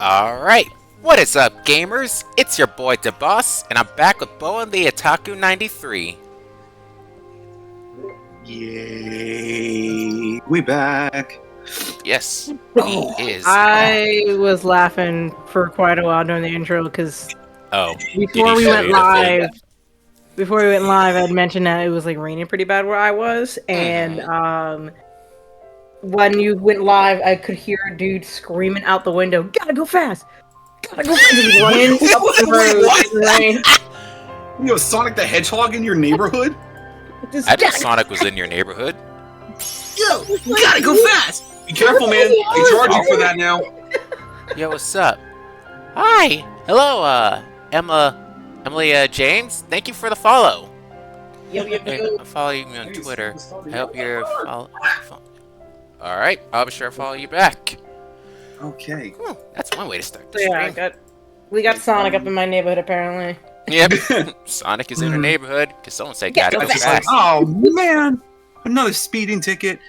Alright, what is up, gamers? It's your boy DeBoss, and I'm back with Bo and the Otaku 93. Yay! We back. Yes, Oh, he is. I was laughing for quite a while during the intro because Oh, before we went live, I'd mentioned that it was like raining pretty bad where I was, and when you went live, I could hear a dude screaming out the window, "Gotta go fast! Gotta go fast!" He was running up the road in the rain. You know Sonic the Hedgehog in your neighborhood? I didn't know Sonic was in your neighborhood. Yo, you gotta go fast! Be careful, man. They charge you for that now. Yo, what's up? Hi! Hello, Emily James. Thank you for the follow. I'm following you on Twitter. I hope you're Alright, I'll be sure to follow you back. Okay. That's one way to start the Yeah, stream. we got Sonic up in my neighborhood apparently. Yep, Sonic is in her neighborhood because someone said gotta go fast. Oh, man. Another speeding ticket.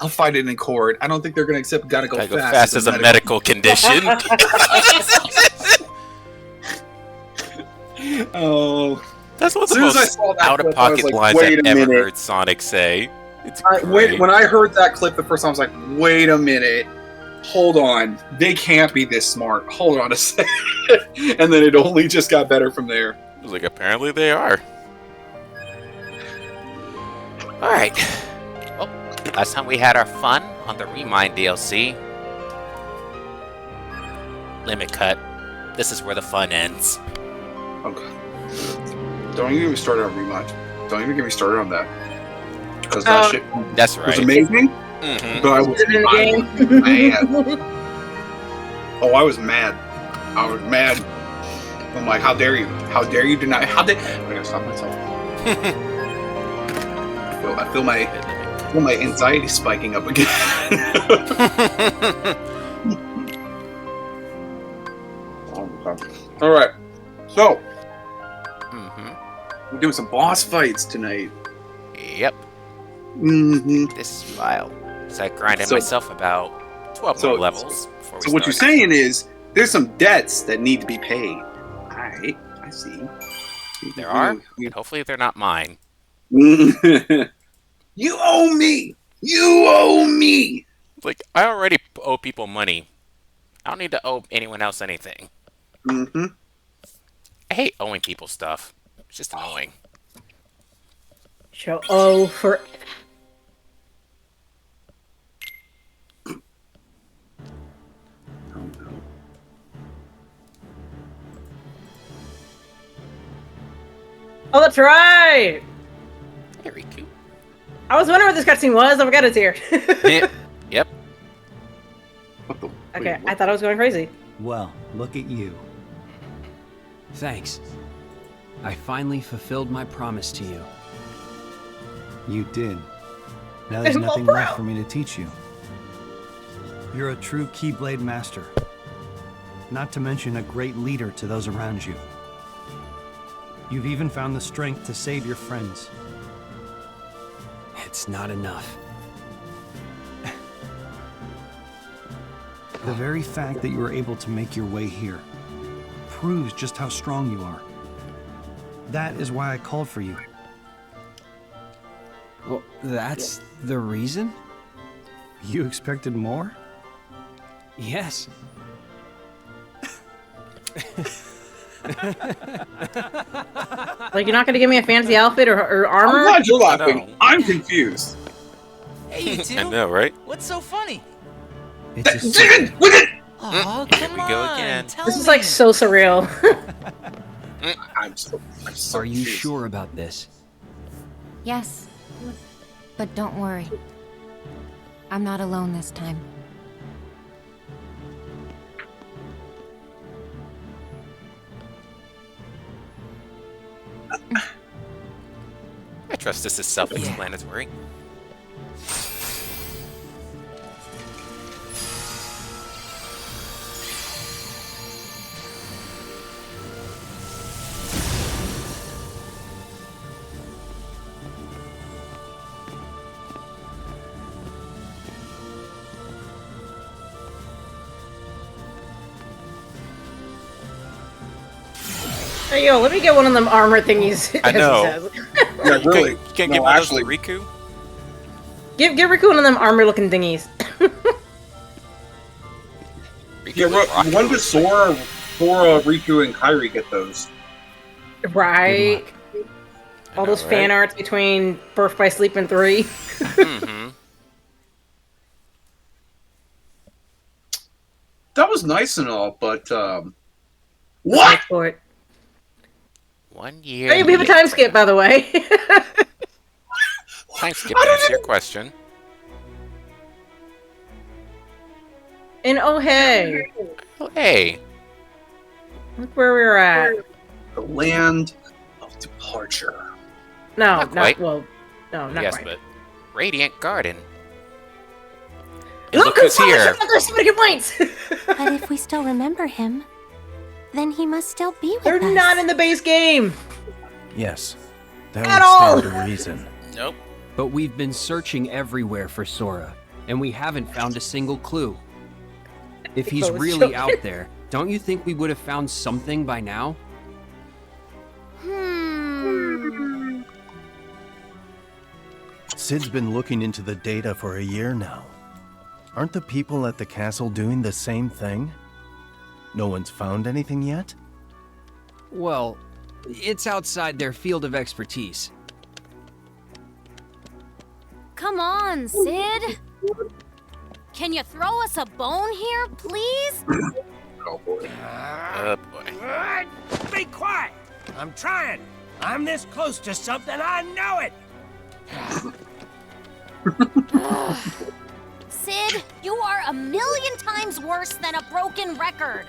I'll fight it in court. I don't think they're going to accept gotta go fast as a medical condition. Oh. That's one of the most out-of-pocket lines I've ever heard Sonic say. It's great. When I heard that clip the first time, I was like, wait a minute. Hold on. They can't be this smart. Hold on a second. And then it only just got better from there. I was like, apparently they are. Alright. Well, last time we had our fun on the Remind DLC. Limitcut. This is where the fun ends. Okay. Don't even get me started on Rematch. Don't even get me started on that. Because that shit was amazing. Mm-hmm. But I was mad. Oh, I was mad. I was mad. I'm like, how dare you? How dare you deny? How dare? I gotta stop myself. I feel my anxiety spiking up again. All right. So, we're doing some boss fights tonight. Yep. This file. So I grinded myself about 12 more levels before we So what you're saying is there's some debts that need to be paid. Alright, I see. There are? And hopefully they're not mine. You owe me! You owe me! Like, I already owe people money. I don't need to owe anyone else anything. I hate owing people stuff. It's just annoying. Shall owe for... Oh, that's right! Very cute. I was wondering what this cutscene was. I forgot it's here. Yep. Okay, I thought I was going crazy. Well, look at you. Thanks. I finally fulfilled my promise to you. You did. Now there's nothing left for me to teach you. You're a true Keyblade master. Not to mention a great leader to those around you. You've even found the strength to save your friends. It's not enough. The very fact that you were able to make your way here proves just how strong you are. That is why I called for you. Well, that's the reason? You expected more? Yes. Like, you're not gonna give me a fancy outfit or armor? I'm glad you're laughing. I'm confused. Hey, you two. I know, right? What's so funny? It's a secret. Oh, Here we go again. This is like so surreal. I'm so Are you confused. sure about this? Yes, but don't worry. I'm not alone this time. I trust this is self-explanatory. Hey, yo, let me get one of them armor thingies. I as he know. says. Yeah, really. You can't No, give one of actually, those to Riku? Give Riku one of them armor-looking thingies. yeah, when does Sora, Riku, and Kairi get those? Right. All know, those fan right? arts between Birth by Sleep and 3. Mm-hmm. That was nice and all, but what? For it. 1 year. Hey, we have a time skip, by the way. Time skip to answer your question. And oh hey, Oh, hey. look where we're at. The land of departure. No, Not quite. well, no, not Yes, quite. but Radiant Garden. And Look look who's who's here. There's so many complaints. But if we still remember him, then he must still be with They're us. not in the base game. Yes, that At would all. stand to reason. Nope. But we've been searching everywhere for Sora, and we haven't found a single clue. If he's I was really joking. out there, don't you think we would have found something by now? Sid's been looking into the data for a year now. Aren't the people at the castle doing the same thing? No one's found anything yet? Well, it's outside their field of expertise. Come on, Sid. Can you throw us a bone here, please? Oh boy. Oh, boy. Be quiet! I'm trying. I'm this close to something, I know it! Sid, you are a million times worse than a broken record.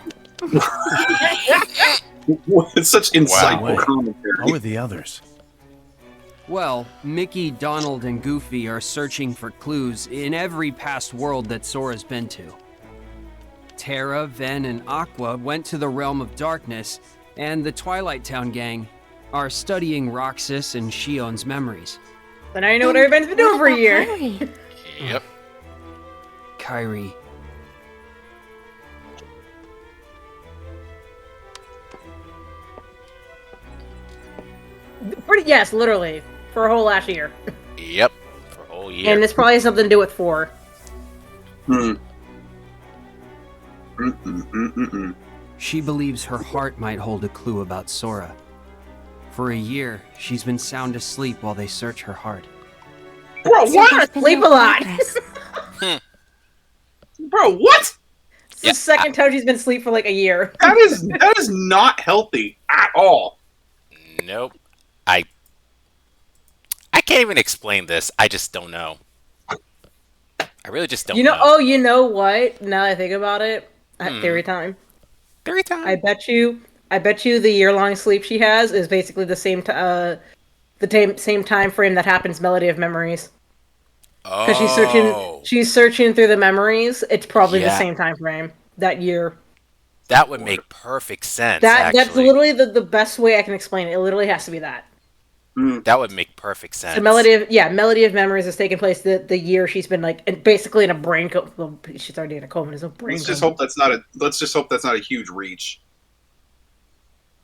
It's such insightful Wow. commentary. How are the others? Well, Mickey, Donald, and Goofy are searching for clues in every past world that Sora's been to. Terra, Ven, and Aqua went to the Realm of Darkness, and the Twilight Town gang are studying Roxas and Shion's memories. So now you know what everybody's been doing for a year. Yep. Kairi. Yes, literally. For a whole last year. Yep. For a whole year. And this probably has something to do with 4. Hmm. Mm-mm-mm-mm-mm. She believes her heart might hold a clue about Sora. For a year, she's been sound asleep while they search her heart. Bro, So what? there's been Sleep no a lot. progress. Bro, what? It's the second time she's been asleep for like a year. That is not healthy at all. Nope. I can't even explain this. I just don't know. I really just don't You know, know. oh, you know what? Now that I think about it, theory time. Every time. I bet you the year-long sleep she has is basically the same same time frame that happens Melody of Memories. Because she's searching through the memories. It's probably the Yeah. same time frame that year. That would make perfect sense. That's actually. literally the best way I can explain it. It literally has to be that. That would make perfect sense. The Melody of Memories is taking place the year she's been like basically in a brain coma. Well, she's already in a coma. There's no brain Let's just coma. hope that's not a huge reach.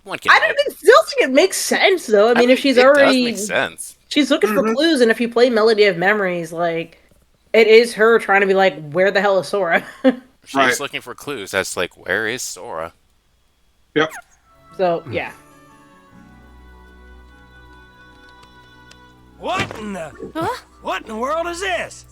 One can I hope. don't still think it makes sense though. I mean, if she's it already does make sense. she's looking for clues, and if you play Melody of Memories, like it is her trying to be like, where the hell is Sora? She's Right. looking for clues. That's like, where is Sora? Yep. So yeah. What in the world is this?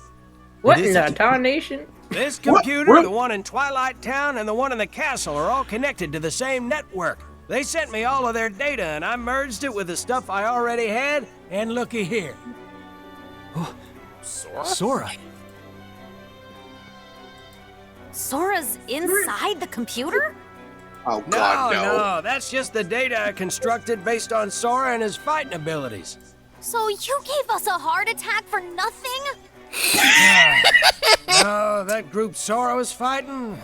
What It in the isn't- tarnation? This computer, What? the one in Twilight Town, and the one in the castle are all connected to the same network. They sent me all of their data, and I merged it with the stuff I already had, and looky here. Sora? Sora? Sora's inside the computer? Oh God, no. That's just the data I constructed based on Sora and his fighting abilities. So you gave us a heart attack for nothing? No, that group Sora was fighting,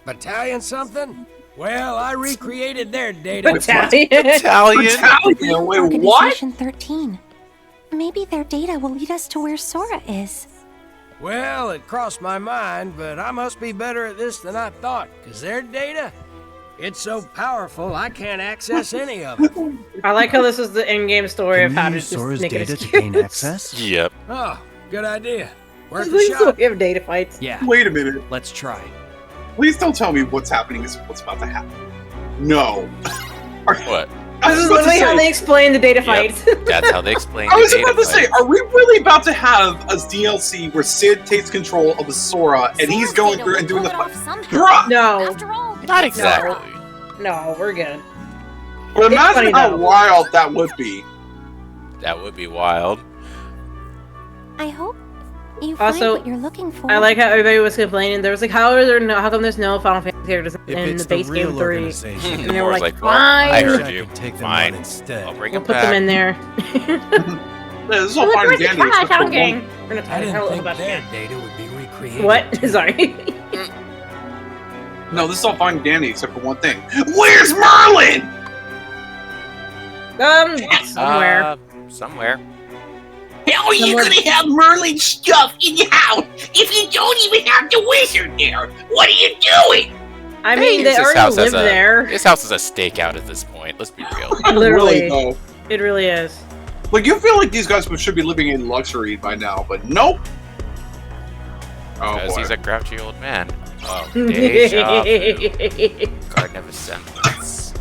battalion something? Well, I recreated their data. Battalion. Italian? Italian? Wait, what? Organization 13. Maybe their data will lead us to where Sora is. Well, it crossed my mind, but I must be better at this than I thought, because their data, It's so powerful, I can't access any of it. I like how this is the in-game story of Can how you to use just Sora's make it data as to cute. gain access? Yep. Oh, good idea. Worth a Please shot. don't give data fights. Yeah, Wait a minute. let's try. Please don't tell me what's happening is what's about to happen. No. What? I This was is about to literally how say. they explain the data Yep. fights. That's how they explain I the was data about to say, fights. are we really about to have a DLC where Sid takes control of the Sora and he's Sora's going data through will and doing pull the it off fight? somehow. Bruh! No, After all, Not exactly. no, we're good. But It's imagine funny, how though. wild that would be. That would be wild. I hope you Also, find what you're looking for. I like how everybody was complaining. There was like, how come there's no Final Fantasy characters If in it's the base real game 3? organization, And The they were More's like, well, I fine. heard I you. could take them Fine. on instead. I'll bring We'll them put back. them in there. Yeah, this is all fine and dandy. except for one- We're not I talking didn't think about their that. data would be recreated. What? Sorry. No, this is all fine and dandy except for one thing. Where's Merlin? Somewhere. Somewhere. How are you Someone- gonna have Merlin stuff in your house if you don't even have the wizard there? What are you doing? I mean, they This already house has live there. This house is a stakeout at this point. Let's be real. Literally. Really, though. It really is. Like, you feel like these guys should be living in luxury by now, but nope. Oh Because boy. he's a grouchy old man. Oh, deja vu. Garden of Assemblance.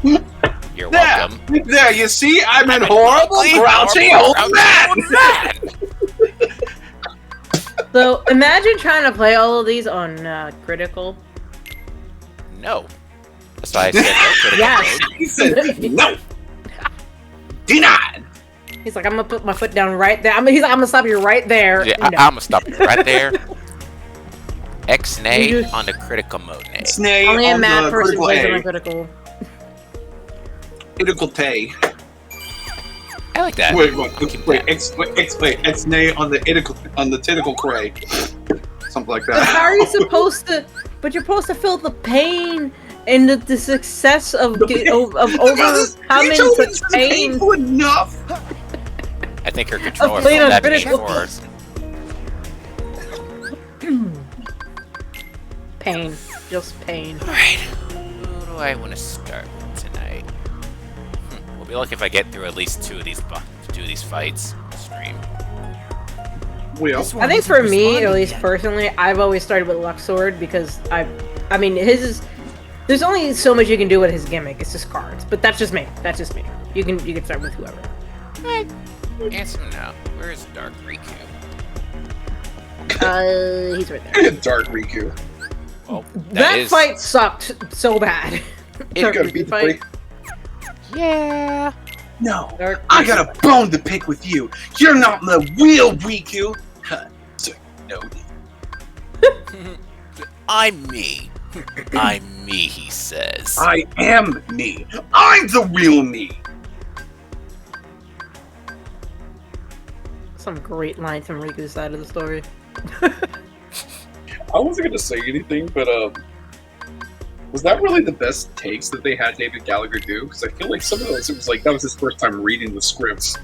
You're There, welcome. there, you see? I'm an an horrible, ugly, grouchy horrible, old grouchy man! old man. So imagine trying to play all of these on critical. No. That's why I said no critical Yes. mode. He said, no! Denied! He's like, I'm gonna put my foot down right there. He's like, I'm gonna stop you right there. Yeah, No. I'm gonna stop you right there. X-nay You- on the critical mode. Nay. Snay Only a on mad the person critical plays it on A. critical. Critical Tay. I like that. Wait, Keep wait, that. X-nay on the titical cray. Something like But how that. are you supposed to? But you're supposed to feel the pain and the success of overcoming It's such pain. painful enough! I think her controller playing felt on that critical. before. Pain, just pain. Alright. Who do I want to start with tonight? We'll be lucky if I get through at least two of these fights. Stream. Will. I think for me, at least personally, I've always started with Luxord because I mean, his is. There's only so much you can do with his gimmick. It's just cards, but that's just me. That's just me. You can start with whoever. Answer now. Where is Dark Riku? He's right there. Dark Riku. Well, That is... fight sucked so bad. It Dark gotta Riku beat the fight. Yeah. No, Dark I Riku. got a bone to pick with you. You're not the real Riku. Huh, so, no. I'm me. I'm me, he says. I am me. I'm the real me. Some great lines from Riku's side of the story. I wasn't gonna say anything, but was that really the best takes that they had David Gallagher do? Because I feel like some of those, it was like that was his first time reading the scripts.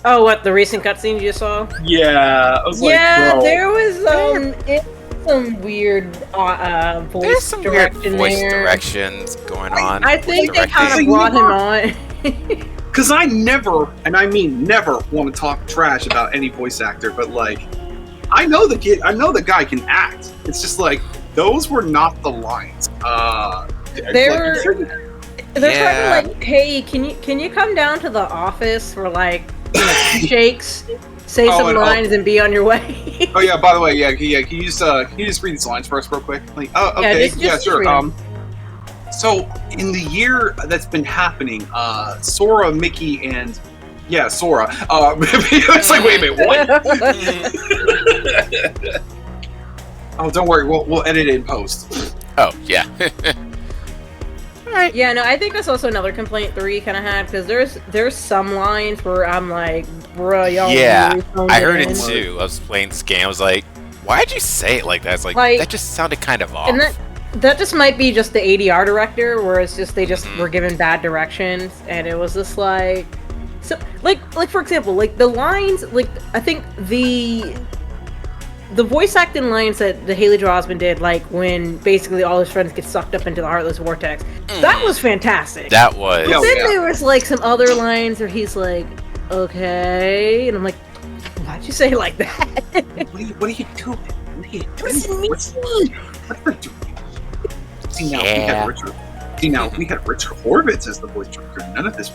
Oh, what, the recent cutscene you saw? Yeah, I was Yeah, like, bro. there was some weird voice There's some weird direction voice there. directions going on. I think they Directing. kind of brought him on. Because I never, and I mean never, want to talk trash about any voice actor, but like, I know the kid, I know the guy can act. It's just like, those were not the lines. They're Yeah. trying to like, hey, can you come down to the office for like, you know, shakes, say Oh, some and- lines, and be on your way. Oh yeah, by the way, can you just read these lines first real quick? Like, oh, okay, just sure. read 'em. So in the year that's been happening, Sora, Mickey, and yeah, Sora. It's like, wait a minute, what? Oh, don't worry, we'll edit it in post. Oh, yeah. Yeah, no, I think that's also another complaint 3 kind of had, because there's some lines where I'm like, bruh, y'all Yeah, really phoned I heard in. it too. I was playing this game. I was like, why'd you say it like that? It's like, Like- that just sounded kind of off. And that just might be just the ADR director, where it's just they just Mm-hmm. were given bad directions, and it was just like, so like for example, like the lines, like I think the the voice acting lines that Haley Joel Osment did, like when basically all his friends get sucked up into the Heartless Vortex, that was fantastic. That was. But then there was like some other lines where he's like, "Okay," and I'm like, "Why'd you say it like that?" What are you doing? What are you doing? What does it mean? What are you doing? See now, we had Richard Horvitz as the voice director. None of this.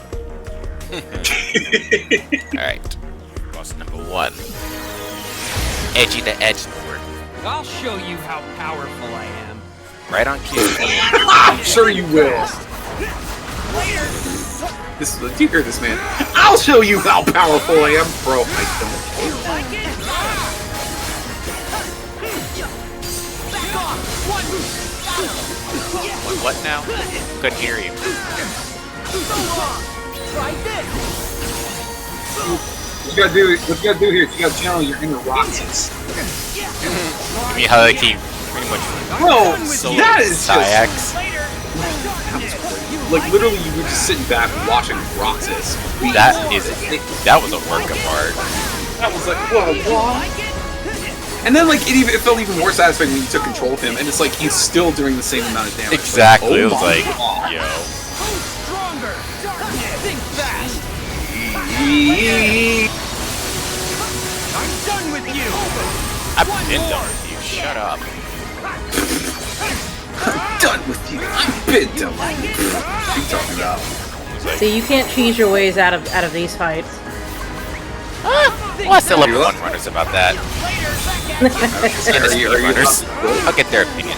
Alright. Boss number 1. Edgy to edge board. I'll show you how powerful I am. Right on cue. I'm sure you will. This is. Do you hear this, man? I'll show you how powerful I am, bro. I don't. What now? Couldn't hear you. What you gotta do here is you gotta channel your inner Roxas. I mean, how like he pretty much. Bro, solo that is Sayax. just. Like literally, you were just sitting back watching Roxas. That was a work of art. I was like, whoa, what? And then like it felt even more satisfying when you took control of him, and it's like he's still doing the same amount of damage. Exactly. Like, it was like, God. yo. Stronger! Darkness! Think fast! I'm done with you! I've been done with you. Shut up. I'm done with you. I've been done with you. What are you talking about? So you can't cheese your ways out of these fights. Well, I still have one runners about that. Runners. I'll get their opinion.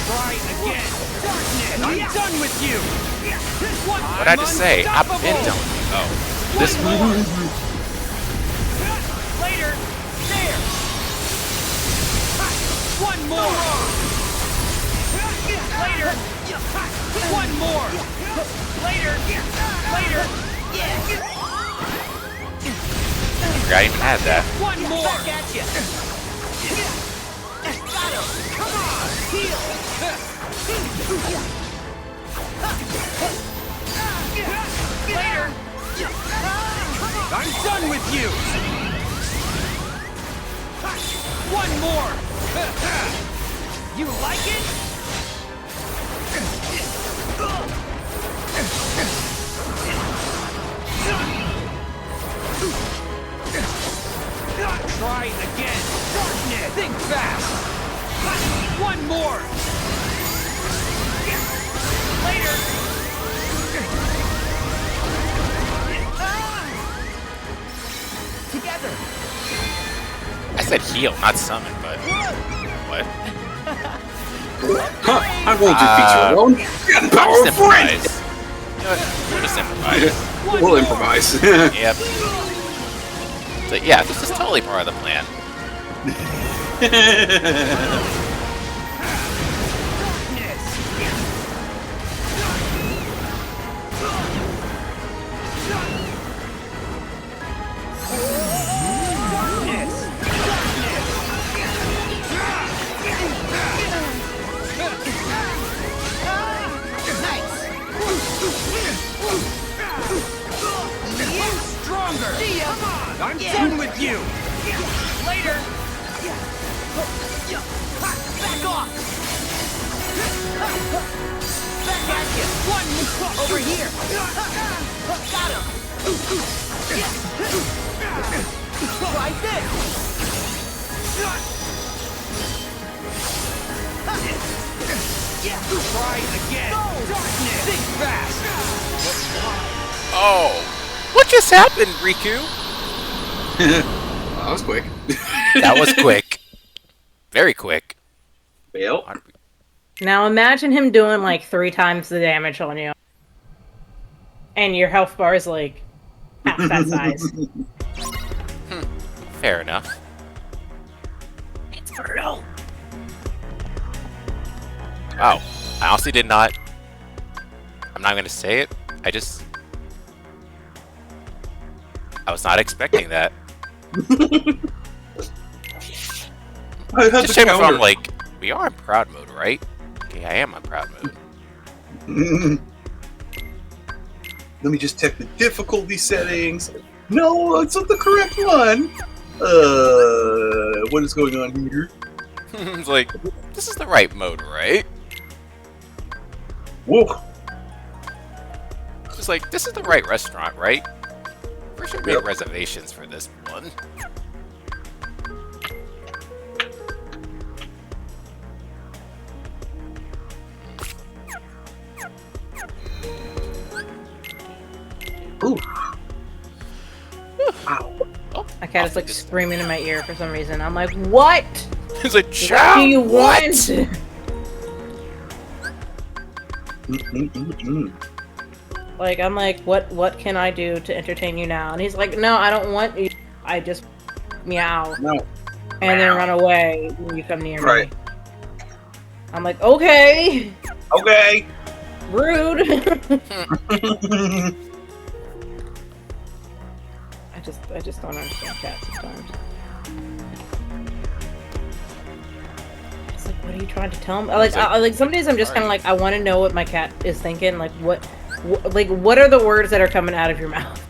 Try again! Darkness! I'm done with you! What'd I just say? I've been done with you. Oh. This one. Later! There! One more! Later! One more! Later! Later! I forgot I even had that. One more! Back at you! Got him! Come on! Heal! Later! I'm done with you! One more! You like it? Try again! Darkness! Think fast! One more! Later! Together! I said heal, not summon, but what? Huh, I won't defeat you alone. You're the power of friend! You know what? We'll just improvise. We'll improvise. Yep. So yeah, this is totally part of the plan. Stronger! I'm done with you! Later! Back off! Back at you! One over here! Got him! Try this! Try again! Darkness! Think fast! Oh, what just happened, Riku? That was quick. That was quick. Very quick. Well, Now imagine him doing like 3 times the damage on you. And your health bar is like half that size. Fair enough. It's brutal. Wow. I honestly did not. I'm not going to say it. I was not expecting that. I had Just the shame if counter. I'm like, we are in proud mode, right? Okay, I am on proud mode. Let me just check the difficulty settings. No, it's not the correct one. What is going on here? It's like, this is the right mode, right? Whoa. It's like, this is the right restaurant, right? We should make reservations for this one. Ooh. Ow. Oh, My cat is like screaming in my ear for some reason. I'm like, what? It's like, What do you want? Like, I'm like, what can I do to entertain you now? And he's like, no, I don't want you. I just meow. No. And then run away when you come near Right. me. I'm like, okay. Okay. Rude. I just don't understand cats sometimes. It's like, what are you trying to tell me? Like some days I'm just kind of like, I want to know what my cat is thinking. Like, what are the words that are coming out of your mouth?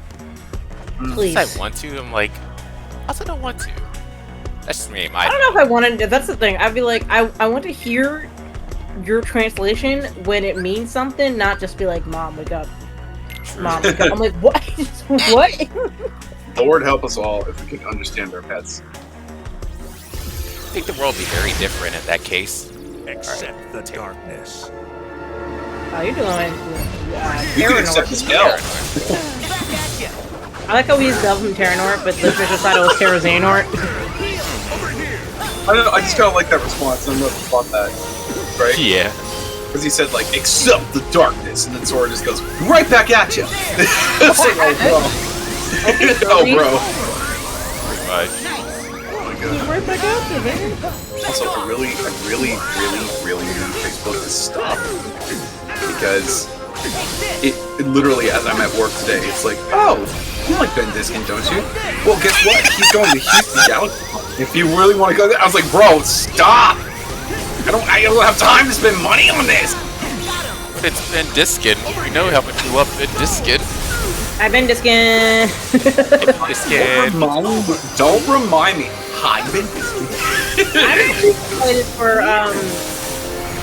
Please. I want to. I'm like, I also don't want to. That's just me. I don't know if I want to. That's the thing. I'd be like, I want to hear your translation when it means something, not just be like, Mom, wake up. Mom, wake up. I'm like, what? What? Lord help us all if we can understand our pets. I think the world would be very different in that case. Accept the darkness. Oh, you're doing You can accept the spell. I like how we used Delve from Terranort, but listeners just thought it was Terrazanort. I don't know, I just kind of like that response. I don't know if you thought that. Right? Yeah. Because he said, like, accept the darkness, and then Sora just goes right back at you. It's like, oh, bro. Oh, bro. Right. Right back at you, man. Also, I really need Facebook to stop. Because it literally, as I'm at work today, it's like, oh, you like Ben Diskin, don't you? Well, guess what? He's going to Houston Galaxy. If you really want to go there, I was like, bro, stop! I don't have time to spend money on this. It's Ben Diskin. You know how much you love Ben Diskin. I've been Diskin. Diskin. Don't remind me. Hi, Ben Diskin. I'm actually excited for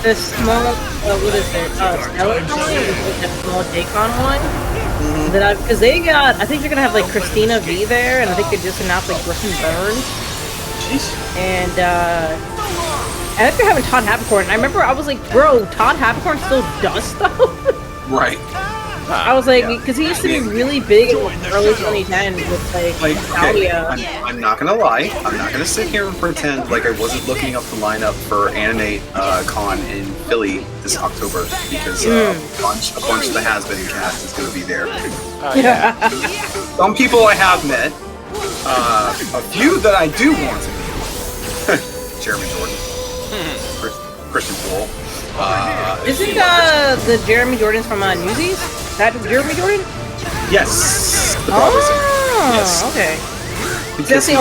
the small what is it? Stellar Con, the small J-Con one. That because they got, I think they're gonna have like Christina V there, and I think they just announced like Griffin Burns. Jeez. And I think they're having Todd Habercorn. And I remember I was like, bro, Todd Habercorn still does stuff. Right. I was like, because he used to be really big in early 2010 with like Claudia. Okay, I'm not gonna lie. I'm not gonna sit here and pretend like I wasn't looking up the lineup for Animate Con in Philly this October because a bunch of the Has-Been cast is gonna be there. Some people I have met. A few that I do want to meet. Jeremy Jordan. Christian Poole. Isn't the Jeremy Jordan's from Newsies? That Jeremy Jordan? Yes. The yes. Okay. That's the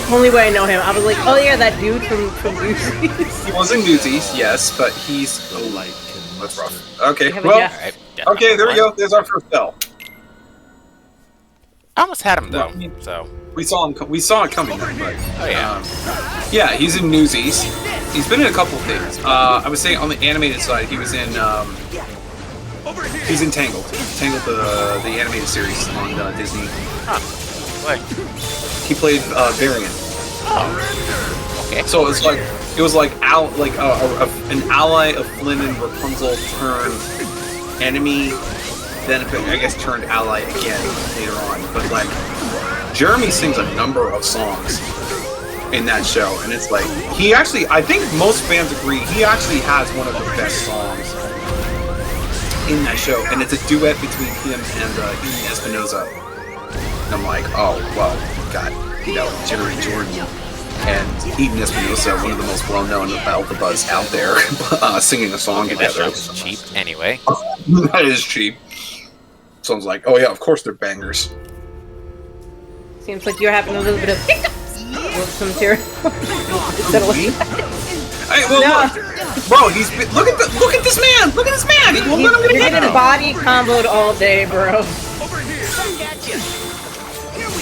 only way I know him. I was like, oh yeah, that dude from Newsies. He was in Newsies, yes, but he's like, that's rough. Okay, well, okay, there we go. There's our first spell. I almost had him though, so we saw him. We saw it coming, but yeah, he's in Newsies. He's been in a couple things. I would say on the animated side, he was in. He's in Tangled. Tangled, the animated series on Disney. Huh. Like he played Varian. Oh. Okay. So it was like an ally of Flynn and Rapunzel turned enemy. Then I guess turned ally again later on. But like Jeremy sings a number of songs in that show, and it's like he actually, I think most fans agree, he actually has one of the best songs in that show, and it's a duet between him and Eden Espinosa. And I'm like, oh well, got Jeremy Jordan and Eden Espinosa, one of the most well-known Alphabas out there, singing a song together. That's cheap anyway. That is cheap. So I was like, oh yeah, of course they're bangers. Seems like you're having a little bit of hiccups with some Hey, well, look, bro, look at this man. Look at this man. He won't let him He's get getting body comboed all day, bro.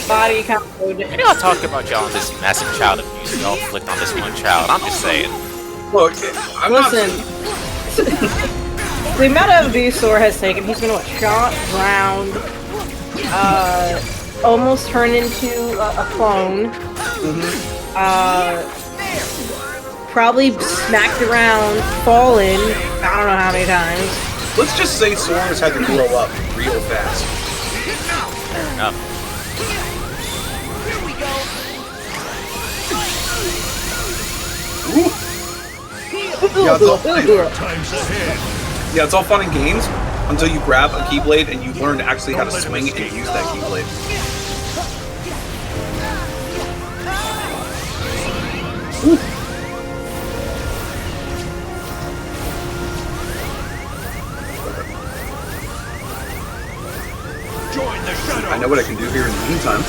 Body comboed. You know, I talked about y'all and this massive child abuse y'all flicked on this one child. I'm just saying. Look, Listen. The amount of abuse Sora has taken, he's been shot, drowned, almost turned into a clone. Probably smacked around, fallen, I don't know how many times. Let's just say Sora's had to grow up real fast. Fair enough. Yeah, it's all fun and games until you grab a Keyblade and you learn actually how to swing and use that Keyblade. I know what I can do here in the meantime.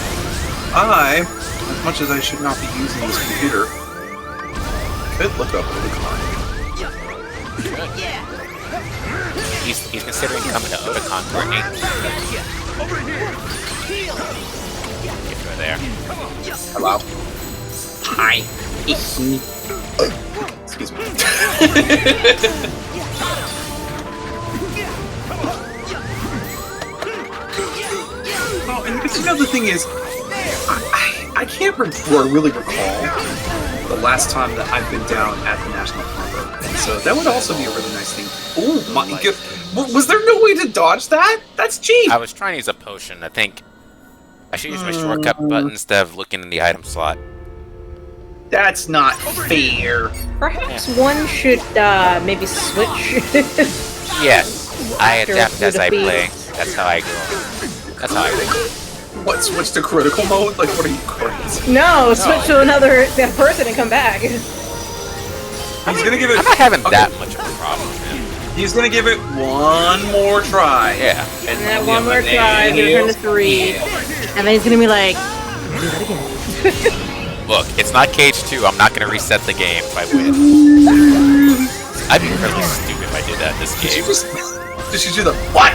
As much as I should not be using this computer, could look up Otakon. He's considering coming to Otakon, Courtney. Get her there. Hello. Hi. It's me. Excuse me. Oh, and you know the thing is, I can't really recall the last time that I've been down at the National Park, and so that would also be a really nice thing. Oh my god, was there no way to dodge that? That's cheap. I was trying to use a potion. I think I should use my shortcut button instead of looking in the item slot. That's not fair. Perhaps one should maybe switch. Yes, I adapt as I play. That's how I go. That's how I think. What, switch to critical mode? Like, what are you, crazy? No, switch to another person and come back. He's gonna give it. I'm not having that much of a problem with him. He's gonna give it one more try. Yeah. And then one more try, give it to 3. And then he's gonna be like, do that again. Look, it's not Cage 2. I'm not gonna reset the game if I win. I'd be really stupid if I did that in this game. Did you do the what?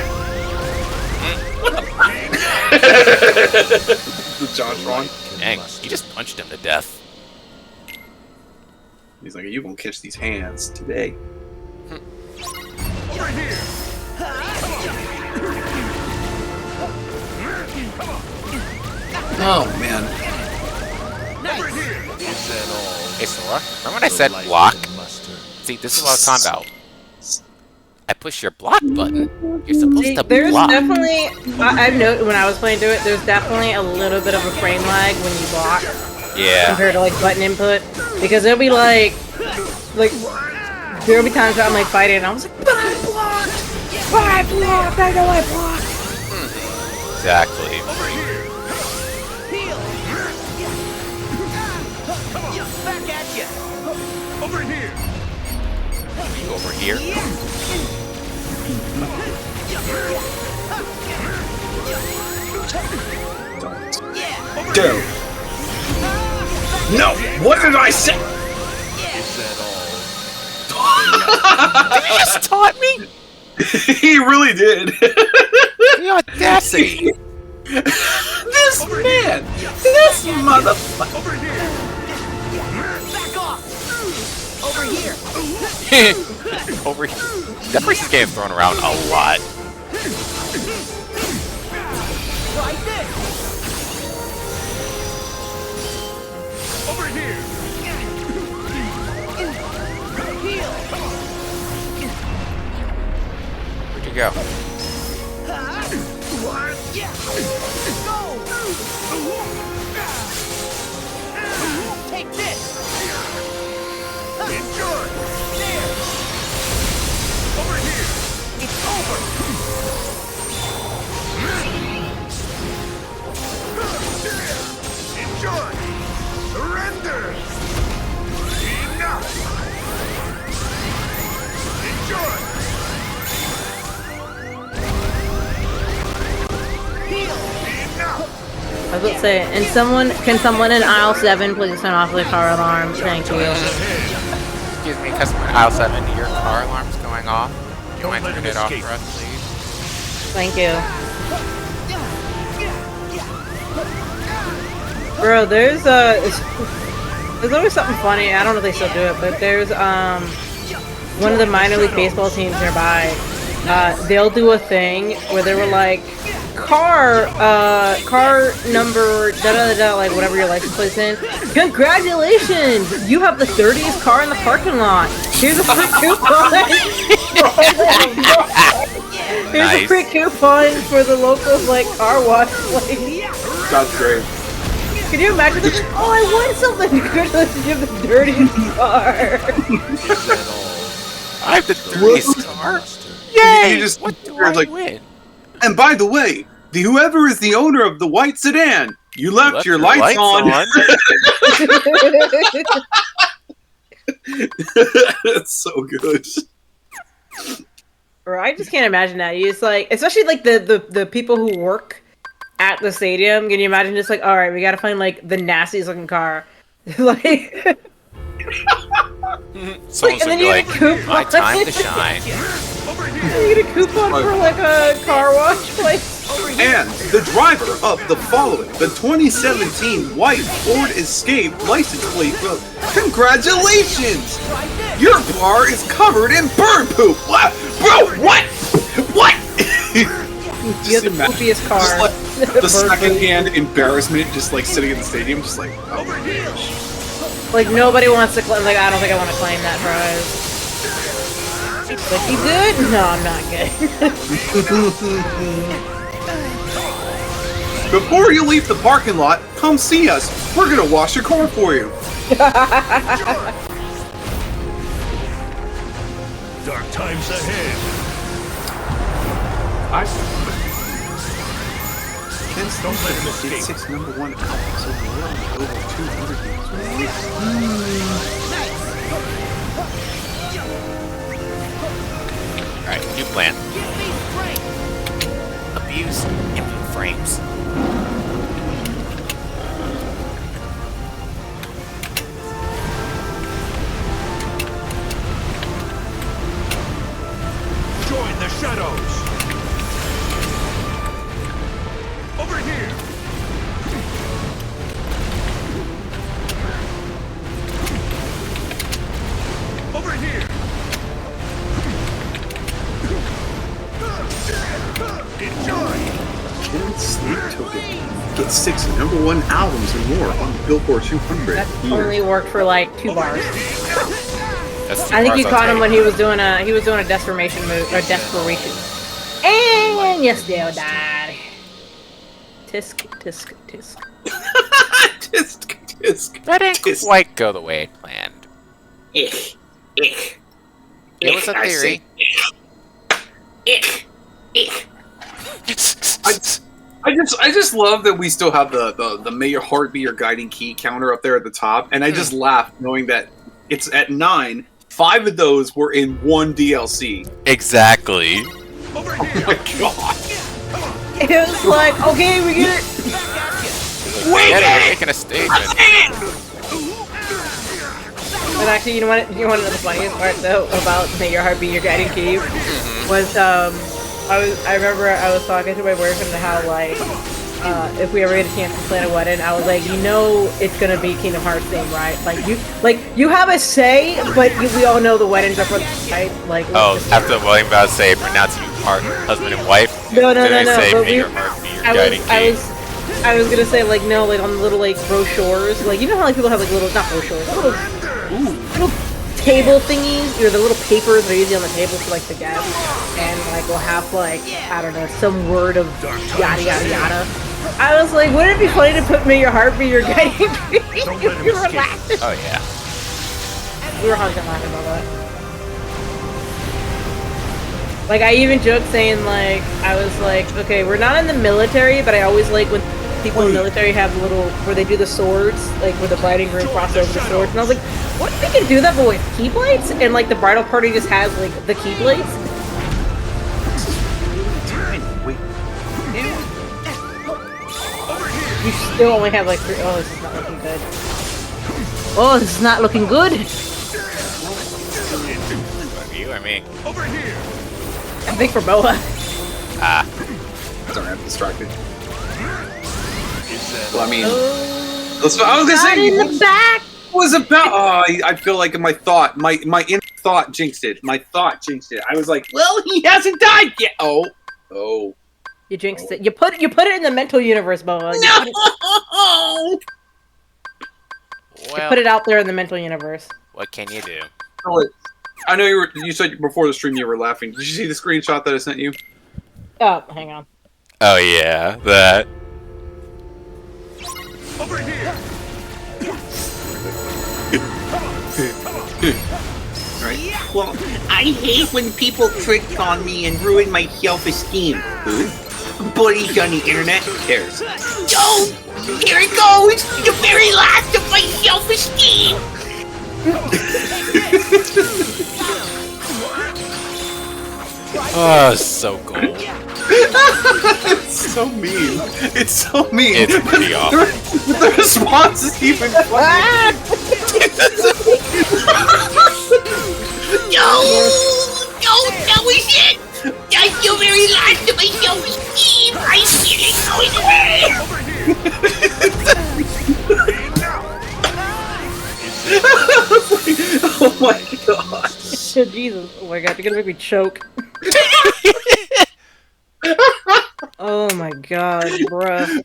John's wrong. Dang, you just punched him to death. He's like, you gonna catch these hands today. Over here. Oh man. Over here. Hey Sora, remember when I said block? See, this is what I was talking about. I push your block button. You're supposed to there's block. definitely, I've noticed when I was playing through it, there's definitely a little bit of a frame lag when you block. Yeah. Compared to like button input. Because it'll be like there'll be times where I'm like fighting and I was like, but I blocked! But I blocked! I know I blocked! Exactly. Back at you. Over here. You over here? Dude. No! What did I say? Did you just taunt me? He really did. The audacity. This man! This motherfucker! Over here. Back off. Over here. Over here. That person's getting thrown around a lot. Like this. Over here. Where'd you go? Take this. Enjoy. There. Over here. It's over. Enjoy. Surrender. Enough. Enjoy. Heal. Enough. I was about to say, and can someone in aisle 7 please turn off the car alarm? Thank you. Excuse Excuse me, customer in aisle 7, your car alarm's going off. Do you mind turning it off for us, please? Thank you. Bro, there's always something funny. I don't know if they still do it, but there's one of the minor league baseball teams nearby. They'll do a thing where they were like, car number da-da-da-da, like whatever your license plate's in. Congratulations! You have the dirtiest car in the parking lot. Here's a free coupon. Here's a free coupon for the local like car wash place. That's great. Can you imagine this? Oh, I won something! Congratulations, you have the dirtiest car. I have the dirtiest car? Yay! You just, what do I like, win? And by the way, whoever is the owner of the white sedan, you left your lights on. It's so good. Bro, I just can't imagine that. You just like, especially like the people who work at the stadium. Can you imagine just like, all right, we gotta find like the nastiest looking car, like. Someone's and then gonna you be get like, a coupon. my time to shine. You get a coupon for like a car wash place. And the driver of the following, the 2017 white Ford Escape license plate. Congratulations! Your car is covered in bird poop. Bro, what? What? You have the poopiest car. Just like the secondhand embarrassment, just like sitting in the stadium, just like, oh my gosh. Like nobody wants to claim. Like I don't think I want to claim that prize. Like you good? No, I'm not good. Before you leave the parking lot, come see us. We're gonna wash your car for you. Dark times ahead. Don't let him escape. 6 #1 albums over 200 games. Alright, new plan. Abuse input frames. Join the shadows. Over here. Over here. Enjoy. Kid Sleep Token. Get 6 #1 albums and more on Billboard 200. That only worked for like 2 bars. That's I think you caught him when he was doing a desperation move or desperation. And yes, Dale died. Tisk tisk tisk. Tisk tisk. That didn't quite go the way it planned. Ich. It was a theory. I just love that we still have the May Your Heart Be Your Guiding Key counter up there at the top, and I just laugh knowing that it's at 9. 5 of those were in one DLC. Exactly. Oh my god. It was like, okay, we get it. We're making a statement. But actually, you know what? You want to know the funniest part though about May Your Heart Be Your Guiding Key was I remember I was talking to my boyfriend how like if we ever get a chance to plan a wedding, I was like, you know, it's gonna be Kingdom Hearts theme, right? You have a say, but we all know the weddings are for the right? Like. Oh, after the wedding vows say pronounce you husband and wife. No. Say, But May your heart be your guiding key. I was gonna say like no, like on the little like brochures, like you know how like people have like little not brochures, little table thingies, or the little papers that are usually on the table for like the guests, and like we'll have like I don't know some word of yada yada yada. I was like, wouldn't it be funny to put May Your Heart Be Your Guiding Key? We were laughing. Oh yeah. We were hugging laughing about that. Like I even joked saying like I was like, okay, we're not in the military, but I always like when people in the military have little where they do the swords, like where the bride and groom cross over the swords, and I was like, what if we can do that but with keyblades? And like the bridal party just has like the keyblades. Wait. You still only have like 3. Oh, this is not looking good. Oh, this is not looking good. you or me? Over here. I think for Boa. Ah. Sorry, I'm distracted. Well, I mean, Oh, I was gonna not say, in the back. what was about? Oh, I feel like my inner thought jinxed it. My thought jinxed it. I was like, well, he hasn't died yet. Oh. You jinxed it. You put it in the mental universe, Boa. No. You Well, put it out there in the mental universe. what can you do? Oh, I know you said before the stream you were laughing. Did you see the screenshot that I sent you? Oh, hang on. Oh yeah, that. Over here. Right. Well, I hate when people trick on me and ruin my self-esteem. Buddies on the internet, who cares? No! Here it goes! The very last of my self-esteem! Oh, so cool. It's so mean. It's so mean. It's pretty awful. The response is even funny. No, that was it! That's the very last of my self-esteem! I didn't go anywhere! Oh my god. Jesus. Oh my god, you're gonna make me choke. Oh my god, bruh.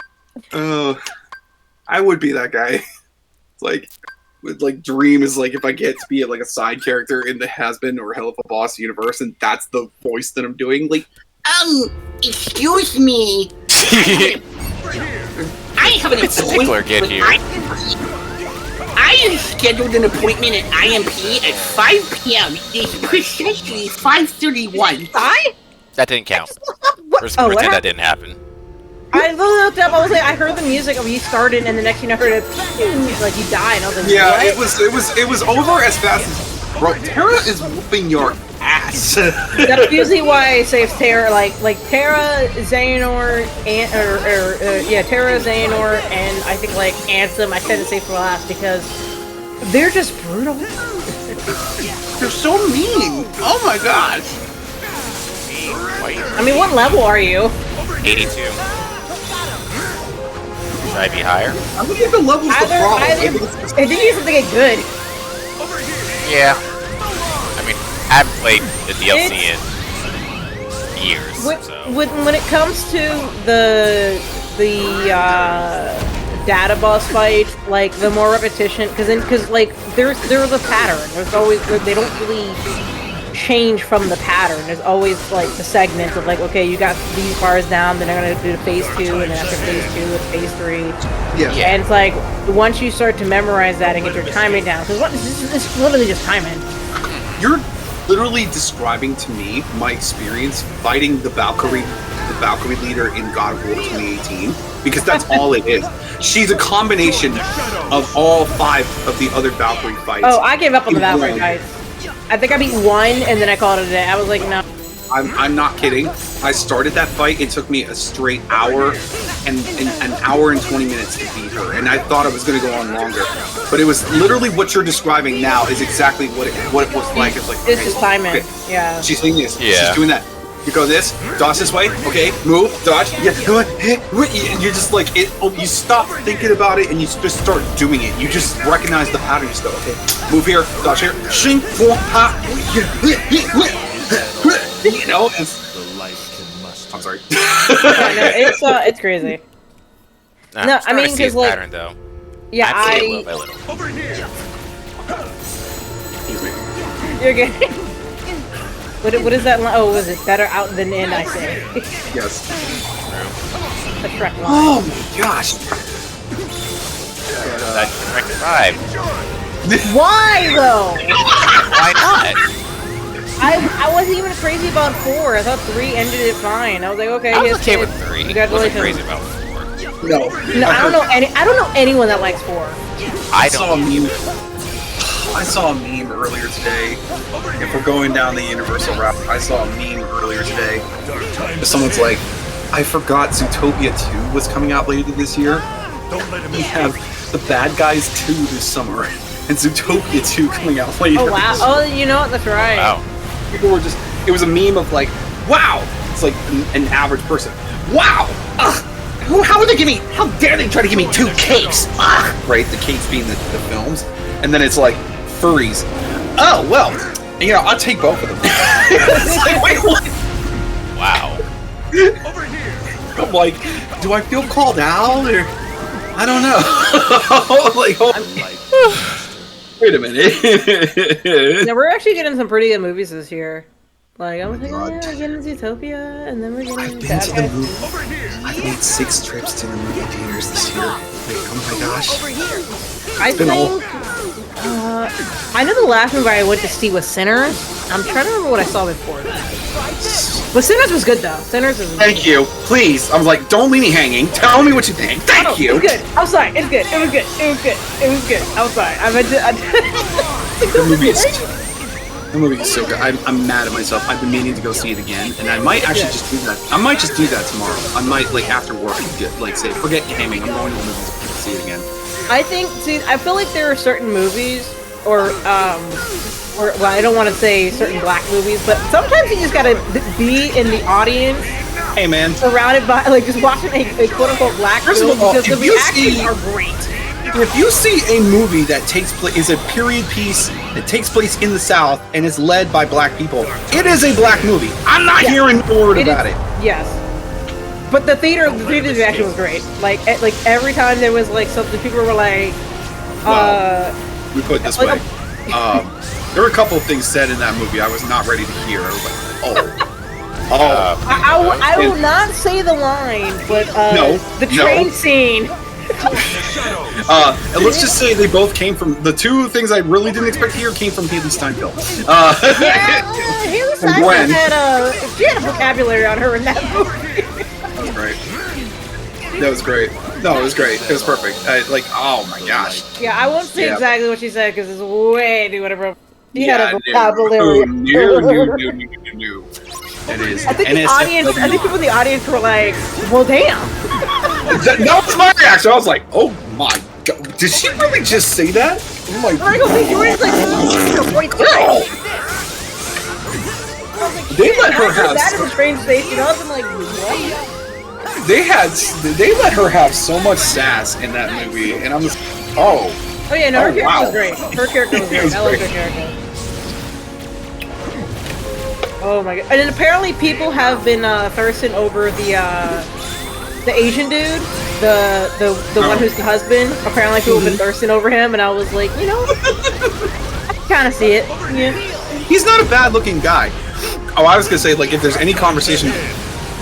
I would be that guy. Like, with like Dream is like if I get to be like a side character in the Has-Been or Hell of a Boss universe, and that's the voice that I'm doing. Like, excuse me. I have an Stickler get here. I have scheduled an appointment at IMP at 5 p.m. It's precisely 5:31. That didn't count. We're Oh, what pretend that happened? didn't happen. I looked up, I was like, I heard the music of you started, and the next thing I heard it, like you died, and I was like, Yeah, what? it was over as fast as. Bro, Terra is whooping your ass. That's usually why I say Terra, like Terra, Xehanort, Terra, Xehanort, and I think like Ansem. I tend to say for last because they're just brutal. They're so mean. Oh my god. I mean, what level are you? 82. Should I be higher? I don't think the level's the problem. I think you have to get good. Yeah. I mean, I haven't played the DLC in years, so. When it comes to the data boss fight, like the more repetition, because like there's a pattern. There's always, they don't really change from the pattern. There's always like the segments of like, okay, you got these bars down, then I'm gonna do phase 2, and then after phase 2 it's phase 3. Yeah. And it's like once you start to memorize that and get your timing down, because it's literally just timing. You're literally describing to me my experience fighting the Valkyrie leader in God of War 2018, because that's all it is. She's a combination of all 5 of the other Valkyrie fights. Oh, I gave up on the Valkyrie fights. I think I beat 1 and then I called it a day. I was like, no. I'm not kidding. I started that fight. It took me a straight hour and an hour and 20 minutes to beat her, and I thought it was going to go on longer. But it was literally what you're describing now is exactly what it was like. It's like, This okay, is timing. okay. Yeah. She's doing this. Yeah. She's doing that. You go this, dodge this way, okay, move, dodge, yeah, and you're just like, you stop thinking about it and you just start doing it. You just recognize the pattern. You just go, okay, move here, dodge here, shing, four, ha, you know, I'm sorry. Yeah, no, it's crazy. Nah, No, I'm starting I mean, to see his 'cause, like, pattern, though. Yeah, I'm seeing it little by little. Over here. Excuse me. You're good. What is that line? Oh, was it better out than in, I say. Yes. The Shrek line. Oh my gosh. That's Shrek 5. Why, though? Why not? I wasn't even crazy about 4. I thought 3 ended it fine. I was like, okay, I was yes, okay yes. with 3. I wasn't Congratulations. crazy about 4. No. No, I don't know anyone that likes 4. I saw a don't. meme. I saw a meme earlier today. If we're going down the Universal route, I saw a meme earlier today. Someone's like, I forgot Zootopia 2 was coming out later this year. We have The Bad Guys 2 this summer, and Zootopia 2 coming out later. Oh, wow. Oh, you know what? That's right. Wow. people were just. It was a meme of like, wow. It's like an average person. Wow. Ugh. How are they giving? How dare they try to give me 2 capes? Ugh. Right. The capes being the films, and then it's like furries. Oh well. You know, I'll take both of them. It's like, wait, what? Wow. Over here. I'm like, do I feel called out or I don't know. Like, wait a minute. Yeah, we're actually getting some pretty good movies this year. Like, I was like, oh yeah, we're getting Zootopia, and then we're getting Bad Guys. I've made 6 trips to the movie theaters this year. Like, oh my gosh. I think, I know the last movie I went to see was Sinners. I'm trying to remember what I saw before that. But Sinners was good though. Sinners is. Thank you. Please. I was like, don't leave me hanging. Tell me what you think. Thank you. It's good. I'm sorry. It's good. It was good. It was good. It was good. I'm sorry. The movie is so good. I'm mad at myself. I've been meaning to go see it again, and I might actually just do that. I might just do that tomorrow. I might, like, after work, say, forget gaming. I'm going to the movies to see it again. I think, see, I feel like there are certain movies, or well, I don't want to say certain black movies, but sometimes you just gotta be in the audience. Hey, man. Surrounded by, like, just watching a quote-unquote black film, because the reactions are great. If you see a movie that is a period piece that takes place in the South and is led by black people, it is a black movie. I'm not hearing a word about it. Yes. But the theater reaction was great. Like every time there was like something, people were like, we put it this way. There were a couple of things said in that movie I was not ready to hear. I was like, I will not say the line, but the train scene. And let's just say they both came from the 2 things I really didn't expect to hear came from Haley Steinfeld. Haley Steinfeld had a vocabulary on her in that movie. That was great. No, it was great. It was perfect. Oh my gosh. Yeah, I won't say exactly what she said because it's way too whatever. She had a vocabulary. No. It is. I think people in the audience were like, well, damn. That was my reaction. I was like, oh my god. Did she really just say that? Oh my god. They let her have that in the train station. I was like, what? They let her have so much sass in that movie, and I'm just, oh yeah, no, her character was great. Her character was great. I love her character. Oh my god! And then apparently people have been thirsting over the Asian dude, the one who's the husband. Apparently people have been thirsting over him, and I was like, you know, I can kind of see it. Yeah. He's not a bad-looking guy. Oh, I was gonna say, like, if there's any conversation,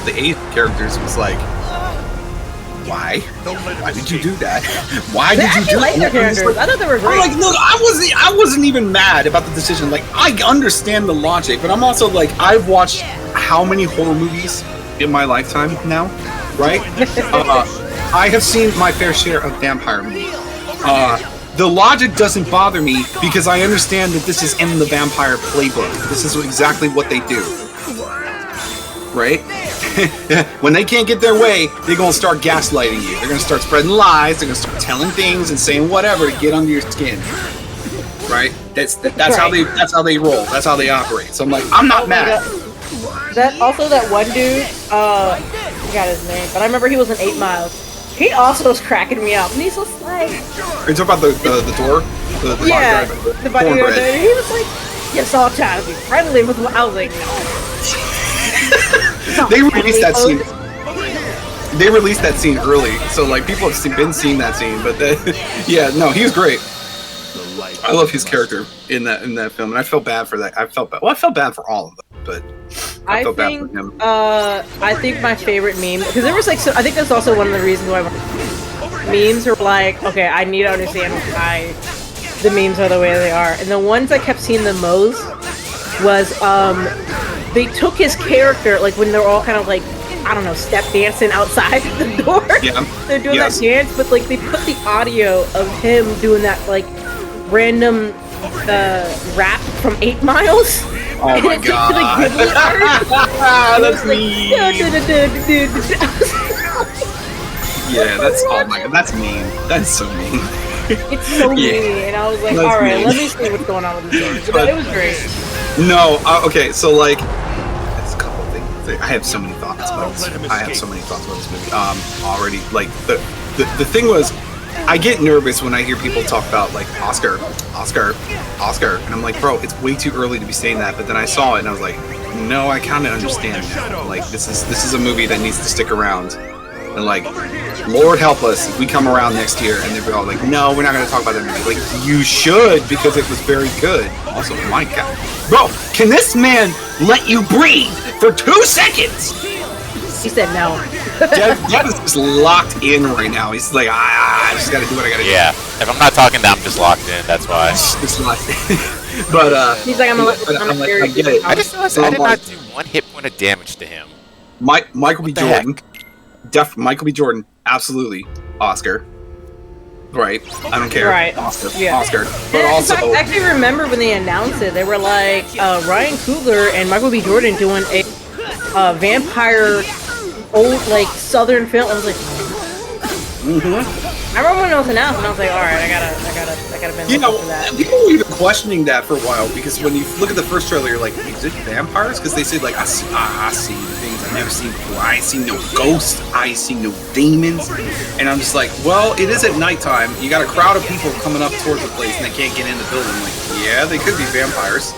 the Asian characters was like, why? Why did you do that? Why did you do that? I thought they were great. I'm like, look, I wasn't even mad about the decision. Like, I understand the logic, but I'm also like, I've watched how many horror movies in my lifetime now, right? I have seen my fair share of vampire movies. The logic doesn't bother me because I understand that this is in the vampire playbook. This is exactly what they do. Right? When they can't get their way, they're gonna start gaslighting you. They're gonna start spreading lies. They're gonna start telling things and saying whatever to get under your skin. Right? That's how they roll. That's how they operate. So I'm like, I'm not mad. That one dude, I forgot his name, but I remember he was in 8 Miles. He also was cracking me up, and he's just like. Are you talking about the door? The bodyguard. He was like, "Yes, all trying to be friendly with." I was like, "No." They released that scene. They released that scene early, so like people have been seeing that scene. But yeah, no, he was great. I love his character in that film, and I felt bad for that. I felt bad for all of them, but I felt bad for him. I think my favorite meme, because there was like, I think that's also one of the reasons why memes are like, okay, I need to understand why the memes are the way they are, and the ones I kept seeing the most was they took his character, like when they're all kind of like, I don't know, step dancing outside the door. Yeah. They're doing that dance, but like they put the audio of him doing that like random rap from 8 Miles. Oh my god. That's me. Yeah, that's that's mean. That's so mean. It's so mean, and I was like, alright, let me see what's going on with this game. But it was great. No, okay, so like, there's a couple of things. I have so many thoughts about this. I have so many thoughts about this movie. Already, like, the thing was, I get nervous when I hear people talk about, like, Oscar, and I'm like, bro, it's way too early to be saying that, but then I saw it and I was like, no, I kind of understand now. Like, this is a movie that needs to stick around. And like, Lord help us if we come around next year and they're all like, no, we're not going to talk about that movie. Like, you should, because it was very good. Also, my God. Bro, can this man let you breathe for 2 seconds? He said no. Dev is just locked in right now. He's like, I just got to do what I got to do. Yeah, if I'm not talking, I'm just locked in. That's why. Just locked in. But he's like, I get it. I just realized I did not do 1 hit point of damage to him. Michael B. Jordan. Michael B. Jordan, absolutely. Oscar. Right. I don't care. Right. Oscar. Yeah. Oscar. But And also, in fact, I actually remember when they announced it, they were like, Ryan Coogler and Michael B. Jordan doing a vampire old, like, southern film. I was like, I remember when it was announced, and I was like, alright, I gotta bend you know, for that. people were even questioning that for a while, because when you look at the first trailer, you're like, is it vampires? Because they said, like, I see things I've never seen before. I ain't seen no ghosts. I ain't seen no demons. And I'm just like, well, it is at nighttime. You got a crowd of people coming up towards the place, and they can't get in the building. I'm like, yeah, they could be vampires.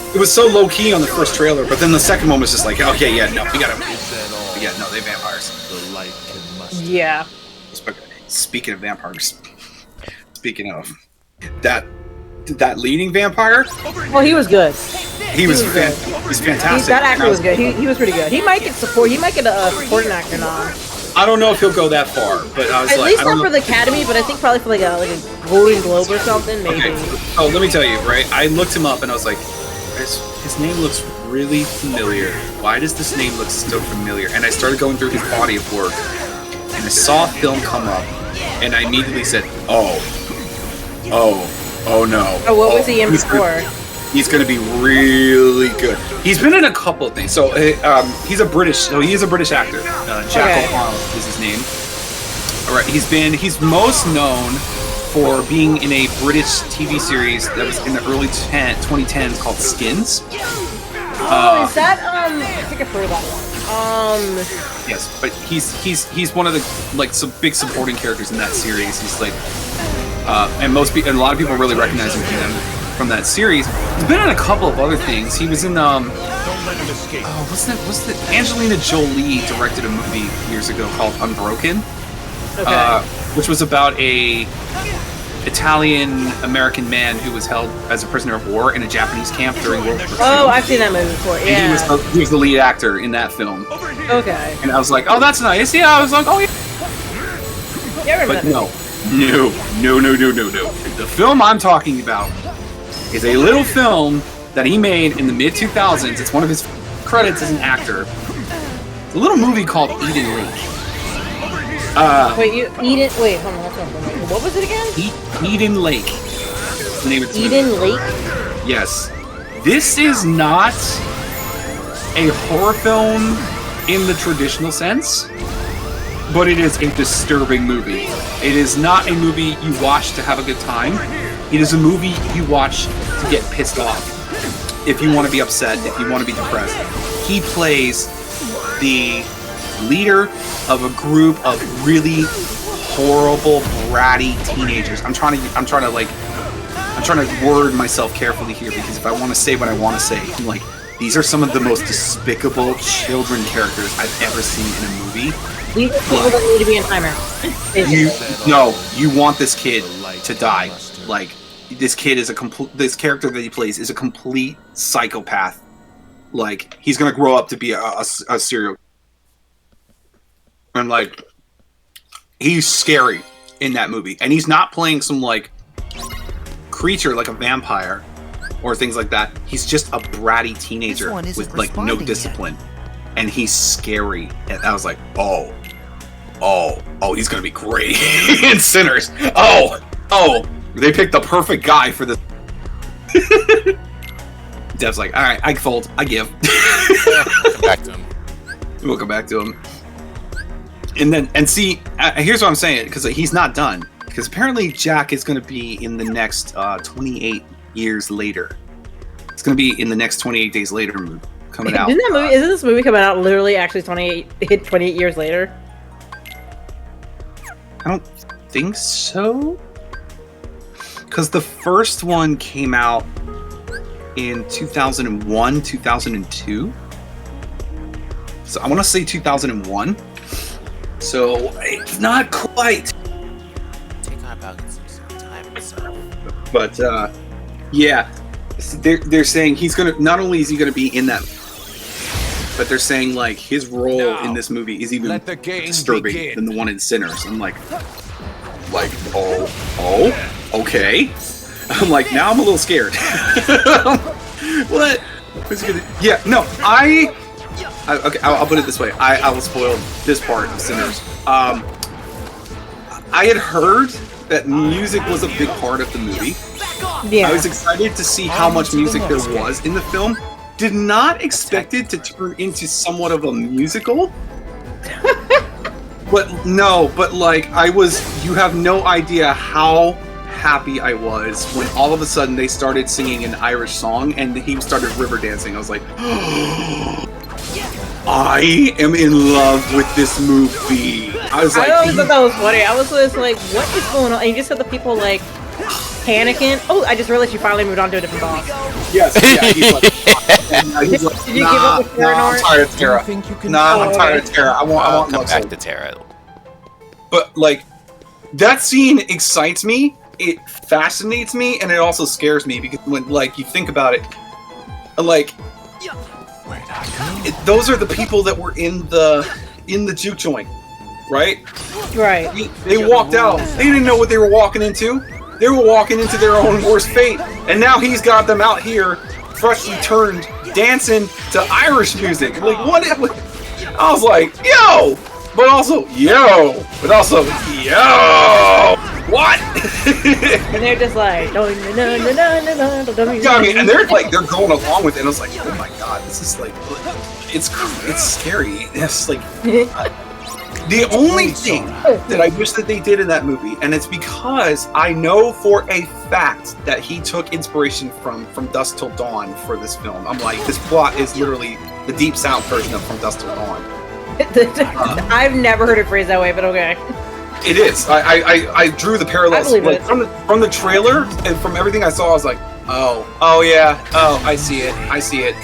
It was so low-key on the first trailer, but then the second one was just like, okay, yeah, no, we gotta... Yeah, no, they vampires. Yeah. Speaking of vampires, speaking of that leading vampire, Well, he was good. he's fantastic. That actor was good. He was pretty good. He might get support. He might get a supporting actor now. I don't know if he'll go that far, but I was At like, least I don't not for know. the Academy, but I think probably for like a Golden Globe or something, maybe. Okay. Oh, let me tell you, right? I looked him up and I was like, his name looks really familiar. Why does this name look so familiar? And I started going through his body of work, and I saw a film come up, and I immediately said, oh no. Oh, what was he in before? He's going to be really good. He's been in a couple of things. So he is a British actor. Jack O'Connell is his name. All right, he's most known for being in a British TV series that was in the early 2010s called Skins. Oh, is that I think I've heard of that one. Yes, but he's one of the like some big supporting characters in that series. He's like, and a lot of people really recognize him from that series. He's been in a couple of other things. He was in what's that? Angelina Jolie directed a movie years ago called Unbroken, which was about a Italian-American man who was held as a prisoner of war in a Japanese camp during World War II. Oh, I've seen that movie before, yeah. And he was the lead actor in that film. Okay. And I was like, oh, that's nice. Yeah, I was like, oh, yeah. Yeah, I remember But that no. The film I'm talking about is a little film that he made in the mid-2000s. It's one of his credits as an actor. It's a little movie called Eden Lake. Wait, wait, hold on, what was it again? Eden Lake. That's the name of the movie. Eden Lake? Yes. This is not a horror film in the traditional sense, but it is a disturbing movie. It is not a movie you watch to have a good time. It is a movie you watch to get pissed off. If you want to be upset, if you want to be depressed. He plays the leader of a group of really horrible, bratty teenagers. I'm trying to word myself carefully here, because if I want to say what I want to say, I'm like, these are some of the most despicable children characters I've ever seen in a movie. These are people that need to be in timer. You want this kid to die. Like, this character that he plays is a complete psychopath. Like, he's gonna grow up to be a serial. And like, he's scary in that movie, and he's not playing some like creature like a vampire or things like that. He's just a bratty teenager with like no discipline, and he's scary. And I was like, oh, he's gonna be great in Sinners. Oh, they picked the perfect guy for this. Dev's like, all right, I fold, I give. Come back to him. We'll come back to him. And see, here's what I'm saying, because he's not done. Because apparently Jack is going to be in the next 28 years later. It's going to be in the next 28 Days Later movie coming out. Isn't this movie coming out literally actually 28 years later? I don't think so. Because the first one came out in 2001, 2002. So I want to say 2001. So it's not quite. Take on about some time himself. But yeah, they're saying he's gonna. Not only is he gonna be in that, but they're saying like his role in this movie is even disturbing than the one in Sinners. I'm like, oh, okay. I'm like, now I'm a little scared. What? Who's gonna? Yeah, no, okay, I'll put it this way. I will spoil this part of Sinners. I had heard that music was a big part of the movie. Yeah. I was excited to see how much music there was in the film. Did not expect it to turn into somewhat of a musical. But like you have no idea how happy I was when all of a sudden they started singing an Irish song and he started river dancing. I was like, I am in love with this movie. I always thought that was funny. I was just like, what is going on? And you just had the people like panicking. Oh, I just realized you finally moved on to a different boss. Yes, yeah, he's like, did you give up with Tara? I'm tired of Tara. I'm tired of Tara. I want come back to Tara. But like, that scene excites me. It fascinates me, and it also scares me because when like you think about it, like those are the people that were in the juke joint, right? Right. They walked out. They didn't know what they were walking into. They were walking into their own worst fate, and now he's got them out here, freshly turned, dancing to Irish music. Like what? I was like, yo, but also yo, what? And they're just like, no, and they're going along with it. And I was like, oh my god, this is like, it's scary. It's like the only thing that I wish that they did in that movie, and it's because I know for a fact that he took inspiration from Dusk Till Dawn for this film. I'm like, this plot is literally the Deep South version of From Dusk Till Dawn. I've never heard it phrased that way, but okay. It is. I drew the parallels like, from the trailer and from everything I saw. I was like, oh yeah, I see it.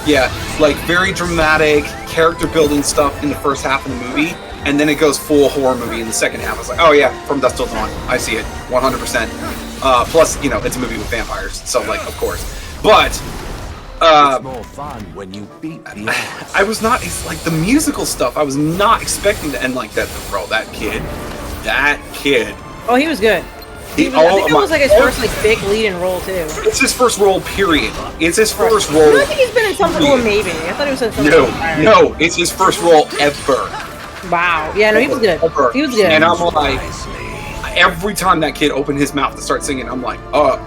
Yeah, like very dramatic character building stuff in the first half of the movie, and then it goes full horror movie in the second half. I was like, oh yeah, From Dusk Till Dawn. I see it, 100%. Plus, it's a movie with vampires, so like, of course. But it's more fun when you beat the odds. I was not. It's like the musical stuff. I was not expecting to end like that. Bro, that kid. Oh, he was good. I think it was like his first like big lead-in role too. It's his first role, period. It's his first role. I think he's been in something cool, maybe. I thought he was in something. No, it's his first role ever. Wow. Yeah, no, he was good. He was good. And I'm like, every time that kid opened his mouth to start singing, I'm like,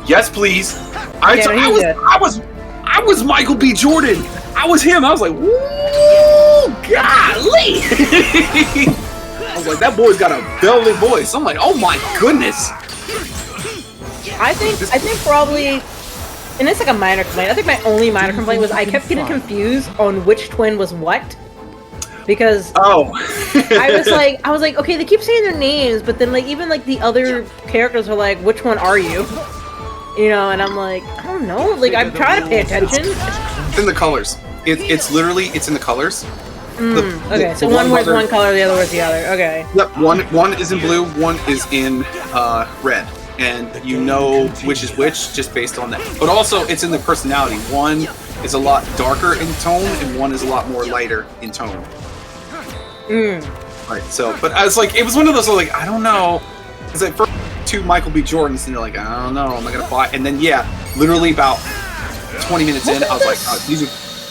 yes, please. I was Michael B. Jordan. I was him. I was like, woo, golly. I was like, that boy's got a velvet voice. I'm like, oh my goodness. I think probably, and it's like a minor complaint. I think my only minor complaint was I kept getting confused on which twin was what. Because I was like, okay, they keep saying their names, but then like even like the other characters are like, which one are you? And I'm like, I don't know. Like I'm trying to pay attention. It's in the colors. It's literally in the colors. Okay, so one wears one color, the other wears the other. Okay. Yep, one is in blue, one is in red. And you know which is which just based on that. But also, it's in the personality. One is a lot darker in tone, and one is a lot more lighter in tone. Right, so, but I was like, it was one of those, like, I don't know. Because at first, two Michael B. Jordans, and you're like, I don't know, am I going to buy? And then, yeah, literally about 20 minutes in, I was like,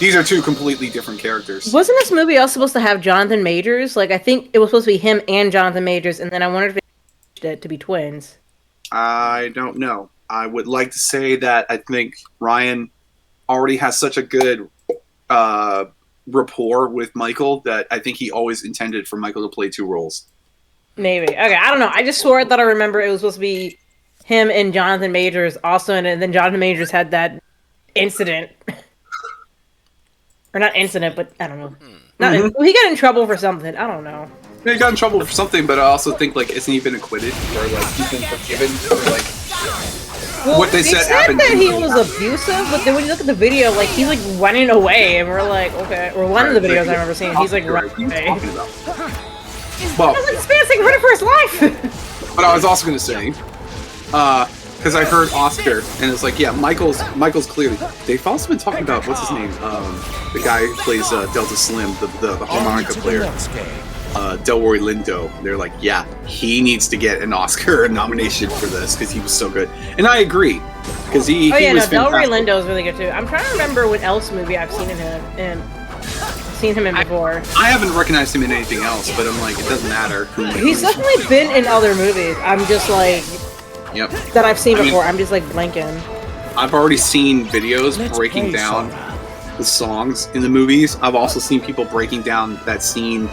these are two completely different characters. Wasn't this movie also supposed to have Jonathan Majors? Like, I think it was supposed to be him and Jonathan Majors, and then I wondered if they changed it to be twins. I don't know. I would like to say that I think Ryan already has such a good rapport with Michael that I think he always intended for Michael to play two roles. Maybe. Okay, I don't know. I just swore that I remember it was supposed to be him and Jonathan Majors also, and then Jonathan Majors had that incident. Or not incident, but I don't know. Well, he got in trouble for something. I don't know. Yeah, he got in trouble for something, but I also think like isn't he been acquitted or like he's been forgiven for like what they said happened? That he was abusive, but then when you look at the video, like he's like running away, and we're like, okay. Or one of the videos I remember seeing, he's like running away. Well, I was like, this man's like running for his life. But I was also gonna say, because I heard Oscar, and it's like, yeah, Michael's clearly. They've also been talking about what's his name, the guy who plays Delta Slim, the harmonica player, Delroy Lindo. They're like, yeah, he needs to get an Oscar nomination for this because he was so good, and I agree because he. Oh yeah, was no, Delroy Lindo is really good too. I'm trying to remember what else movie I've seen him in before. I haven't recognized him in anything else, but I'm like, it doesn't matter. He's definitely been in other movies. I'm just like. Yep. That I've seen before. I'm just like blanking. I've already seen videos breaking down the songs in the movies. I've also seen people breaking down that scene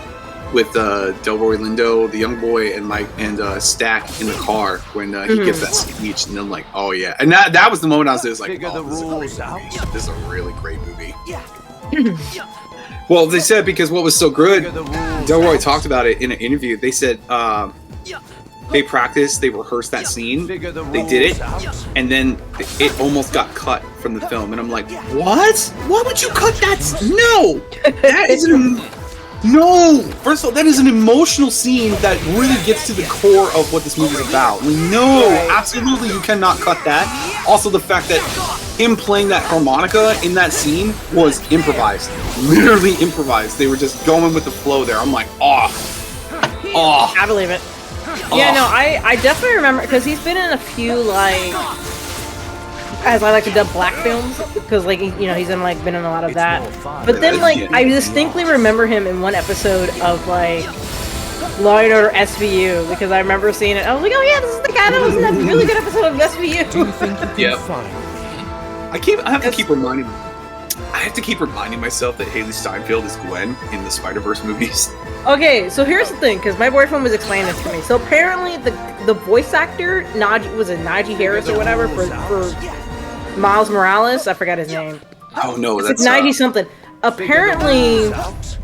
with Delroy Lindo, the young boy, and Mike and Stack in the car when he gives that speech, and I'm like, oh yeah, and that was the moment I was just like, oh, this is a really great movie. Well, they said because what was so good, Delroy talked about it in an interview. They said. They practiced, they rehearsed that scene, they did it, and then it almost got cut from the film. And I'm like, what? Why would you cut that? No! That is no! First of all, that is an emotional scene that really gets to the core of what this movie is about. Like, no, absolutely you cannot cut that. Also, the fact that him playing that harmonica in that scene was improvised. Literally improvised. They were just going with the flow there. I'm like, oh. I believe it. Yeah, no, I definitely remember, because he's been in a few, like, as I like to dub, black films, because, like, you know, he's in, like, been in a lot of that. But then, like, I distinctly remember him in one episode of, like, Law & Order SVU, because I remember seeing it. I was like, oh yeah, this is the guy that was in that really good episode of SVU. Yep. I have to keep reminding myself that Haley Steinfeld is Gwen in the Spider-Verse movies. Okay, so here's the thing, because my boyfriend was explaining this to me. So apparently, the voice actor, Najee Harris or whatever, for Miles Morales, I forgot his name. Oh no, it's Najee something. Apparently,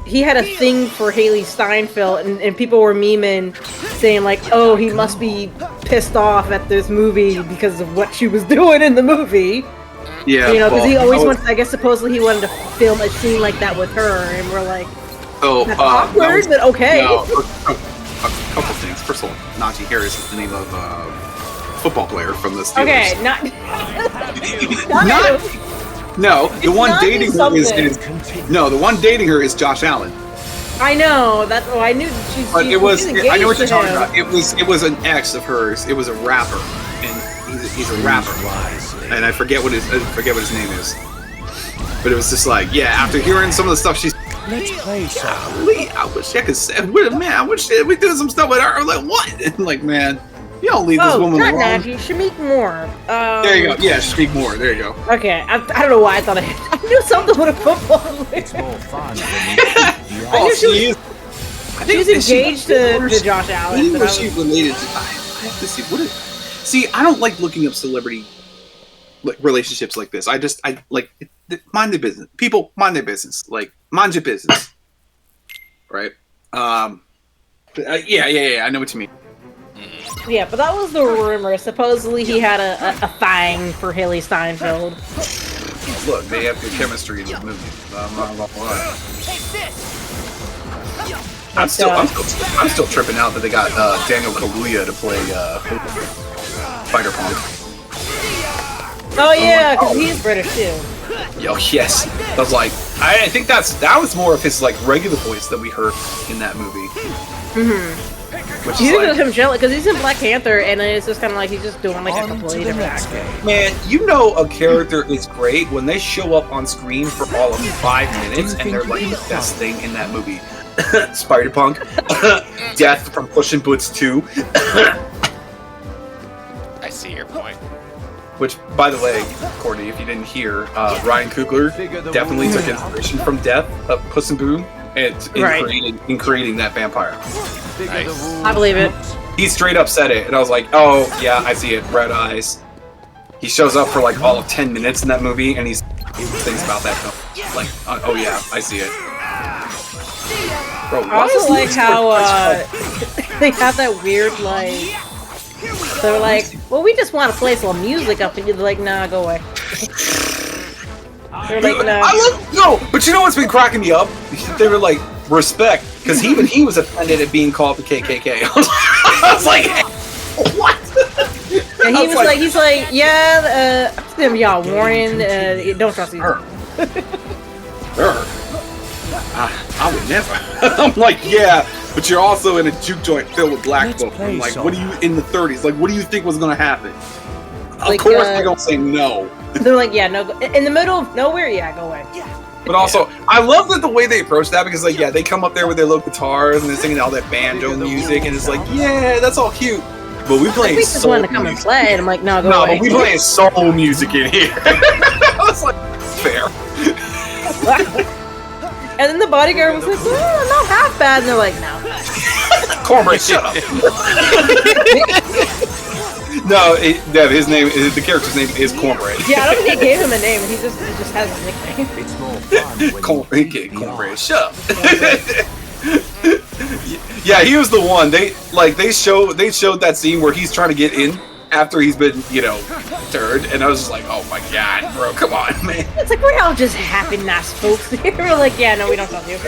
he had a thing for Haley Steinfeld, and people were memeing, saying like, oh, he must be pissed off at this movie because of what she was doing in the movie. Yeah, you know, because he always wanted. I guess supposedly he wanted to film a scene like that with her, and we're like, that's awkward, but okay. No, a couple things. First of all, Najee Harris is the name of a football player from the Steelers. Okay, the one dating her the one dating her is Josh Allen. I know that. Oh, I knew she's. But it was. I know what you're talking about. It was an ex of hers. It was a rapper, and he's a rapper. And I forget what his name is. But it was just like, yeah, after hearing some of the stuff she's. Let's play some. I wish I could say, man, I wish we do some stuff with her. I'm like, what? And like, man, you don't leave this woman alone. Not Najee, Shamik Moore. There you go. Yeah, Shamik Moore. There you go. Okay, I don't know why I thought I knew something with a football. It's more fun. I knew she was engaged to Josh Allen. But she related to? I have to see what. See, I don't like looking up celebrity relationships like this. I like mind their business. People mind their business. Like mind your business, right? Yeah. I know what you mean. Yeah, but that was the rumor. Supposedly he had a thing for Haley Steinfeld. Look, they have good chemistry in this movie. I'm not gonna lie. I'm still tripping out that they got Daniel Kaluuya to play Spider-Punk. Oh yeah, because he's British too. Yo, yes. I was like, I think that was more of his like regular voice that we heard in that movie. Which he's like, him jealous because he's in Black Panther, and it's just kind of like he's just doing like a completely different accent. Man, you know a character is great when they show up on screen for all of 5 minutes, and they're like the best thing in that movie. Spider-Punk, Death from Puss in Boots 2. I see your point. Which, by the way, Courtney, if you didn't hear, Ryan Coogler definitely took inspiration from Death of Puss in Boots in creating that vampire. Nice. I believe it. He straight up said it, and I was like, oh, yeah, I see it. Red eyes. he shows up for like all of 10 minutes in that movie, and he thinks about that film. Like, oh yeah, I see it. Bro, I also like how they have that weird like. They're like, well, we just want to play some music up, and you're like, nah, go away. They're like, nah. But you know what's been cracking me up? They were like, respect, because even he was offended at being called the KKK. I was like, what? And he was like, he's like, yeah, y'all, Warren, don't trust these. I would never. I'm like, yeah, but you're also in a juke joint filled with black folk. I'm like, what are you in the 30s? Like, what do you think was gonna happen? Like, of course, they're gonna say no. They're like, yeah, no, in the middle of nowhere, yeah, go away. But also, I love that the way they approach that, because like, yeah, they come up there with their little guitars and they're singing all that banjo music, and it's like, yeah, that's all cute. But we playing just soul wanted to come and play, and I'm like, no, go no, away. but we playing soul music in here. I was like, fair. And then the bodyguard was like, well, not half bad, and they're like, no. Cornbread, shut up. No, Dev, his name is, the character's name is Cornbread. Yeah, I don't think he gave him a name, he just has a nickname. It's more fun when Cornbread, shut up. Yeah, he was the one. They showed that scene where he's trying to get in after he's been, turned, and I was just like, oh my god, bro, come on, man. It's like, we're all just happy, nice folks. We're like, yeah, no, we don't talk to you.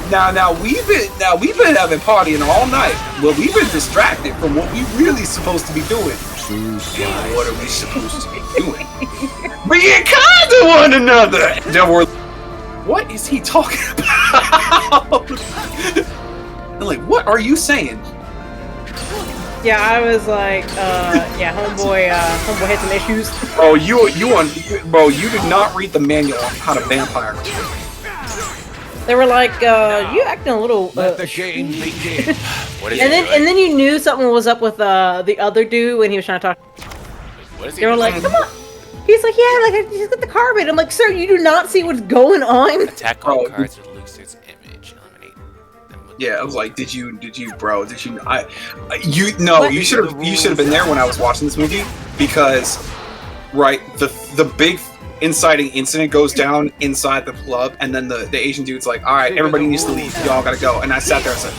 Now we've been having partying all night. Well, we've been distracted from what we really supposed to be doing. What are we supposed to be doing? Being kind to one another. What is he talking about? I'm like, what are you saying? Yeah, I was like, yeah, homeboy had some issues. Oh, you did not read the manual on how to vampire. They were like, you acting a little. Let the game begin. What is and he then doing? and then you knew something was up with the other dude when he was trying to talk. What is he They were doing? like, come on. He's like, yeah, like I just got the carbon. I'm like, sir, you do not see what's going on. Attack all cards with Lucid's image. Eliminate them with Yeah, I was like, did you, bro? Did you? You should have been there when I was watching this movie, because, right, the big inciting incident goes down inside the club, and then the Asian dude's like, all right, everybody needs to leave. Y'all gotta go. And I sat there and said,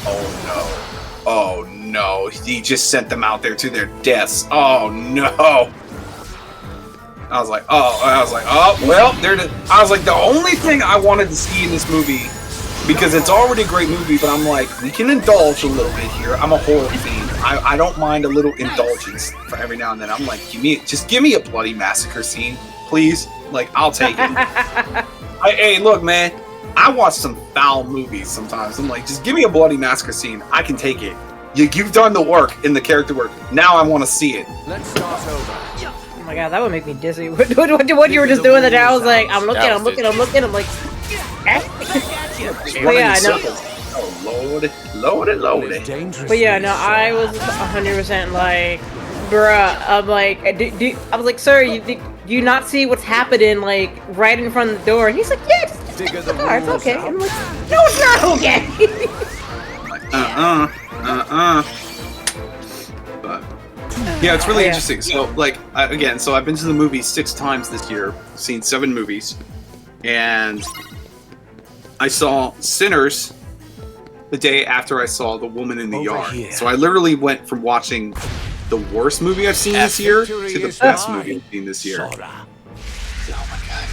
oh no, he just sent them out there to their deaths. Oh no. I was like, oh, well, I was like, the only thing I wanted to see in this movie, because it's already a great movie, but I'm like, we can indulge a little bit here. I'm a horror fiend. I don't mind a little indulgence for every now and then. I'm like, just give me a bloody massacre scene, please. Like, I'll take it. Hey, look, man, I watch some foul movies sometimes. I'm like, just give me a bloody massacre scene. I can take it. You've done the work in the character work. Now I want to see it. Let's start over. Oh my god, that would make me dizzy. What you were just doing that? I was like, I'm looking. I'm like, Just but running yeah, in no. circles. Oh, Lord. Dangerous. But yeah, no, I was 100% like, bruh. I'm like, I was like, sir, do you not see what's happening like right in front of the door? And he's like, yeah, just Figure the the car, it's rules okay. out. I'm like, no, it's not okay. But yeah, it's really Yeah. interesting. So, like, so I've been to the movies 6 times this year, seen 7 movies, and I saw Sinners the day after I saw The Woman in the Over Yard. here. So I literally went from watching the worst movie I've seen this year to the best movie I've seen this year. Sora.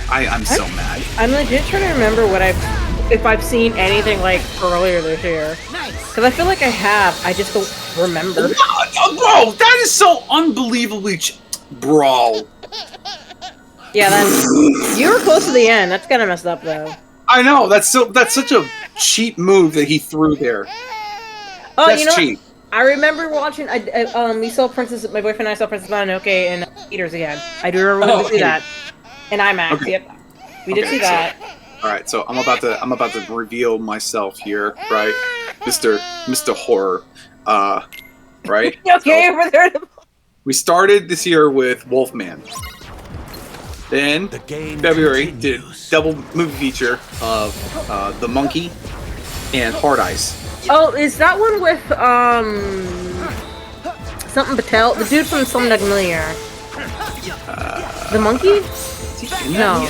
I'm so mad. I'm legit trying to remember if I've seen anything like earlier this year. Because I feel like I have. I just don't remember. Bro, that is so unbelievably bro. Yeah, you were close to the end. That's kind of messed up though. I know, that's such a cheap move that he threw there. Oh, That's you know cheap. what? I remember watching. We saw my boyfriend and I saw Princess Mononoke in theaters again. I do remember we did see that. In IMAX. Okay. Yep. We did see that. All right, so I'm about to reveal myself here, right, Mr. Horror, right? Okay, So, over there. we started this year with Wolfman. Then The game February continues. did double movie feature of The Monkey and Hard Ice. Oh, is that one with something Patel, the dude from Slumdog Millionaire? The monkey? No.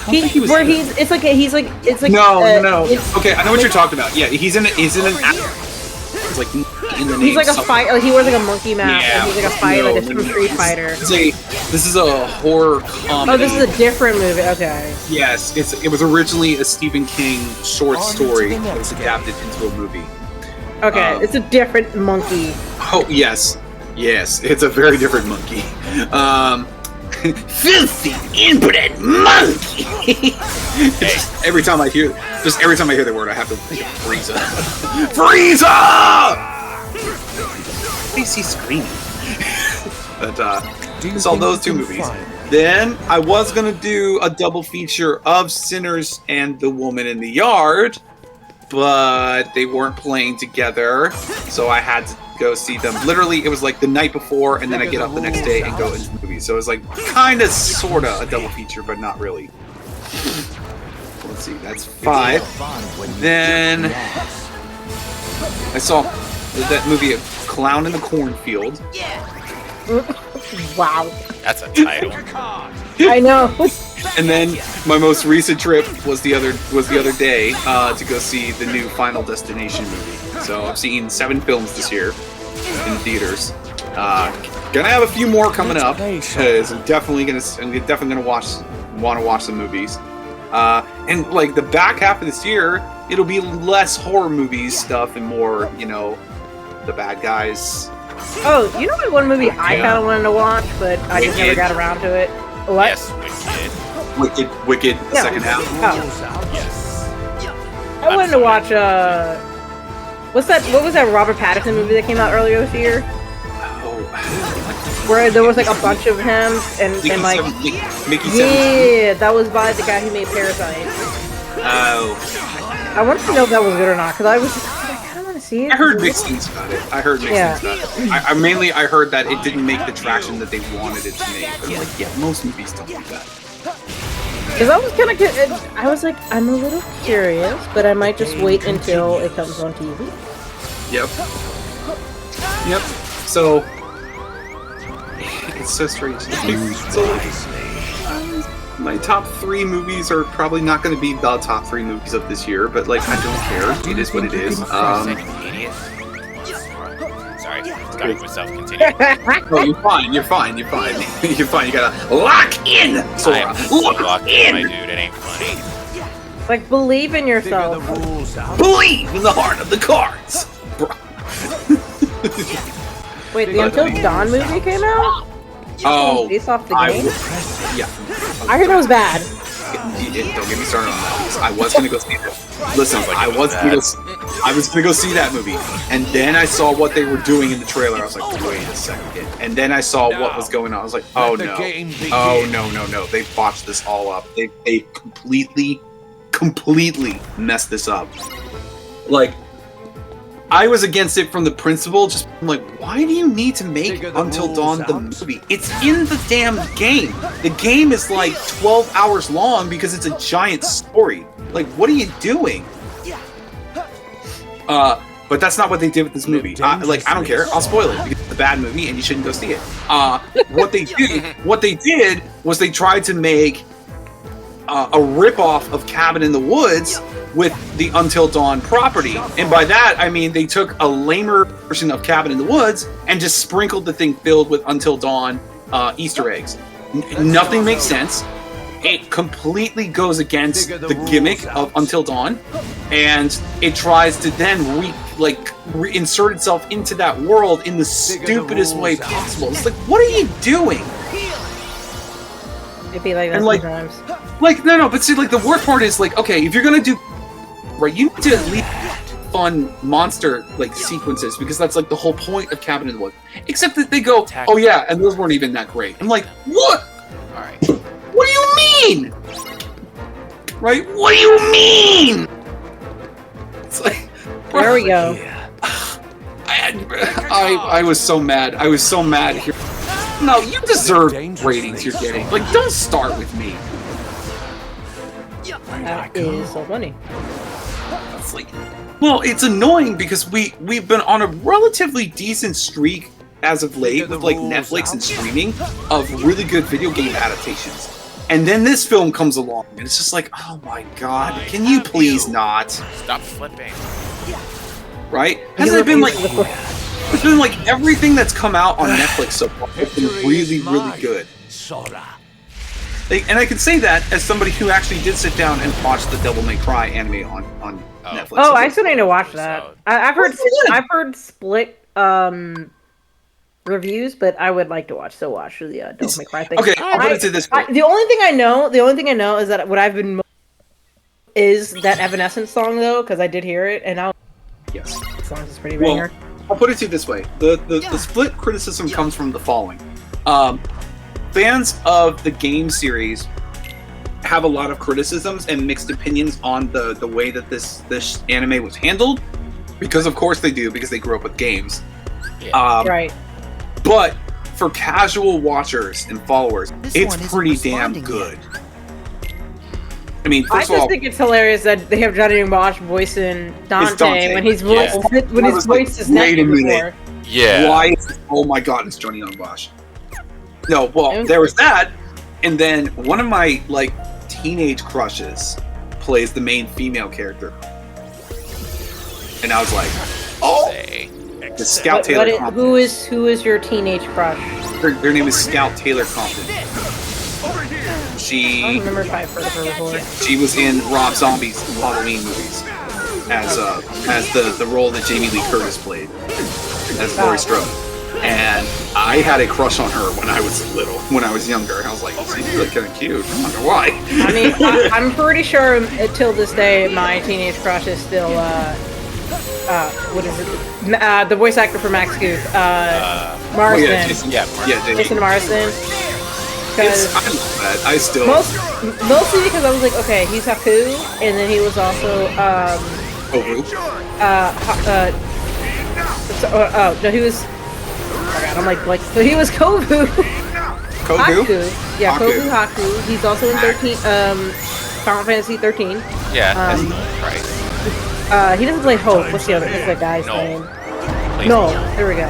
It's like No. Okay, I know what you're talking about. Yeah, he's in an. It's like in the name. He's like a fight. Like, he wears like a monkey mask. Yeah, and he's like a fighter. Like, from Street Fighter. This is a horror comedy. Oh, this is a different movie. Okay. Yes, it was originally a Stephen King short story that was adapted into a movie. Okay, it's a different monkey. Oh yes, it's a very different monkey. Filthy, inbred monkey. every time I hear the word, I have to think of Frieza. Frieza! He's screaming. But saw those two movies. Then I was gonna do a double feature of Sinners and The Woman in the Yard, but they weren't playing together, so I had to go see them. Literally, it was like the night before, and then I get up the next day and go into the movie. So it was like kind of, sort of a double feature, but not really. Let's see, that's 5. Then I saw that movie, Clown in the Cornfield. Wow. That's a title. I know. And then my most recent trip was the other day to go see the new Final Destination movie. So I've seen 7 films this year in theaters. Gonna have a few more coming up because I'm definitely gonna want to watch the movies. And like the back half of this year, it'll be less horror movies stuff and more, the bad guys. Oh, you know what one movie I kind of wanted to watch, but I just never got around to it? What? Yes, Wicked, the second half. Oh. I wanted to watch, what was that Robert Pattinson movie that came out earlier this year? Where there was like a bunch of him, and like... Yeah, that was by the guy who made Parasite. Oh. I wanted to know if that was good or not, because I kind of want to see it. I heard mixed things about it. I heard heard that it didn't make the traction that they wanted it to make. But most movies don't do that. Because I was kind of good. I was like, I'm a little curious, but I might just wait until it comes on TV. Yep. So it's so strange. My top 3 movies are probably not going to be the top 3 movies of this year, but like I don't care. It is what it is. Sorry, got myself. Continue. Oh, you're fine. You gotta lock in, Sora. Lock in, my dude. It ain't funny. Like, believe in yourself. Believe in the heart of the cards. Wait, the Until Dawn movie came out? Oh, based off the game? Yeah. I heard it was bad. Don't get me started on that, because I was gonna go see that. Listen, I was gonna go see that movie, and then I saw what they were doing in the trailer. I was like, wait a second. And then I saw what was going on. I was like, oh no, no. They botched this all up. They completely messed this up. Like, I was against it from the principle. Just I'm like, why do you need to make Until Dawn the movie? It's in the damn game. The game is like 12 hours long because it's a giant story. Like, what are you doing? But that's not what they did with this movie. I don't care. I'll spoil it because it's a bad movie and you shouldn't go see it. What they did was they tried to make a ripoff of Cabin in the Woods with the Until Dawn property. And by that, I mean they took a lamer version of Cabin in the Woods and just sprinkled the thing filled with Until Dawn Easter eggs. Nothing makes sense. It completely goes against the gimmick of Until Dawn, and it tries to then reinsert itself into that world in the stupidest way possible. It's like, what are you doing? It'd be like that sometimes. No, but see, like, the worst part is, like, okay, if you're gonna do right, you need to at least fun monster sequences, because that's like the whole point of Cabin in the Woods. Except that they go, oh yeah, and those weren't even that great. I'm like, what? All right. What do you mean? Right? What do you mean? It's like, there we go. I was so mad. I was so mad here. No, you deserve ratings you're getting. Like, don't start with me. That is so funny. It's like, well, it's annoying because we've been on a relatively decent streak as of late with like Netflix and streaming of really good video game adaptations. And then this film comes along, and it's just like, oh my god, can you please not? Stop flipping. Right? Hasn't it been like... It's been like everything that's come out on Netflix so far has been really, really good. And I can say that as somebody who actually did sit down and watch the Devil May Cry anime on Netflix. Oh, I still need to watch that. I've heard split reviews, but I would like to watch the Devil May Cry thing. Okay, I'll put it to this way. The only thing I know is that what I've been is that Evanescence song though, because I did hear it, and yes, the song is pretty banger. Well, I'll put it to you this way: the split criticism comes from the following. Fans of the game series have a lot of criticisms and mixed opinions on the way that this anime was handled, because of course they do, because they grew up with games. Right. But for casual watchers and followers, it's pretty damn good. I mean, first of all, think it's hilarious that they have Johnny Bosch voicing Dante when his voice is wait a minute. before. Yeah. Why is it, oh my god, it's Johnny Bosch. No, well, there was that, and then one of my like teenage crushes plays the main female character, and I was like, oh, the Scout Taylor Compton. Who is your teenage crush? Her name is Scout Taylor Compton. I don't remember if I've heard of her before. She was in Rob Zombie's Halloween movies as the role that Jamie Lee Curtis played as Laurie Strode. And I had a crush on her when I was younger. And I was like, she's really kind of cute. I don't know why. I mean, I'm pretty sure until this day, my teenage crush is still, what is it? The voice actor for Max Goof, Marsden. Oh, yeah, Jason Marsden. I love that. I still... Mostly because I was like, okay, he's Haku, and then he was also, no, he was... Oh my god, I'm like, so he was Kovu. Kovu? Haku. Yeah, Haku. Kovu Haku. He's also in 13, Final Fantasy 13. Yeah, that's right. He doesn't play Hope. What's the other? What's that guy's name? No, there we go.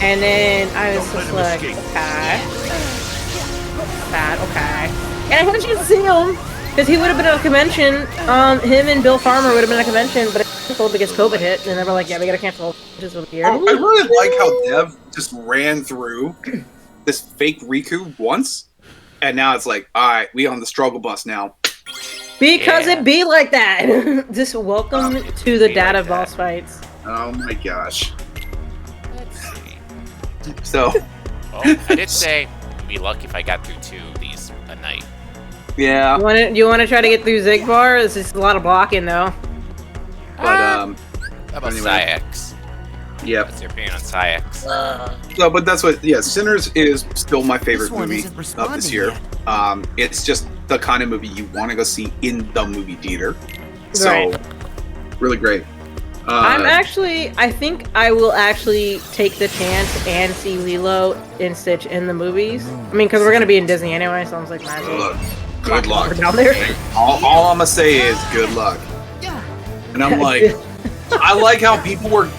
And then I was just like, okay. And I haven't chance to see him because he would have been at a convention. Him and Bill Farmer would have been at a convention, but it canceled because COVID hit, and they were like, "Yeah, we gotta cancel this one here." I really like how Dev just ran through this fake Riku once, and now it's like, all right, we on the struggle bus now. Because it be like that. Just welcome to the data boss fights. Oh my gosh. Let's see. So. Well, I did say I'd be lucky if I got through 2 of these a night. Yeah. You want to try to get through Zigbar? This is a lot of blocking though. But how about anyway. Sayax? Yep. What's your opinion on Sayax? No, but that's what. Yeah, Sinners is still my favorite movie of this year. It's just the kind of movie you want to go see in the movie theater. So, really great. I think I will actually take the chance and see Lilo and Stitch in the movies. I mean, because we're gonna be in Disney anyway, so I was like, might as well. Good luck. Down there. All I'm gonna say is good luck. And I'm like, I like how people were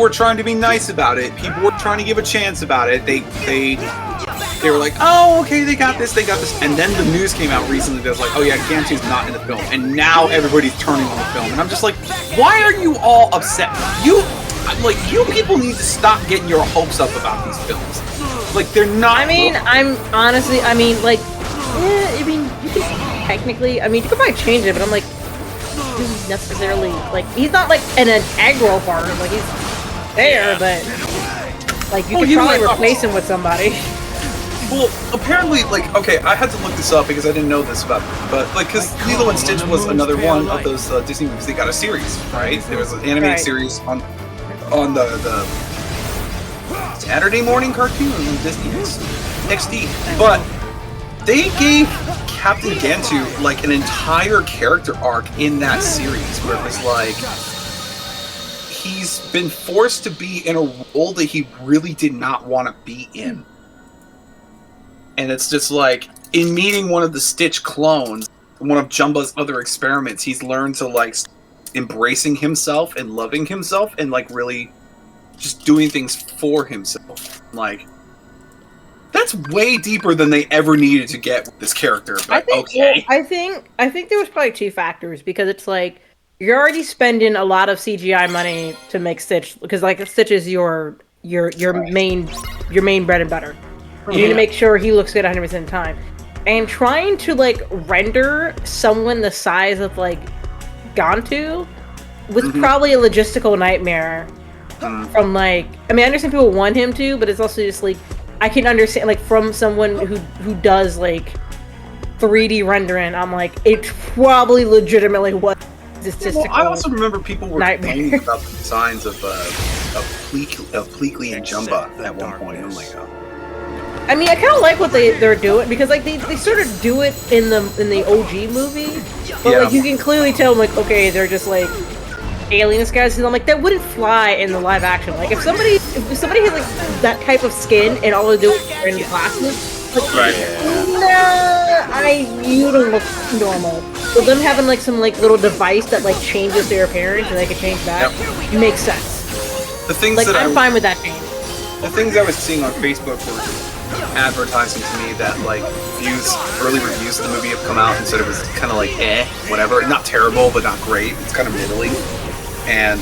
trying to be nice about it. People were trying to give a chance about it. They were like, oh, okay, they got this. And then the news came out recently that was like, oh yeah, Gantu's not in the film. And now everybody's turning on the film. And I'm just like, why are you all upset? You people need to stop getting your hopes up about these films. Like, they're not... I mean, you can technically, you could probably change it, but I'm like, he's necessarily, he's not like an aggro part, he's there, but, you could probably replace him with somebody. Well, apparently, okay, I had to look this up because I didn't know this about it, but, because Lilo and Stitch was another one of those Disney movies. They got a series, right? There was an animated series on the Saturday morning cartoon on Disney XD, but they gave Captain Gantu, an entire character arc in that series, where it was like, he's been forced to be in a role that he really did not want to be in. And it's just like, in meeting one of the Stitch clones, one of Jumba's other experiments, he's learned to, embracing himself and loving himself and, really just doing things for himself. Like, that's way deeper than they ever needed to get with this character. But I think, okay. well, I think there was probably two factors, because it's like you're already spending a lot of CGI money to make Stitch, because like Stitch is your main bread and butter. You need to make sure he looks good 100% of the time. And trying to like render someone the size of like Gantu was probably a logistical nightmare. From like, I mean, I understand people want him to, but it's also just like, I can understand like from someone who does like 3D rendering, I'm like, it probably legitimately was statistical. Well, I also remember people were complaining about the designs of Pleakley and Jumba at one point. I'm like, oh. I mean, I kind of like what they're doing, because like they sort of do it in the OG movie, but like you can clearly tell, like, okay, they're just like aliens guys, and I'm like, that wouldn't fly in the live action. Like if somebody had like that type of skin and all they do is wearing glasses, like, you don't look normal. So them having like some like little device that like changes their appearance and they can change that makes sense. The things like that I'm fine with that change. The things I was seeing on Facebook were advertising to me that like early reviews of the movie have come out and said it was kind of like whatever, not terrible but not great. It's kind of middling. And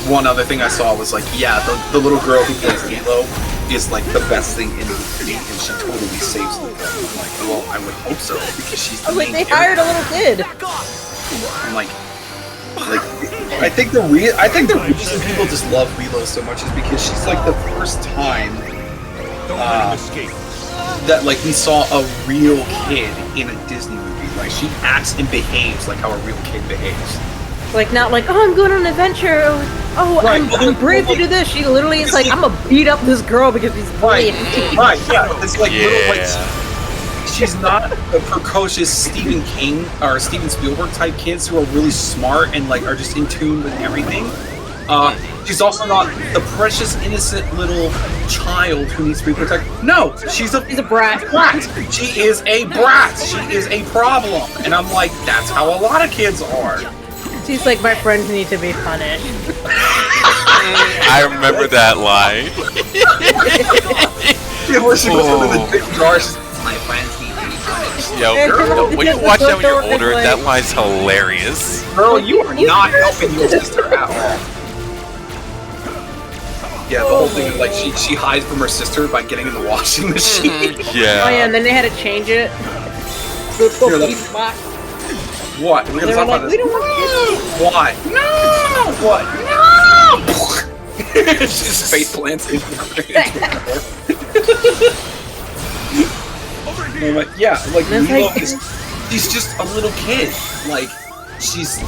one other thing I saw was like, yeah, the little girl who plays Halo is like the best thing in the movie, and she totally saves the film. I'm like, well, I would hope so, because she's the main they character. hired a little kid. I'm like I think the reason people just love Lilo so much is because she's like the first time that like we saw a real kid in a Disney movie. Like she acts and behaves like how a real kid behaves. Like not like, oh, I'm going on an adventure. Oh, right. I'm brave to do this. She literally is like, I'm gonna beat up this girl because he's playing. Right, yeah. It's like little like she's not the precocious Stephen King or Steven Spielberg type kids who are really smart and like are just in tune with everything. She's also not the precious, innocent little child who needs to be protected. No, she's a brat. She is a brat. She is a problem. And I'm like, that's how a lot of kids are. She's like, my friends need to be punished. I remember that line. Yeah, where she goes into the big jar, she's, my friends need to be punished. Yo, girl, when you watch that when you're older, that line's hilarious. Girl, you are not helping your sister at all. Yeah, the whole thing is like she hides from her sister by getting in the washing machine. Yeah. Oh yeah, and then they had to change it. What? We're gonna talk about this. We don't want Why? No! What? No! She's face plants in like, yeah, like Milo she's just a little kid. Like she's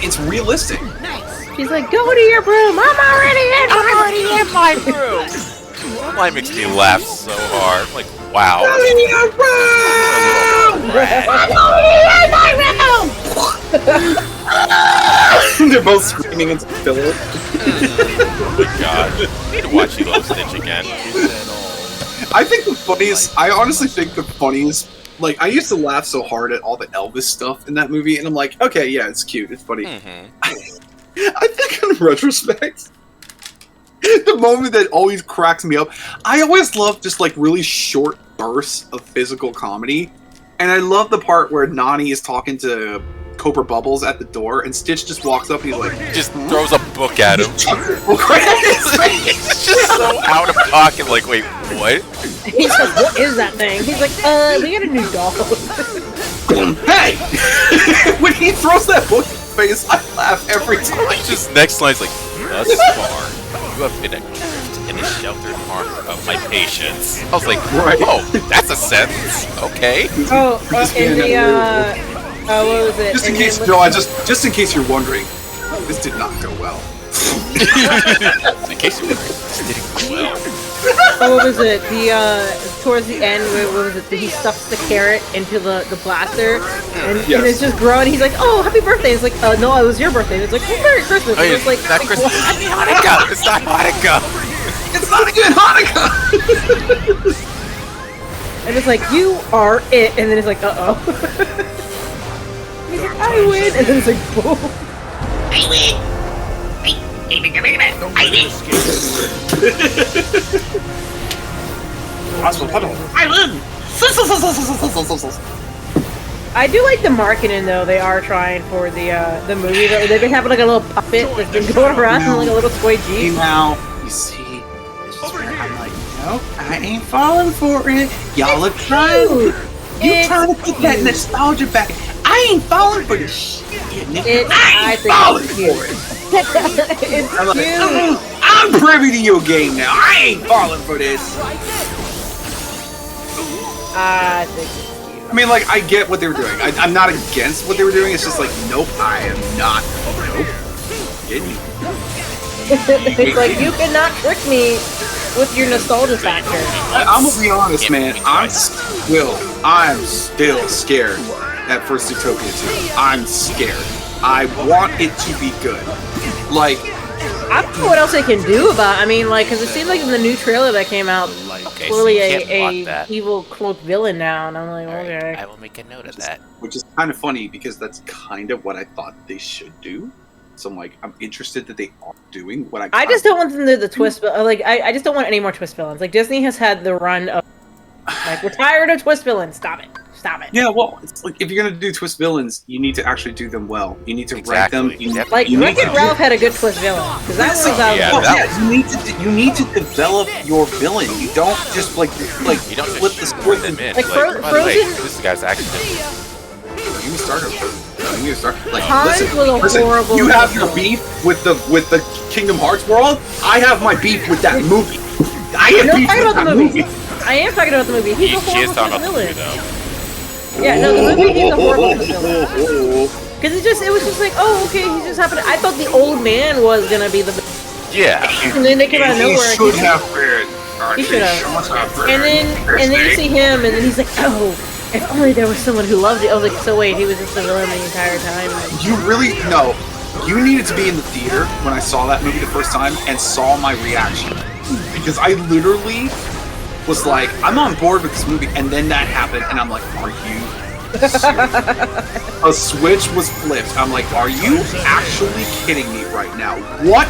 it's realistic. She's like, go to your room. I'm already in my room. That line makes me laugh so hard. I'm like, wow. Go to your room! They're both screaming into the pillow. Oh my god. I need to watch Lilo and Stitch again. I honestly think the funniest, like, I used to laugh so hard at all the Elvis stuff in that movie, and I'm like, okay, yeah, it's cute, it's funny. I think in retrospect, the moment that always cracks me up, I always love just like really short bursts of physical comedy, and I love the part where Nani is talking to Cobra Bubbles at the door, and Stitch just walks up and he's like, just throws a book at him. He's just so out of pocket, like, wait, what? He's like, what is that thing? He's like, we got a new doll. Hey! When he throws that book in his face, I laugh every time. Just next line's like, thus far, you have been adrift in a sheltered heart of my patience. I was like, oh, that's a sentence. Okay. Oh, in the, what was it? Just in case, just in case you're wondering, this did not go well. In case you're wondering, this didn't go well. Oh, what was it? Towards the end, what was it? He stuffs the carrot into the blaster, and it's just growing. He's like, "Oh, happy birthday!" It's like, no, it was your birthday." And it's like, "Oh, Merry Christmas!" Oh, it's like, not Christmas. Happy Hanukkah. It's not Hanukkah. It's not even Hanukkah. And it's like, "You are it," and then it's like, "Uh-oh." He's like, "I win," and then it's like, "Boom." I win. I win! I do like the marketing though. They are trying for the movie. Though. They've been having like a little puppet that's been going around in like a little toy Jeep. Now, you see, this is where I'm like, nope, I ain't falling for it. Y'all are trying. You trying to get that nostalgia back. I ain't falling for this shit. I ain't falling for it. It's I'm, like, cute. I'm privy to your game now. I ain't falling for this. I think it's cute. I mean, like, I get what they were doing. I'm not against what they were doing. It's just like, nope, I am not. Nope. Didn't you? It's like, you cannot trick me with your nostalgia factor. I'm gonna be honest, man. I'm still scared at First Zootopia 2. I'm scared. I want it to be good. Like, I don't know what else they can do about it. I mean, like, because it seems like in the new trailer that came out, Okay, clearly so you can't block a that. evil cloaked villain now, and I'm like, okay. I will make a note of that. which is kind of funny because that's kind of what I thought they should do. So I'm like, I'm interested that they are doing what I just don't want them to do the twist, like, I just don't want any more twist villains. Like, Disney has had the run of, like, we're tired of twist villains. Stop it. Stop it. Yeah, well, it's like if you're gonna do twist villains, you need to actually do them well. You need to write them. Like, Wreck-It Ralph had a good twist villain because that was you need to develop your villain. You don't just like You don't flip just the shoot script them in. Like, by the way, Frozen- this guy's actually. You start over. You start like Hans was a horrible You have your beef with the Kingdom Hearts world. I have my beef with that movie. I am No, beef talking with about that the movie. movie. I am talking about the movie. He's a She is horrible talking about the villain. movie, though. Yeah, no, the movie he's a horrible villain. Because it was just like, oh, okay, he just happened. I thought the old man was gonna be the. Yeah. And then they came out of nowhere. He should have been. He should have. And then you see him, and then he's like, oh, if only there was someone who loved it. I was like, so wait, he was just the villain the entire time. You really no. You needed to be in the theater when I saw that movie the first time and saw my reaction because I literally was like, I'm on board with this movie, and then that happened, and I'm like, are you serious? A switch was flipped. I'm like, are you actually kidding me right now? What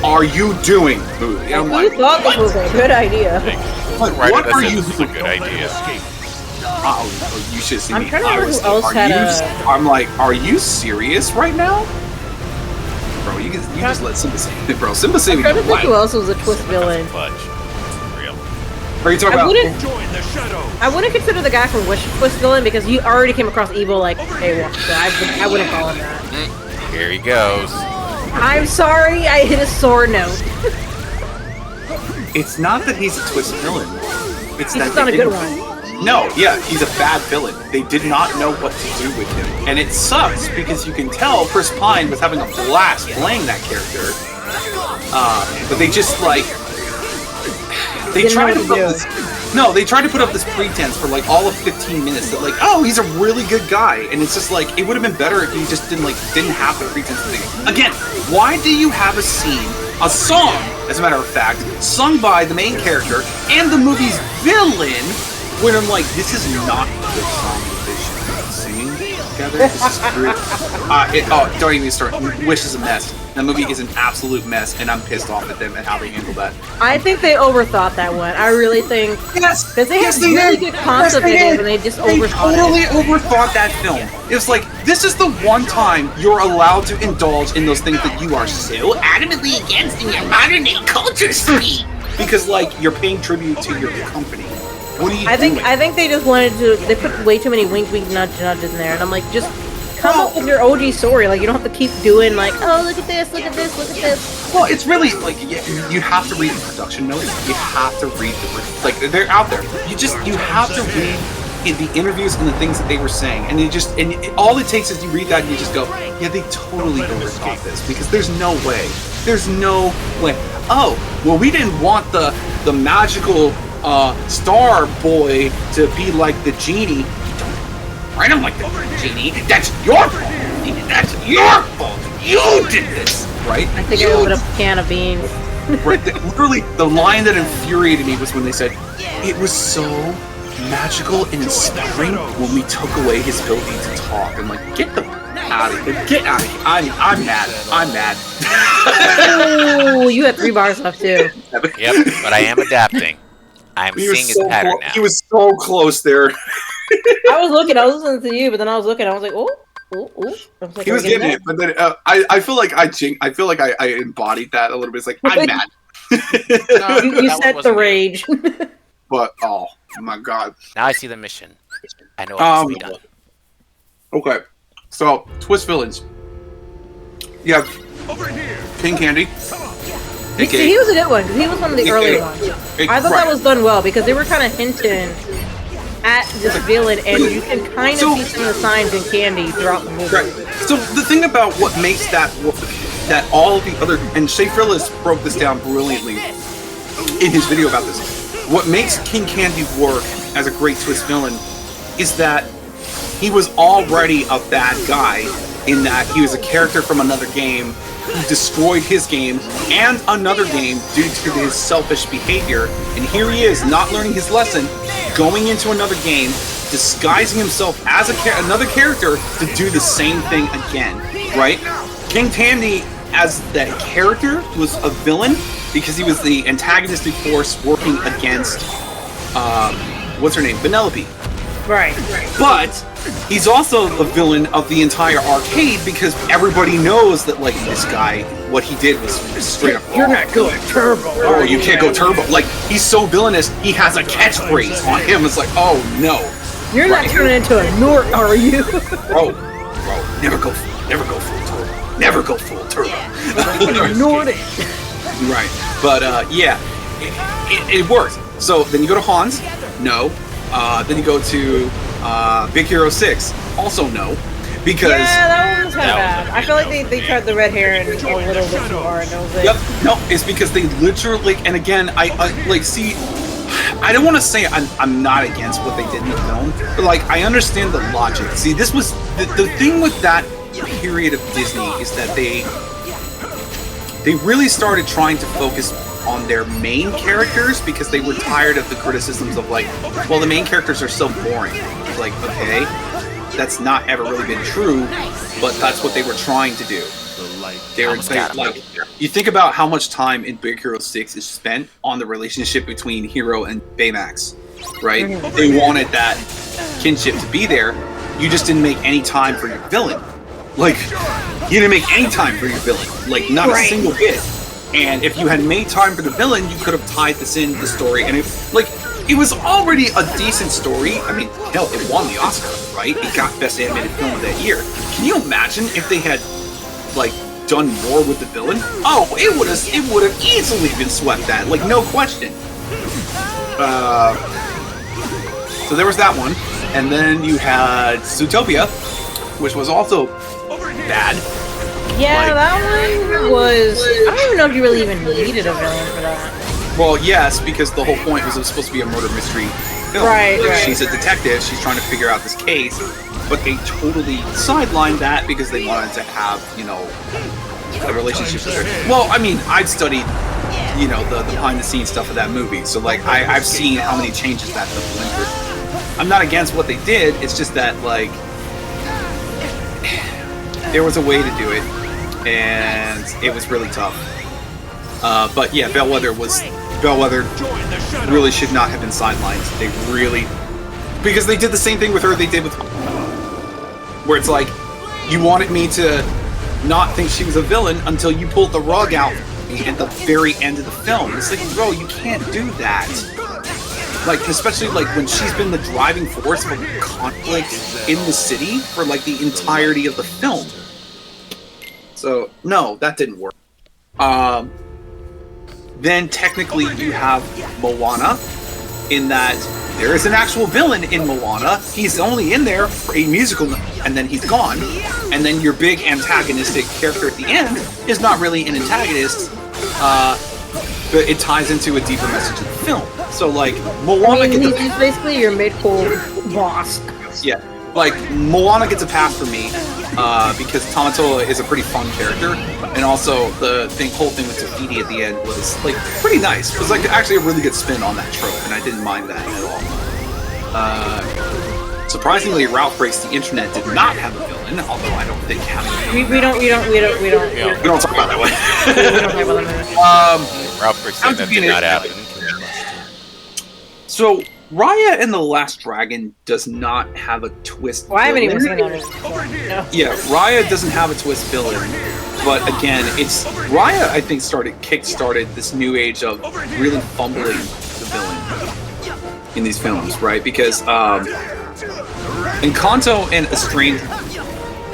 are you doing, movie? And I'm like, You thought this was a good idea. Like, Right, what that's are it. you This is a doing? good idea. Oh, you should see I'm me. trying to I remember was who else like, had I'm like, are you serious right now? Bro, you just let Simba say it, bro. Simba say I'm me. trying to think who else was a twist villain. Fudge. Real. Are you talking I about? wouldn't consider the guy from Wish twist villain because he already came across evil like A1. So I wouldn't call him that. Here he goes. I'm sorry, I hit a sore note. It's not that he's a twist villain. It's He's that just not a they good didn't- one. No, yeah, he's a bad villain. They did not know what to do with him, and it sucks because you can tell Chris Pine was having a blast playing that character. But they just like they Didn't tried know to what put to this. No, they tried to put up this pretense for like all of 15 minutes that like, oh, he's a really good guy, and it's just like it would have been better if you just didn't have the pretense thing. Again, why do you have a song, as a matter of fact, sung by the main character and the movie's villain? When I'm like, this is not a good song that they should be singing together. This is weird. Don't even start. Wish is a mess. That movie is an absolute mess, and I'm pissed off at them and how they handled that. I think they overthought that one. I really think Yes, because they had really good concept videos and they just overthought totally it. overthought that film. It was like, this is the one time you're allowed to indulge in those things that you are so adamantly against in your modern day culture speak. Because like you're paying tribute to your company. What are you doing? I think they just wanted to. They put way too many wink nudges in there, and I'm like, just come up with your OG story. Like you don't have to keep doing like, oh look at this, look at this, look at this. Well, it's really like you have to read the production notes. You have to read they're out there. You have to read the interviews and the things that they were saying, and all it takes is you read that and you just go, yeah, they totally overthought this because there's no way. There's no way. Oh, well, we didn't want the magical star boy to be like the genie. Write him like the genie. That's your fault. That's your fault. You did this, right? I think I opened up a can of beans. Right. Literally, the line that infuriated me was when they said it was so magical and inspiring when we took away his ability to talk. I'm like, get the out of here. Get out of here. I'm mad. I'm mad. Oh, you had 3 bars left too. Yep, but I am adapting. I'm seeing his pattern now. He was so close there. I was listening to you, but then I was looking. I was like, oh. I was like, he was getting it, but then I feel like I embodied that a little bit. It's like I'm mad. No, you set the rage. But oh my god! Now I see the mission. I know what needs to be done. Okay, so twist villains. You have King Candy. See, he was a good one because he was one of the earlier ones. I thought that was done well because they were kind of hinting at this villain, and you can kind of see some of the signs in Candy throughout the movie. Right. So the thing about what makes that all of the other, and Shea Frillis broke this down brilliantly in his video about this. What makes King Candy work as a great twist villain is that he was already a bad guy in that he was a character from another game who destroyed his game and another game due to his selfish behavior, and here he is not learning his lesson, going into another game, disguising himself as another character to do the same thing again, right? King Candy as that character was a villain because he was the antagonistic force working against what's her name? Penelope. Right. But he's also the villain of the entire arcade because everybody knows that, like, this guy, what he did was straight up wrong. You're not going turbo. Oh, you can't go turbo. Like, he's so villainous, he has a catchphrase on him. It's like, oh no. You're not turning into a Nort, are you? Bro, never go full turbo. Never go full turbo. Nordic. Right. But yeah, it works. So then you go to Hans. No. Then you go to Big Hero 6. Also no. Because that one was kind of bad. I feel like they tried the red hair and a little bit too hard. Yep. No, it's because they literally, and again, I see, I don't want to say I'm not against what they did in the film, but like I understand the logic. See, this was the thing with that period of Disney is that they really started trying to focus on their main characters because they were tired of the criticisms of like, well, the main characters are so boring. It's like, okay, that's not ever really been true, but that's what they were trying to do. They were like, you think about how much time in Big Hero 6 is spent on the relationship between Hero and Baymax, right? They wanted that kinship to be there. You just didn't make any time for your villain. Like, you didn't make any time for your villain. Like, not a single bit. And if you had made time for the villain, you could have tied this into the story. And it was already a decent story. I mean, hell, it won the Oscar, right? It got Best Animated Film of that year. Can you imagine if they had, like, done more with the villain? Oh, it would have easily been swept at, like, no question. So there was that one. And then you had Zootopia, which was also bad. Yeah, that one was... I don't even know if you really even needed a villain for that. Well, yes, because the whole point was it was supposed to be a murder mystery film. Right. She's a detective, she's trying to figure out this case, but they totally sidelined that because they wanted to have, you know, a relationship with her. Well, I mean, I've studied, you know, the behind-the-scenes stuff of that movie, so, like, I've seen how many changes that film went through. I'm not against what they did, it's just that, like, there was a way to do it, and it was really tough. But yeah, Bellwether really should not have been sidelined. They really, because they did the same thing with her they did with, where it's like, you wanted me to not think she was a villain until you pulled the rug out at the very end of the film. It's like, bro, you can't do that. Like, especially like when she's been the driving force of conflict in the city for like the entirety of the film. So no, that didn't work. Then technically you have Moana, in that there is an actual villain in Moana. He's only in there for a musical, and then he's gone. And then your big antagonistic character at the end is not really an antagonist, but it ties into a deeper message of the film. So like Moana he's basically your mid-core boss. Yeah, like Moana gets a pass for me because Tamatoa is a pretty fun character, and also the whole thing with Tafiti at the end was like pretty nice. It was like actually a really good spin on that trope, and I didn't mind that at all. Surprisingly, Ralph Breaks the Internet did not have a villain, although I don't think having a villain. We don't talk about that one. We don't talk about that. Ralph Breaks the Internet did not happen. So, Raya and the Last Dragon does not have a twist. Well, I haven't even villain. seen that. No. Yeah, Raya doesn't have a twist villain, but again, it's Raya. I think kick-started this new age of really fumbling the villain in these films, right? Because Encanto and Estranged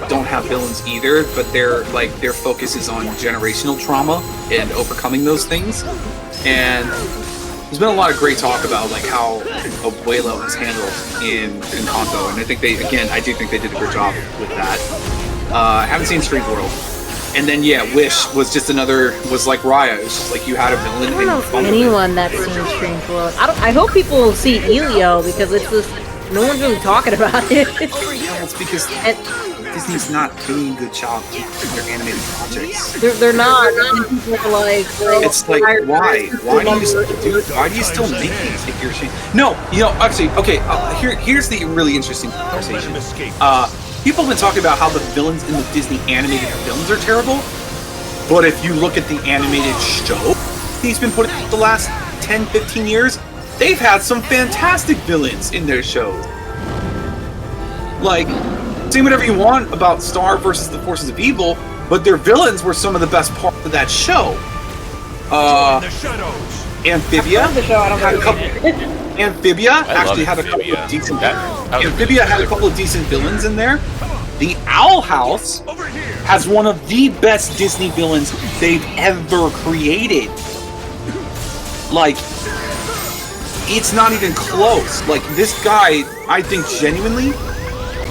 don't have villains either, but their focus is on generational trauma and overcoming those things, and there's been a lot of great talk about like how Abuelo is handled in Encanto, and I do think they did a good job with that. I haven't seen Strange World, and then Wish was like Raya. It's just like you had a villain. I don't know anyone that's seen Strange World. I hope people will see Elio because it's just no one's really talking about it. It's because Disney's not doing a good job with their animated projects. They're not. People are like, it's like why? Why do you still make these if you're ashamed? No, actually, okay. Here's the really interesting conversation. People have been talking about how the villains in the Disney animated films are terrible, but if you look at the animated show he's been putting the last 10, 15 years, they've had some fantastic villains in their shows. Like, say whatever you want about Star versus the Forces of Evil, but their villains were some of the best parts of that show. Amphibia actually had a couple of decent. Amphibia had a couple of decent villains in there. The Owl House has one of the best Disney villains they've ever created. Like, it's not even close. Like, this guy, I think genuinely,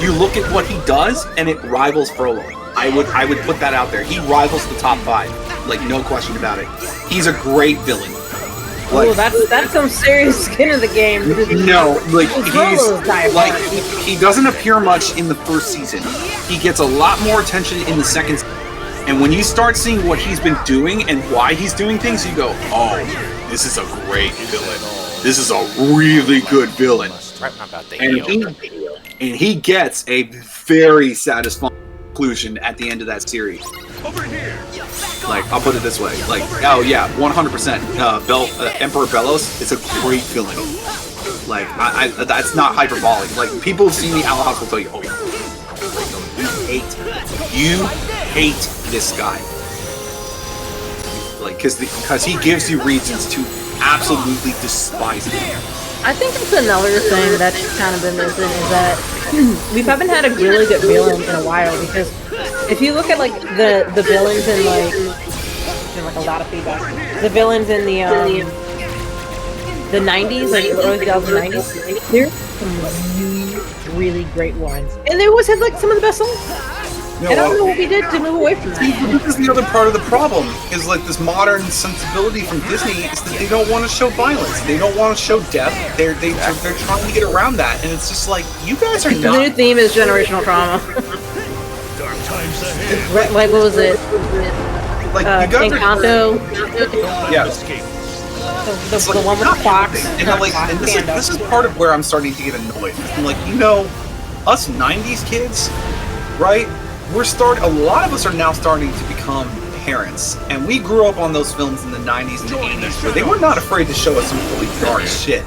you look at what he does and it rivals Frollo. I would put that out there. He rivals the top 5. Like, no question about it. He's a great villain. Like, that's some serious skin in the game. No, like he doesn't appear much in the first season. He gets a lot more attention in the second season. And when you start seeing what he's been doing and why he's doing things, you go, oh, this is a great villain. This is a really good villain. And he gets a very satisfying conclusion at the end of that series. Like, I'll put it this way. Like, oh yeah, 100%. Emperor Bellos is a great villain. Like, that's not hyperbolic. Like, people who've seen the Owl House will tell you, oh yeah, you hate this guy. Like, because he gives you reasons to absolutely despise him. I think that's another thing that's kind of been missing is that we haven't had a really good villain in a while, because if you look at like the villains in like a lot of feedback, the villains in the 90s, like the early 2090s, there's some really great ones, and they always have like some of the best songs. And I don't know what we did to move away from that. This is the other part of the problem, is like this modern sensibility from Disney is that they don't want to show violence. They don't want to show death. They're trying to get around that, and it's just like, you guys are not. The new theme is generational trauma. Dark times ahead. Like, what was it? Like, you guys Encanto. Yeah. The one with the fox. And this is part of where I'm starting to get annoyed. I'm like, us 90s kids, right? A lot of us are now starting to become parents, and we grew up on those films in the 90s and the 80s where they were not afraid to show us some really dark shit.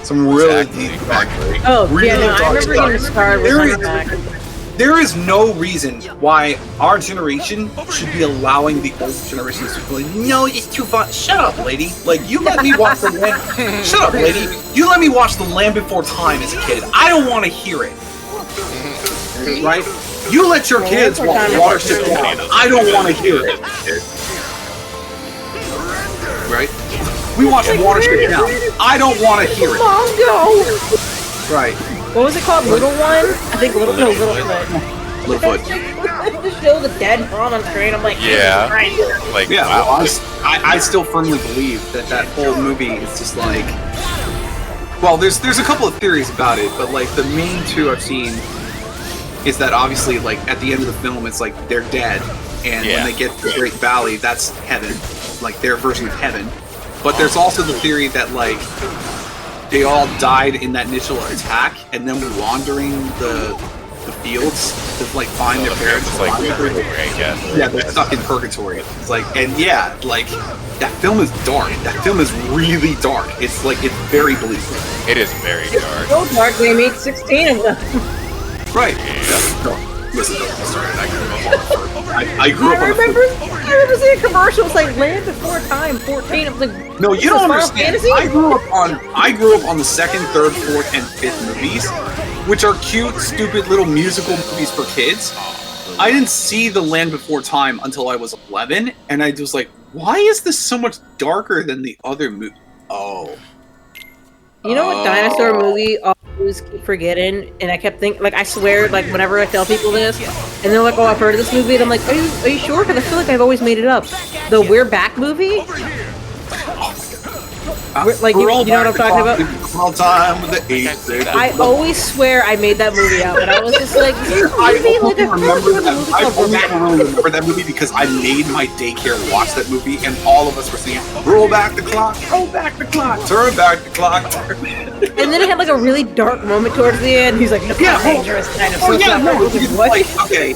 Some really deep dark. I remember getting scarred with that. There is no reason why our generation should be allowing the old generations to be like, no, it's too fun. Shut up, lady. Like, you let me watch the Land. Shut up, lady. You let me watch The Land Before Time as a kid. I don't want to hear it. Right? You let your kids watch Watership Down. I don't want to hear it. Right? We watch Watership Down. I don't want to hear it. Right. What was it called? Little One? I think Littlefoot. Littlefoot. To show the dead mom on screen, I'm like, yeah. Like, yeah, wow. I still firmly believe that whole movie is just like, well, there's a couple of theories about it, but like the main two I've seen is that obviously, like, at the end of the film, it's like they're dead, and when they get to the Great Valley, that's heaven, like their version of heaven. But there's also the theory that, like, they all died in that initial attack, and then wandering the fields to like find their parents. It's like purgatory, I guess. Yeah, they're stuck in purgatory. It's like, and yeah, like that film is dark. That film is really dark. It's like it's very bleak. It is very dark. So dark they made 16 of them. Right. Yeah. No, listen, I grew up on I remember seeing commercials like Land Before Time 14. I was like, no, you don't understand. Fantasy? I grew up on the second, third, fourth, and fifth movies, which are cute, stupid little musical movies for kids. I didn't see The Land Before Time until I was 11, and I was like, why is this so much darker than the other movie? Oh. You know what dinosaur movie I always keep forgetting, and I kept thinking, like, I swear, like, whenever I tell people this, and they're like, oh, I've heard of this movie, and I'm like, are you sure? Because I feel like I've always made it up. The We're Back movie? Like, you know what I'm talking about? All time with the eight. I always swear I made that movie up, but I was just like, I only remember that movie because I made my daycare watch that movie, and all of us were singing, roll back the clock, roll back the clock, turn back the clock. And then it had like a really dark moment towards the end. He's like, yeah, dangerous dinosaur. Okay.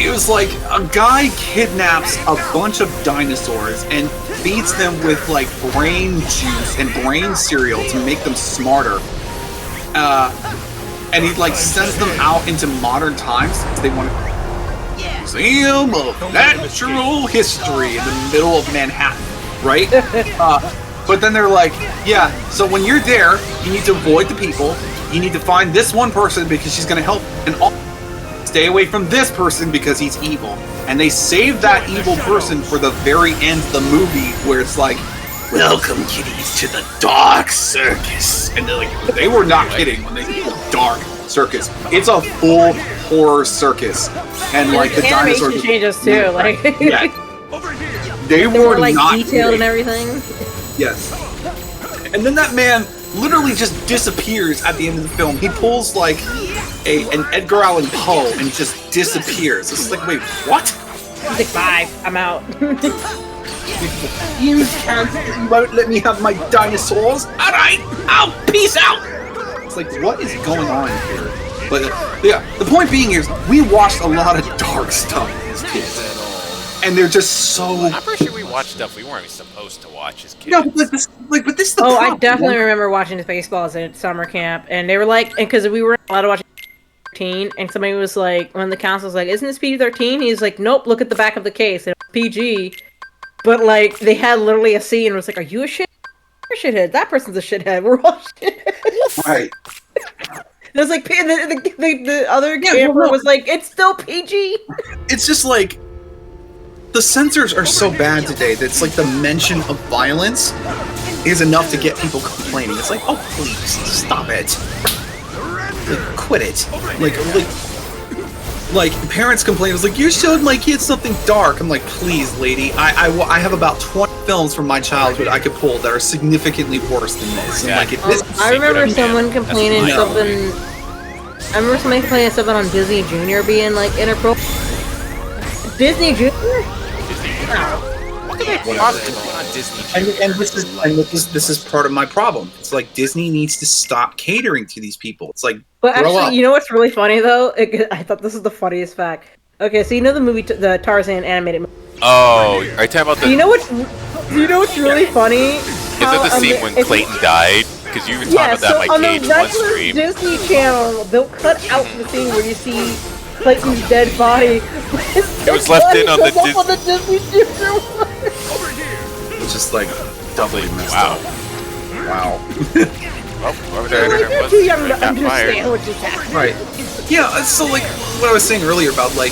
It was like a guy kidnaps a bunch of dinosaurs and feeds them with like brain juice and brain cereal to make them smarter. And he like sends them out into modern times. They want to museum of natural history in the middle of Manhattan, right? But then they're like, yeah. So when you're there, you need to avoid the people. You need to find this one person because she's gonna help, and all. Stay away from this person because he's evil. And they save that evil person for the very end of the movie where it's like, welcome kiddies to the dark circus. And they're like, they were not kidding when they said the dark circus. It's a full horror circus. And like the dinosaurs animation changes too, like yeah. They were like not detailed kidding. and everything. Yes. And then that man literally just disappears at the end of the film. He pulls like an Edgar Allan Poe and just disappears. It's like, wait, what? He's like, bye, I'm out. You won't let me have my dinosaurs? Alright, I'll peace out! It's like, what is going on here? But yeah, the point being is, we watched a lot of dark stuff as kids. And they're just so... I'm pretty sure we watched stuff we weren't supposed to watch as kids. No, but this is the I definitely remember watching Spaceballs at summer camp, and they were like, because we were allowed to watch 13, and somebody was like, when the council was like, isn't this PG-13? He's like, nope, look at the back of the case, it's PG. But like, they had literally a scene, and it was like, are you a shithead? That person's a shithead. We're all shitheads. Right. It was like, the other camper was like, it's still PG. It's just like, the censors are so bad today that it's like the mention of violence is enough to get people complaining. It's like, oh please, stop it. Like, quit it. Like parents complain, it's like, you showed my kids something dark. I'm like, please, lady, I have about 20 films from my childhood I could pull that are significantly worse than this. And like, if this I remember someone complaining something. I remember somebody complaining something on Disney Junior being like inappropriate. Disney Junior? And this is part of my problem. It's like Disney needs to stop catering to these people. It's like, but grow actually, up. you know what's really funny though? I thought this is the funniest fact. Okay, so you know the movie, the Tarzan animated movie. Oh, are you talking about the? Do you know what's really funny? Is it the scene when Clayton died? Because you were talking about that so on my Cage One stream. Disney Channel, they'll cut out the scene where you see Clayton's dead body. It was left in on the Disney Channel. It's just like doubly messed up. Wow. Oh, over there, You're too young to understand what just happened. Right. Yeah, so like what I was saying earlier about like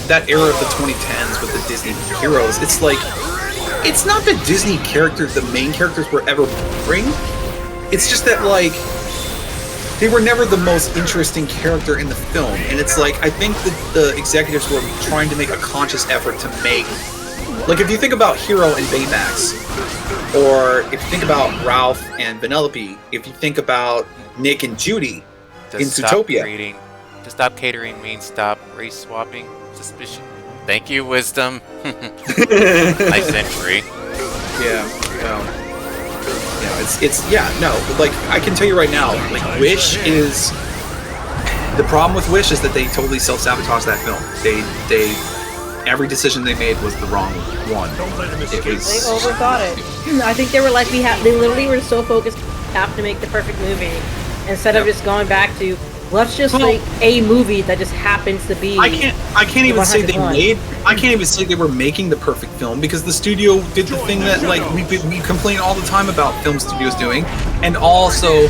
that era of the 2010s with the Disney heroes, it's like, it's not the Disney characters, the main characters were ever boring. It's just that like, they were never the most interesting character in the film. And it's like, I think that the executives were trying to make a conscious effort to make, like if you think about Hero and Baymax, or if you think about Ralph and Vanellope, if you think about Nick and Judy in Zootopia. To stop catering means stop race swapping. Suspicion. Thank you, Wisdom. Nice entry. Yeah. Like I can tell you right now, like Wish is the problem with Wish is that they totally self-sabotaged that film. They every decision they made was the wrong one. They overthought it. I think they were like they literally were so focused have to make the perfect movie instead of just going back to let's just make a movie that just happens to be. I can't even say they made. I can't even say they were making the perfect film because the studio did the thing that like we complain all the time about film studios doing, and also,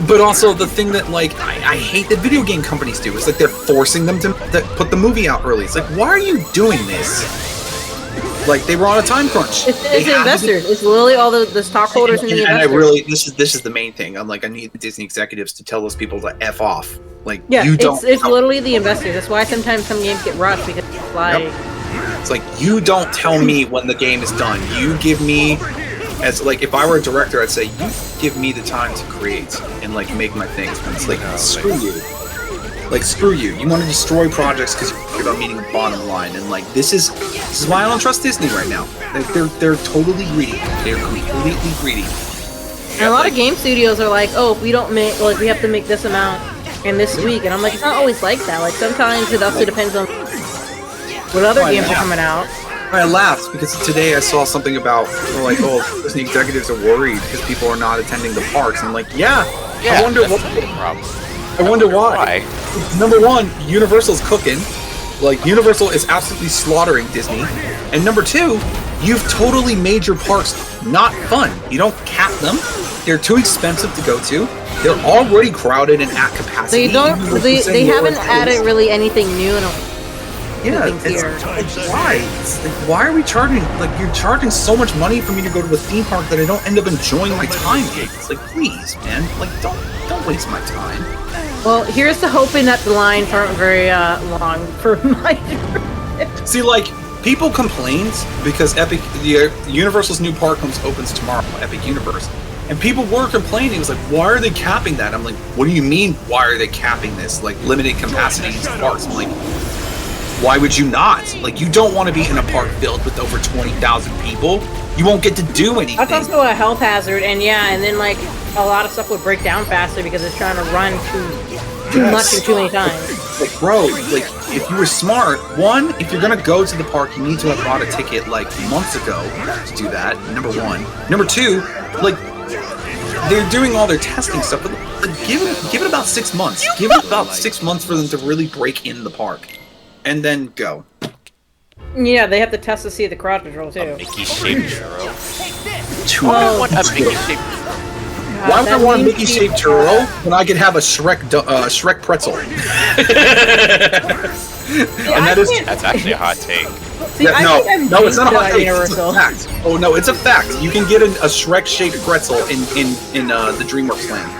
but also the thing that like I hate that video game companies do is like they're forcing them to put the movie out early. It's like, why are you doing this? Like they were on a time crunch. It's investors. It's literally all the stockholders and the investors. And I really, this is the main thing. I'm like, I need the Disney executives to tell those people to F off. Like, you don't. It's literally the investors. That's why sometimes some games get rushed because like. It's like you don't tell me when the game is done. You give me, as like if I were a director, I'd say you give me the time to create and like make my things. But it's like screw you. Like screw you. You want to destroy projects because you're about meeting the bottom line, and like this is why I don't trust Disney right now. They're totally greedy. They're completely greedy. And a lot of game studios are like, oh, if we don't make we have to make this amount in this week, and I'm like, it's not always like that. Like sometimes it also depends on what other games are coming out. I laughed because today I saw something about like, oh, Disney executives are worried because people are not attending the parks. And I'm like, I wonder what the problem. I wonder why. Number one, Universal's cooking. Like, Universal is absolutely slaughtering Disney. And number two, you've totally made your parks not fun. You don't cap them. They're too expensive to go to. They're already crowded and at capacity. They haven't added really anything new in why are we charging? Like, you're charging so much money for me to go to a theme park that I don't end up enjoying my time in. It's like, please, man, like, don't waste my time. Well, here's to hoping that the lines aren't very long for my. See, like, people complained because Universal's new park opens tomorrow, Epic Universe, and people were complaining. It was like, why are they capping that? I'm like, what do you mean? Why are they capping this? Like, limited capacity parks? I'm like, why would you not? Like, you don't want to be in a park filled with over 20,000 people. You won't get to do anything. That's also a health hazard, and and then like a lot of stuff would break down faster because it's trying to run too much and too many times. Like, bro, like if you were smart, one, if you're gonna go to the park, you need to have bought a ticket like months ago to do that. Number one. Number two, like they're doing all their testing stuff, but like, give it about 6 months. Give it about 6 months for them to really break in the park, and then go. Yeah, they have to test to see the crowd control too. A Mickey-shaped churro. I want a Mickey-shaped. Why would I want a Mickey-shaped churro when I could have a Shrek pretzel? That's actually a hot take. See, no, it's not a hot take. It's a fact. Oh no, it's a fact. You can get a Shrek-shaped pretzel in the DreamWorks land.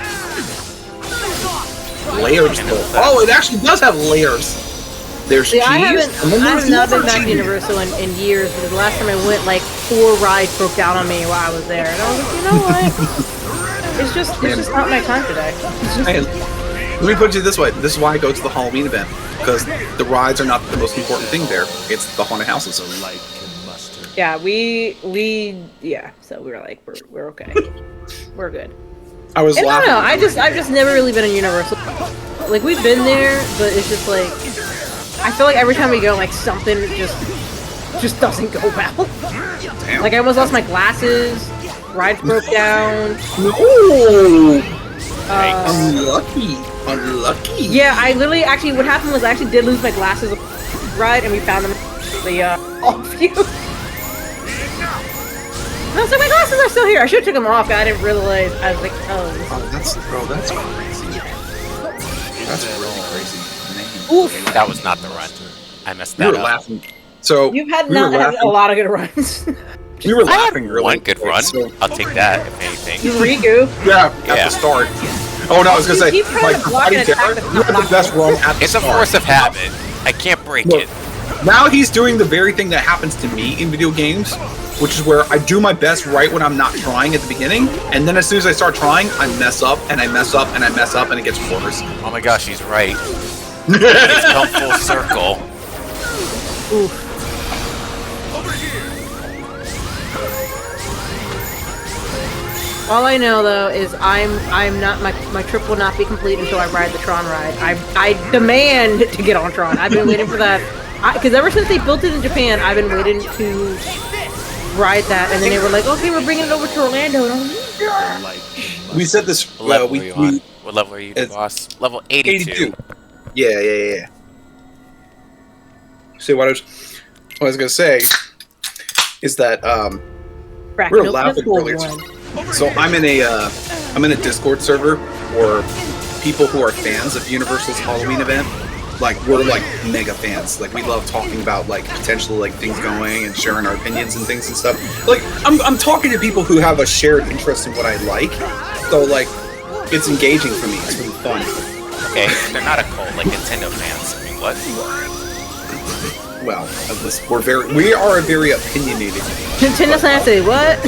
Layers though. Oh, it actually does have layers. There's cheese. I have not been back to Universal in years, because the last time I went, like 4 rides broke down on me while I was there, and I was like, you know what? It's just not my time today. Let me put it this way. This is why I go to the Halloween event, because the rides are not the most important thing there. It's the haunted houses. Yeah, so we were like, we're okay. We're good. I was laughing. I don't know, I've just never really been in Universal. Like, we've been there, but it's just like, I feel like every time we go, like, something just doesn't go well. Damn. Like, I almost lost my glasses, rides broke down. No! Unlucky. Yeah, I literally, actually, what happened was I actually did lose my glasses on the ride, and we found them off you. I was like, my glasses are still here. I should have took them off, but I didn't realize. I was like, that's crazy. That's really crazy. Oof. That was not the run. I messed that up. We were laughing. So you've had a lot of good runs. We were laughing really. One good run. So. I'll take that if anything. Riku. Yeah, at the start. Oh no, I was gonna say, like, you had the best run at the start. It's a force of habit. I can't break it. Now he's doing the very thing that happens to me in video games, which is where I do my best right when I'm not trying at the beginning, and then as soon as I start trying, I mess up, and I mess up, and I mess up, and it gets worse. Oh my gosh, he's right. It's come full circle. Oof. All I know though is I'm not my trip will not be complete until I ride the Tron ride. I demand to get on Tron. I've been waiting for that because ever since they built it in Japan, I've been waiting to ride that. And then they were like, okay, we're bringing it over to Orlando. And I'm like, We said this. What level are you on? What level are you, boss? Level 82. Yeah. See what I was gonna say is that we were laughing earlier. So I'm in a Discord server for people who are fans of Universal's Halloween event. Like we're like mega fans. Like we love talking about like potential like things going and sharing our opinions and things and stuff. Like I'm talking to people who have a shared interest in what I like. So like it's engaging for me. It's really fun. Okay, they're not a cult like Nintendo fans. I mean, what? Well, we are a very opinionated. Nintendo fans say what?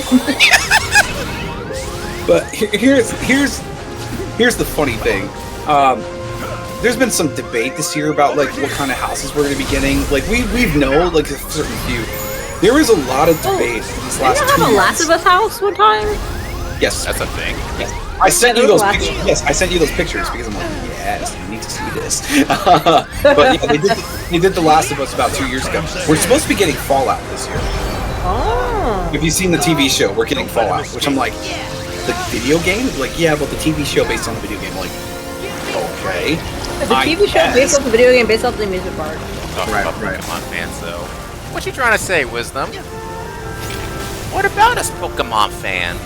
But here's the funny thing. There's been some debate this year about like what kind of houses we're going to be getting. Like we know like a certain few. There was a lot of debate these last 2 months. Didn't you have a Last of Us house one time? Yes, that's a thing. Yes. I sent you those pictures. Yes, I sent you those pictures because I'm like, yes, you need to see this. But yeah, they did The Last of Us about 2 years ago. We're supposed to be getting Fallout this year. Oh. Have you seen the TV show? We're getting Fallout, which I'm like, the video game? Like, yeah, but the TV show based on the video game. Like, okay. The TV show based off the video game, based off the music part. Right. Pokemon fans, though. What you trying to say, Wisdom? What about us Pokemon fans?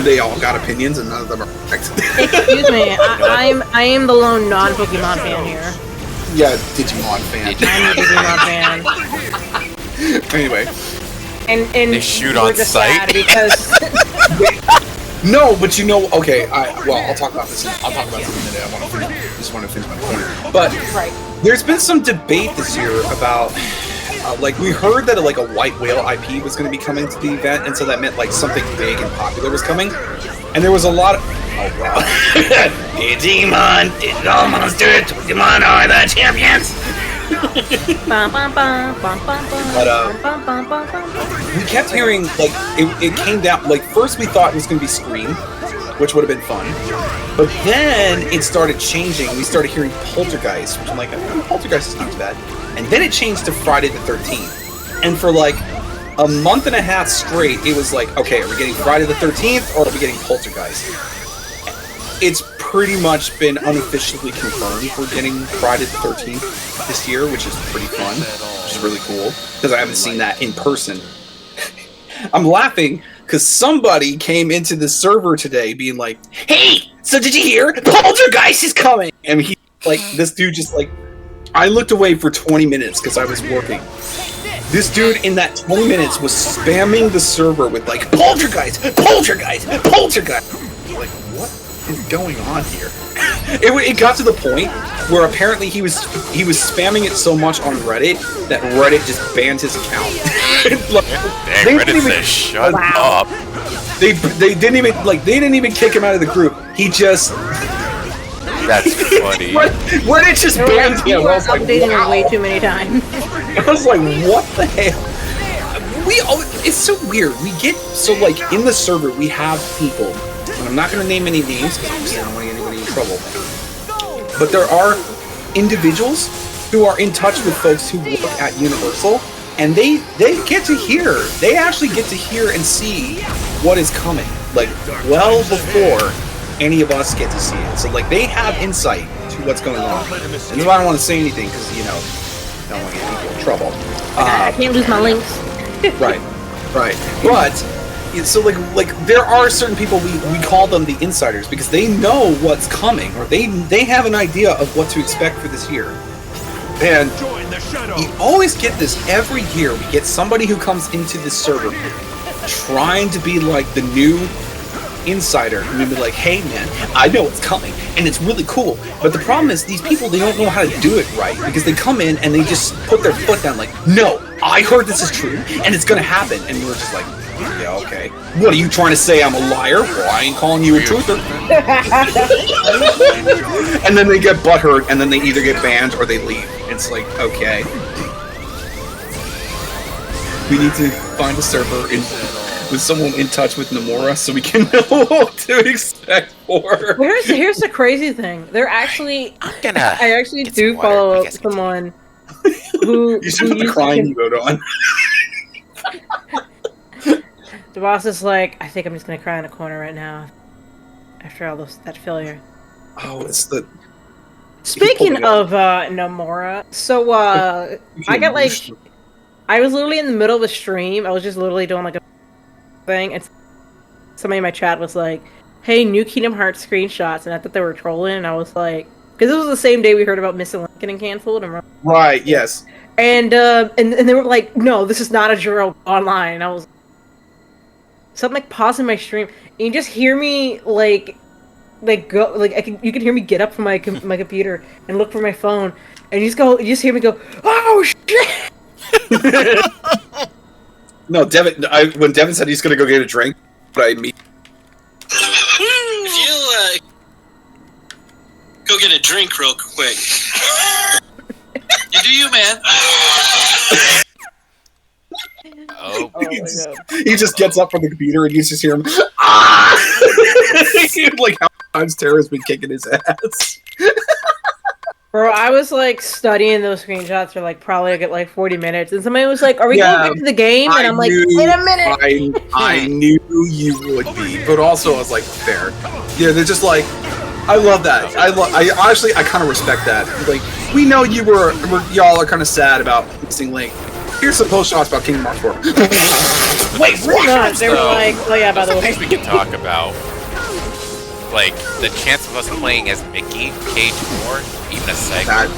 They all got opinions and none of them are correct. Excuse me, I am the lone non-Pokemon fan here. Yeah, Digimon fan. I'm a Digimon fan. Anyway. And they shoot on sight because no, but you know, okay. I'll talk about this. I'll talk about this in a minute. I just want to finish my point. But there's been some debate this year about. Like we heard that like a White Whale IP was going to be coming to the event, and so that meant like something big and popular was coming. And there was a lot of Digimon, digital monsters, Pokemon are the champions. But we kept hearing like it came down like first we thought it was going to be Scream, which would have been fun. But then it started changing. We started hearing Poltergeist, which I'm like, Poltergeist is not too bad. And then it changed to Friday the 13th. And for like a month and a half straight, it was like, okay, are we getting Friday the 13th or are we getting Poltergeist? It's pretty much been unofficially confirmed we're getting Friday the 13th this year, which is pretty fun, which is really cool, because I haven't seen that in person. I'm laughing because somebody came into the server today being like, hey, so did you hear? Poltergeist is coming! And he, like, this dude just, like, I looked away for 20 minutes because I was working. This dude in that 20 minutes was spamming the server with, like, Poltergeist! Poltergeist! Poltergeist! Like, what is going on here? It got to the point where apparently he was spamming it so much on Reddit that Reddit just banned his account. Like, dang, Reddit says shut up. They didn't even kick him out of the group. He just That's funny. Reddit just banned him. I was like, wow. Way too many times. I was like, what the hell? It's so weird. We get so like in the server we have people. And I'm not going to name any names because I don't want anybody in trouble. But there are individuals who are in touch with folks who work at Universal, and they get to hear. They actually get to hear and see what is coming, like well before any of us get to see it. So like they have insight to what's going on. And that's why I don't want to say anything because I don't want to get people in trouble. I can't lose my links. Right. But so like there are certain people we call them the insiders because they know what's coming or they have an idea of what to expect for this year. And you always get this every year. We get somebody who comes into this server trying to be like the new insider and we'd be like, hey man, I know what's coming and it's really cool. But the problem is these people, they don't know how to do it right because they come in and they just put their foot down like, no, I heard this is true and it's gonna happen. And we're just like, yeah, okay. What are you trying to say? I'm a liar? Well, I ain't calling you a truther. And then they get butthurt, and then they either get banned or they leave. It's like, okay. We need to find a server with someone in touch with Nomura so we can know what to expect for. Here's the crazy thing. They're actually I actually do follow up someone who You should put the crying emote on. The boss is like, I think I'm just gonna cry in a corner right now after all that failure. Oh, it's the. Speaking of Nomura, so I got like, I was literally in the middle of a stream. I was just literally doing like a thing, and somebody in my chat was like, "Hey, new Kingdom Hearts screenshots," and I thought they were trolling. And I was like, because this was the same day we heard about Missing Link getting canceled. Right. Yes. And they were like, "No, this is not a joke online." And I was. So I'm like pausing my stream, and you just hear me like go you can hear me get up from my computer and look for my phone, and you just hear me go, "Oh shit!" No, Devin. When Devin said he's gonna go get a drink, but I mean, if you go get a drink real quick, you do you, man. Oh, he just gets up from the computer and you just hear him. Like how times Tara's been kicking his ass. Bro, I was like studying those screenshots for like probably like 40 minutes, and somebody was like, "Are we going back to the game?" And I'm like, "Wait a minute." I knew you would be, but also I was like, fair. Yeah, they're just like, I love that. I honestly, I kind of respect that. Like, we know y'all are kind of sad about Missing Link. Here's some post shots about Kingdom Hearts 4. Wait, what? They were like, "Oh yeah, by the way." Things we can talk about, like the chance of us playing as Mickey, Cage 4, even a segment.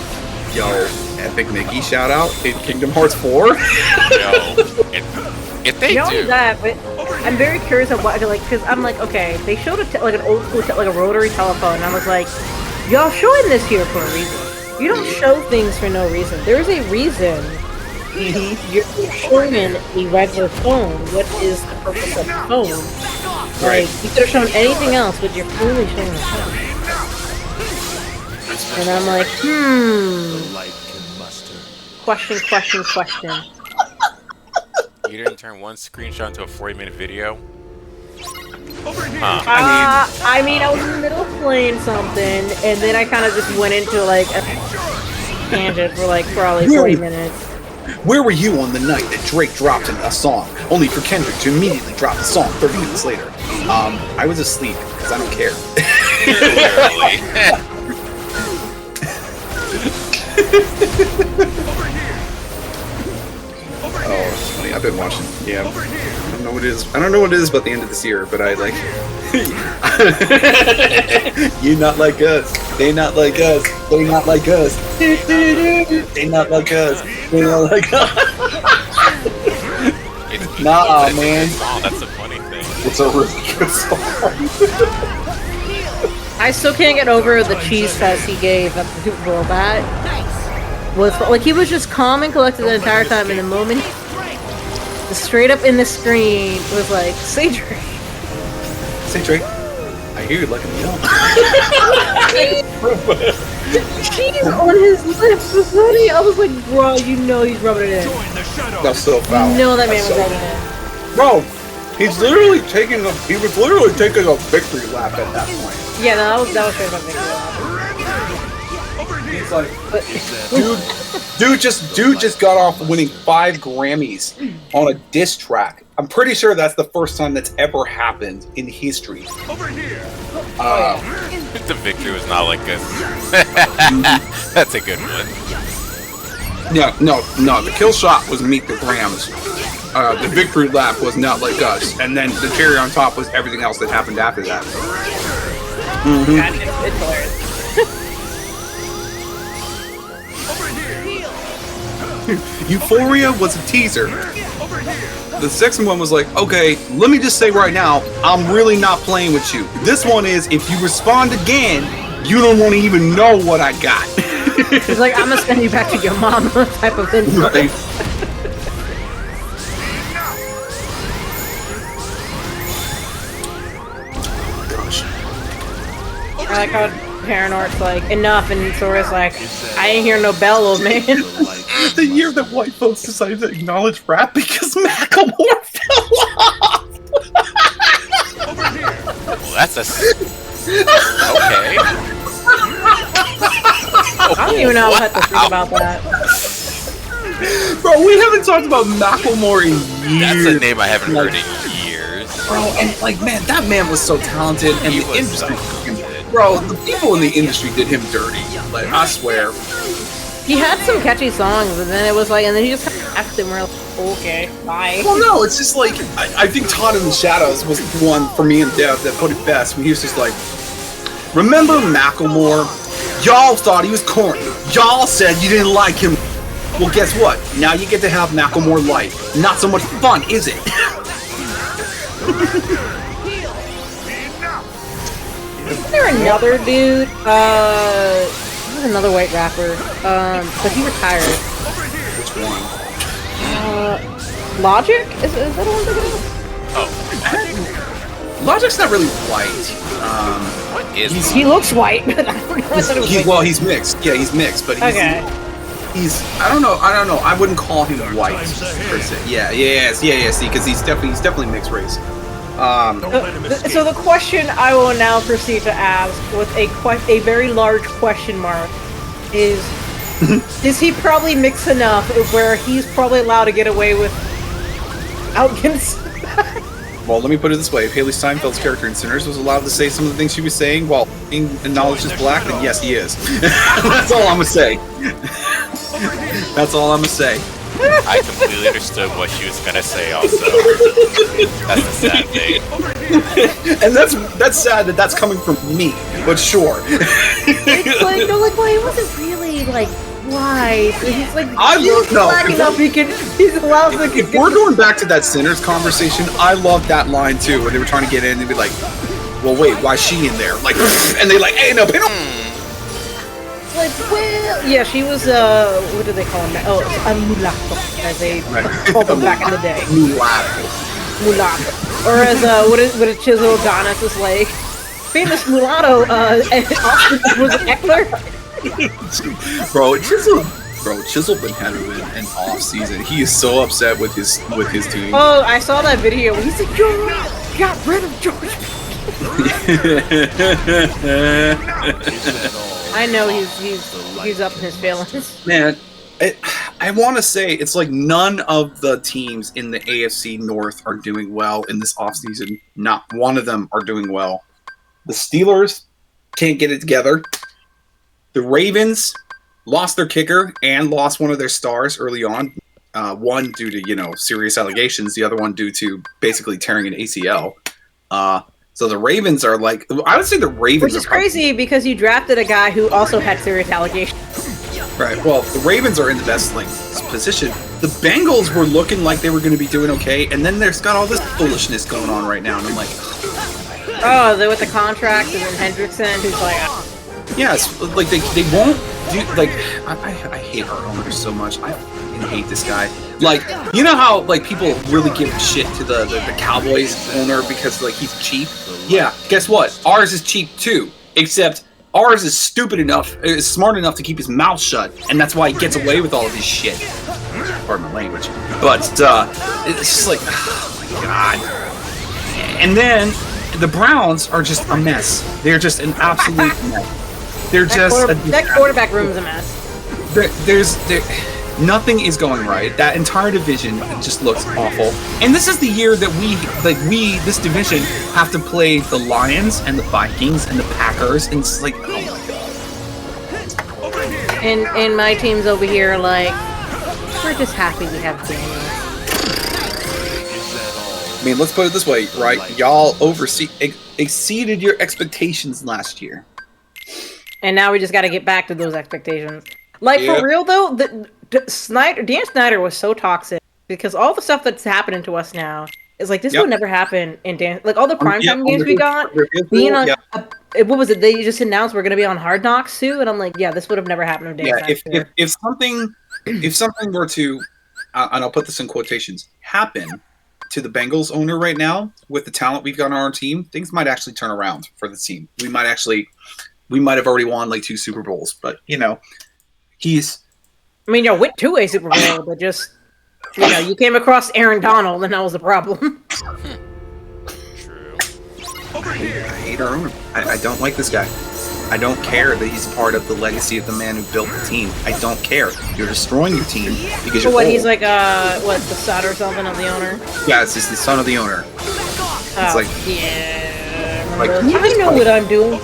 Yo, epic Mickey shout out in Kingdom Hearts 4. If they do that, but I'm very curious of what, like, because I'm like, okay, they showed like an old school, like a rotary telephone, and I was like, y'all showing this here for a reason. You don't show things for no reason. There is a reason. You're showing a regular phone. What is the purpose of the phone? Like, you could have shown anything else, but you're only showing the phone. And I'm like, Question. You didn't turn one screenshot into a 40-minute video? I mean, I was in the middle of playing something, and then I kind of just went into like a tangent for like probably 40 minutes. Where were you on the night that Drake dropped a song, only for Kendrick to immediately drop the song 30 minutes later? I was asleep, because I don't care. Oh, it's funny. I've been watching. Yeah. I don't know what it is. I don't know what it is about the end of this year, but I like. You not like us. They not like us. They not like us. They not like us. They not like us. Nah, man. That's the funny thing. It's a really good song. I still can't get over the cheese fest he gave at the Super Bowl. That was like, he was just calm and collected the entire time, and the moment straight up in the screen was like, "Say Drake." Say Drake. I hear you letting me know. Cheese on his lips was funny. I was like, bro, you know he's rubbing it in. That's so foul. You know that man was rubbing it in. Bro, he was literally taking a victory lap at that point. Yeah, no, that was straight up victory lap. He's like, dude just got off winning 5 Grammys on a diss track. I'm pretty sure that's the first time that's ever happened in history. Over here. The victory was not like this. That's a good one. No. The kill shot was Meet the Grams. The victory lap was Not Like Us, and then the cherry on top was everything else that happened after that. It's hilarious. Euphoria was a teaser. The second one was like, okay, let me just say right now, I'm really not playing with you. This one is, if you respond again, you don't want to even know what I got. It's like, I'm gonna send you back to your mama type of thing. Right. I like how Paranort's like, enough, and Sora's like, I ain't hear no bell, old man. The year that white folks decided to acknowledge rap because Macklemore fell off. Well, that's a... Okay. I don't even know what to think about that. Bro, we haven't talked about Macklemore in years. That's a name I haven't heard in years. Bro, and like, man, that man was so talented, and He the was industry, so bro, the people in the industry did him dirty. Like, I swear. He had some catchy songs, and then it was like, and then he just kind of left, and we're like, okay, bye. Well, no, it's just like, I think Todd in the Shadows was the one for me and Dev that put it best when he was just like, remember Macklemore? Y'all thought he was corny. Y'all said you didn't like him. Well, guess what? Now you get to have Macklemore Light. Not so much fun, is it? Isn't there another dude? He was another white rapper. But he retired. Which one? Logic? Is that the one thinking of? Oh. Logic's not really white. What is he looks white, but I don't know. Well, he's mixed. Yeah, he's mixed, but he's... Okay. I don't know. I wouldn't call him white per se. Yeah. See, because he's definitely mixed race. So the question I will now proceed to ask, with a very large question mark, is: is he probably mixed enough where he's probably allowed to get away with outguns? Well, let me put it this way: if Haley Steinfeld's character in Sinners was allowed to say some of the things she was saying while being acknowledged as black, then yes, he is. That's all I'm gonna say. That's all I'm gonna say. I completely understood what she was gonna say. Also, that's a sad thing. And that's sad that that's coming from me. But sure. It's like, no, like, well, he wasn't really like white. He's like, he's black enough. He's allowed to. If we're going back to that Sinners conversation, I love that line too, when they were trying to get in. They'd be like, "Well, wait, why's she in there?" Like, and they like, "Hey, no, pin Like, well, yeah, she was, what do they call him? Oh, a mulatto, as they called them back in the day. Mulatto. Or as, what a Chisel Adonis is like, famous mulatto, Austin, was it Eckler? Bro, Chisel been having an off season. He is so upset with his team. Oh, I saw that video. He said, "You got rid of George." I know he's up in his feelings. Man, I want to say it's like none of the teams in the AFC North are doing well in this offseason. Not one of them are doing well. The Steelers can't get it together. The Ravens lost their kicker and lost one of their stars early on. One due to, serious allegations. The other one due to basically tearing an ACL. So the Ravens are like, I would say the Ravens Which is crazy because you drafted a guy who also had serious allegations. Right, well, the Ravens are in the best position. The Bengals were looking like they were going to be doing okay, and then there's got all this foolishness going on right now, and I'm like... Oh, they're with the contract, and then Hendrickson, who's like... Yes, like, they won't do... Like, I hate our owners so much. I fucking hate this guy. Like, you know how, like, people really give shit to the Cowboys owner because, like, he's cheap? Yeah, guess what? Ours is cheap, too. Except... ours is stupid enough, is smart enough to keep his mouth shut, and that's why he gets away with all of this shit. Pardon my language. But, it's just like, oh my god. And then, the Browns are just a mess. They're just an absolute mess. They're just... that quarterback room is a mess. Nothing is going right. That entire division just looks awful. And this is the year that this division, have to play the Lions and the Vikings and the Packers, and it's like, oh my god. And my team's over here like, we're just happy we have Daniel. I mean, let's put it this way, right? Y'all exceeded your expectations last year. And now we just got to get back to those expectations. Like, for real, though, Dan Snyder was so toxic because all the stuff that's happening to us now is like, this would never happen in Dan. Like, all the primetime games we got, being on, what was it? They just announced we're going to be on Hard Knocks too, and I'm like, yeah, this would have never happened to Dan Snyder. If something were to, and I'll put this in quotations, happen to the Bengals owner right now with the talent we've got on our team, things might actually turn around for the team. We might have already won like 2 Super Bowls, but went to a Super Bowl, but just, you came across Aaron Donald, and that was the problem. True. I hate our owner. I don't like this guy. I don't care that he's part of the legacy of the man who built the team. I don't care. You're destroying your team because you're what, old. he's like, what, the son or something of the owner? Yeah, it's just the son of the owner. It's like, yeah. like, I know what I'm doing.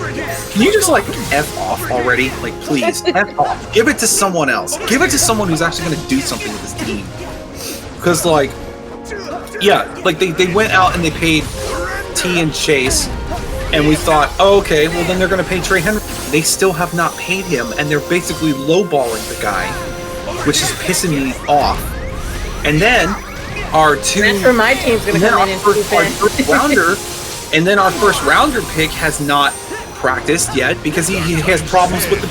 can you just like F off already? Like, please, F off. Give it to someone else. Give it to someone who's actually going to do something with this team. Because, like, yeah, like they went out and they paid T and Chase, and we thought, oh, okay, well then they're going to pay Trey Henry. They still have not paid him, and they're basically lowballing the guy, which is pissing me off. And then our two, that's where my team's going to come in and first rounder, and then our first rounder pick has not practiced yet because he has problems with the.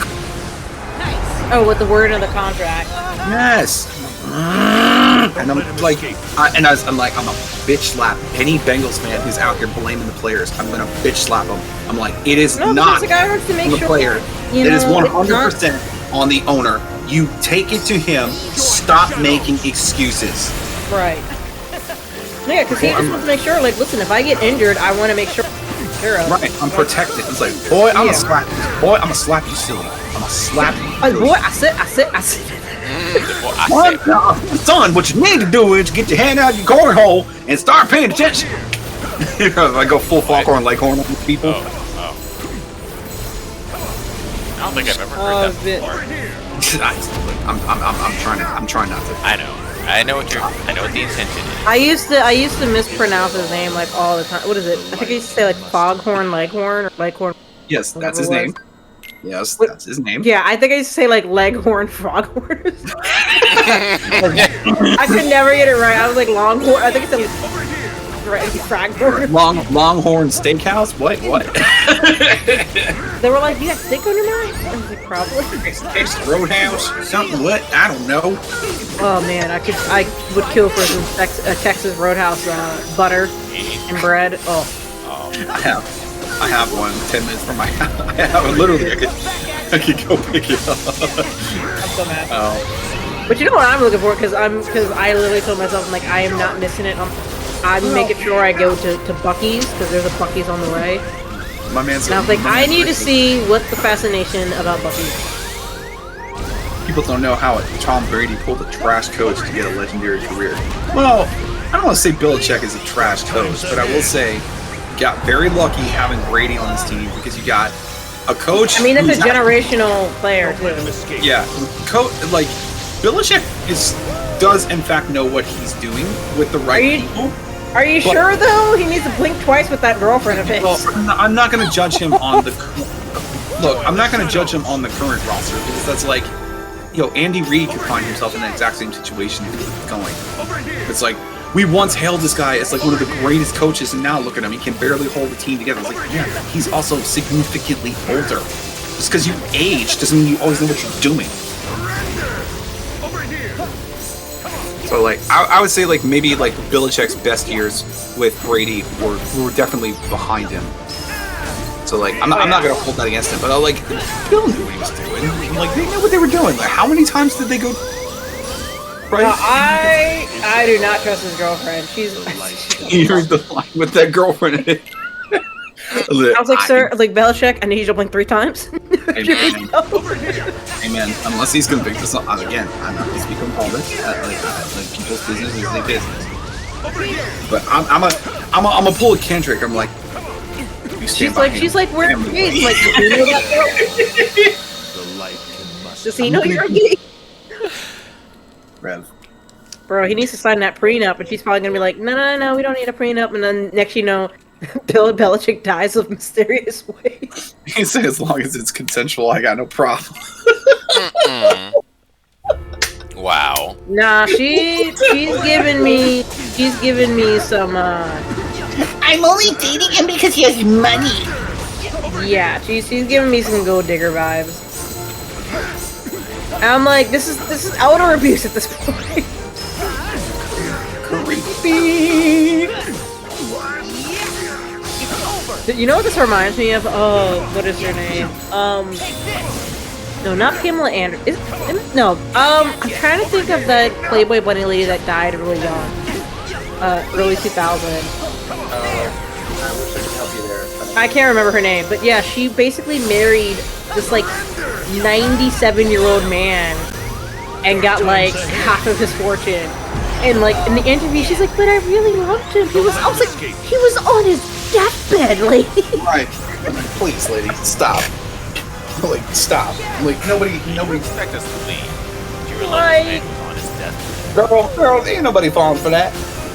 Oh, with the word of the contract. Yes. And I'm like, I'm a bitch slap any Bengals fan who's out here blaming the players. I'm gonna bitch slap them. I'm like, it is not the guy wants to make the sure player. It is 100% on the owner. You take it to him. Stop making excuses. Right. Yeah, because he just wants to make sure. Like, listen, if I get injured, I want to make sure. Right, I'm protected. It's like, boy, I'm gonna slap you. Boy, I'm gonna slap you silly. I'm gonna slap you. Boy, I said. Son, what you need to do is get your hand out of your cornhole and start paying attention. I go full Foghorn Leghorn on these people. I don't think I've ever heard that before. I'm trying not to. I know what the intention is. I used to mispronounce his name like all the time. What is it? I think I used to say like Foghorn Leghorn or Leghorn. Yes, that's his name. Yes, that's his name. Yeah, I think I used to say like Leghorn Foghorn. I could never get it right. I was like Longhorn. I think it's Fraghorn. Longhorn Steakhouse? What? They were like, "You got steak on your mind?" I was like, "Probably." Texas Roadhouse? Something? What? I don't know. Oh man, I would kill for some Texas Roadhouse butter and bread. Oh. I have one 10 minutes from my house. I have literally. I could go pick it up. I'm so mad. Oh. But you know what I'm looking for? Because I literally told myself, I'm like, I am not missing it. I'm making sure I go to Buc-ee's because there's a Buc-ee's on the way. My man's. And I was like, I need to see what's the fascination about Buc-ee's. People don't know how Tom Brady pulled a trash coach to get a legendary career. Well, I don't want to say Belichick is a trash coach, but I will say got very lucky having Brady on this team because you got a coach. I mean, it's a generational player too. Yeah, like Belichick does in fact know what he's doing with the right people. Are you sure though? He needs to blink twice with that girlfriend of his. Well, I'm not going to judge him on the. Look, I'm not going to judge him on the current roster because that's like, Andy Reid could find himself in the exact same situation if he keeps going. It's like, we once hailed this guy as like one of the greatest coaches, and now look at him, he can barely hold the team together. It's like, yeah, he's also significantly older. Just because you age doesn't mean you always know what you're doing. So like, I would say like maybe like Belichick's best years with Brady were definitely behind him. So like, I'm not gonna hold that against him, but like, Bill knew what he was doing. Like, they knew what they were doing. Like, how many times did they go? Right? No, I do not trust his girlfriend. Here's the line with that girlfriend. I was like, sir, like Belichick, I need you to blink 3 times. Amen. Unless he's convicted of something. Again, I'm not going to speak on all this. Like people's business is their business. But I'm a pull a Kendrick. I'm like, she's like, where? Like, does he know that girl? Does he know you're gay? Rev. Bro, he needs to sign that prenup, and she's probably gonna be like, no, we don't need a prenup. And then next, Bill Belichick dies of mysterious ways. He said, as long as it's consensual, I got no problem. Wow. Nah, she's giving me some. I'm only dating him because he has money. Yeah, she's giving me some gold digger vibes. And I'm like, this is elder abuse at this point. Creepy. You know what this reminds me of? Oh, what is her name? No, not Pamela Anderson. I'm trying to think of the Playboy bunny lady that died really young. Early 2000. I wish I could help you there. I can't remember her name, but yeah, she basically married this like 97-year-old man and got like half of his fortune. And like in the interview, she's like, "But I really loved him. I was like, he was on his deathbed, lady." Right. Please, lady, stop. Like, stop. Like, nobody Expect us to leave. You were Like- like, man was on his deathbed. Girl, ain't nobody falling for that.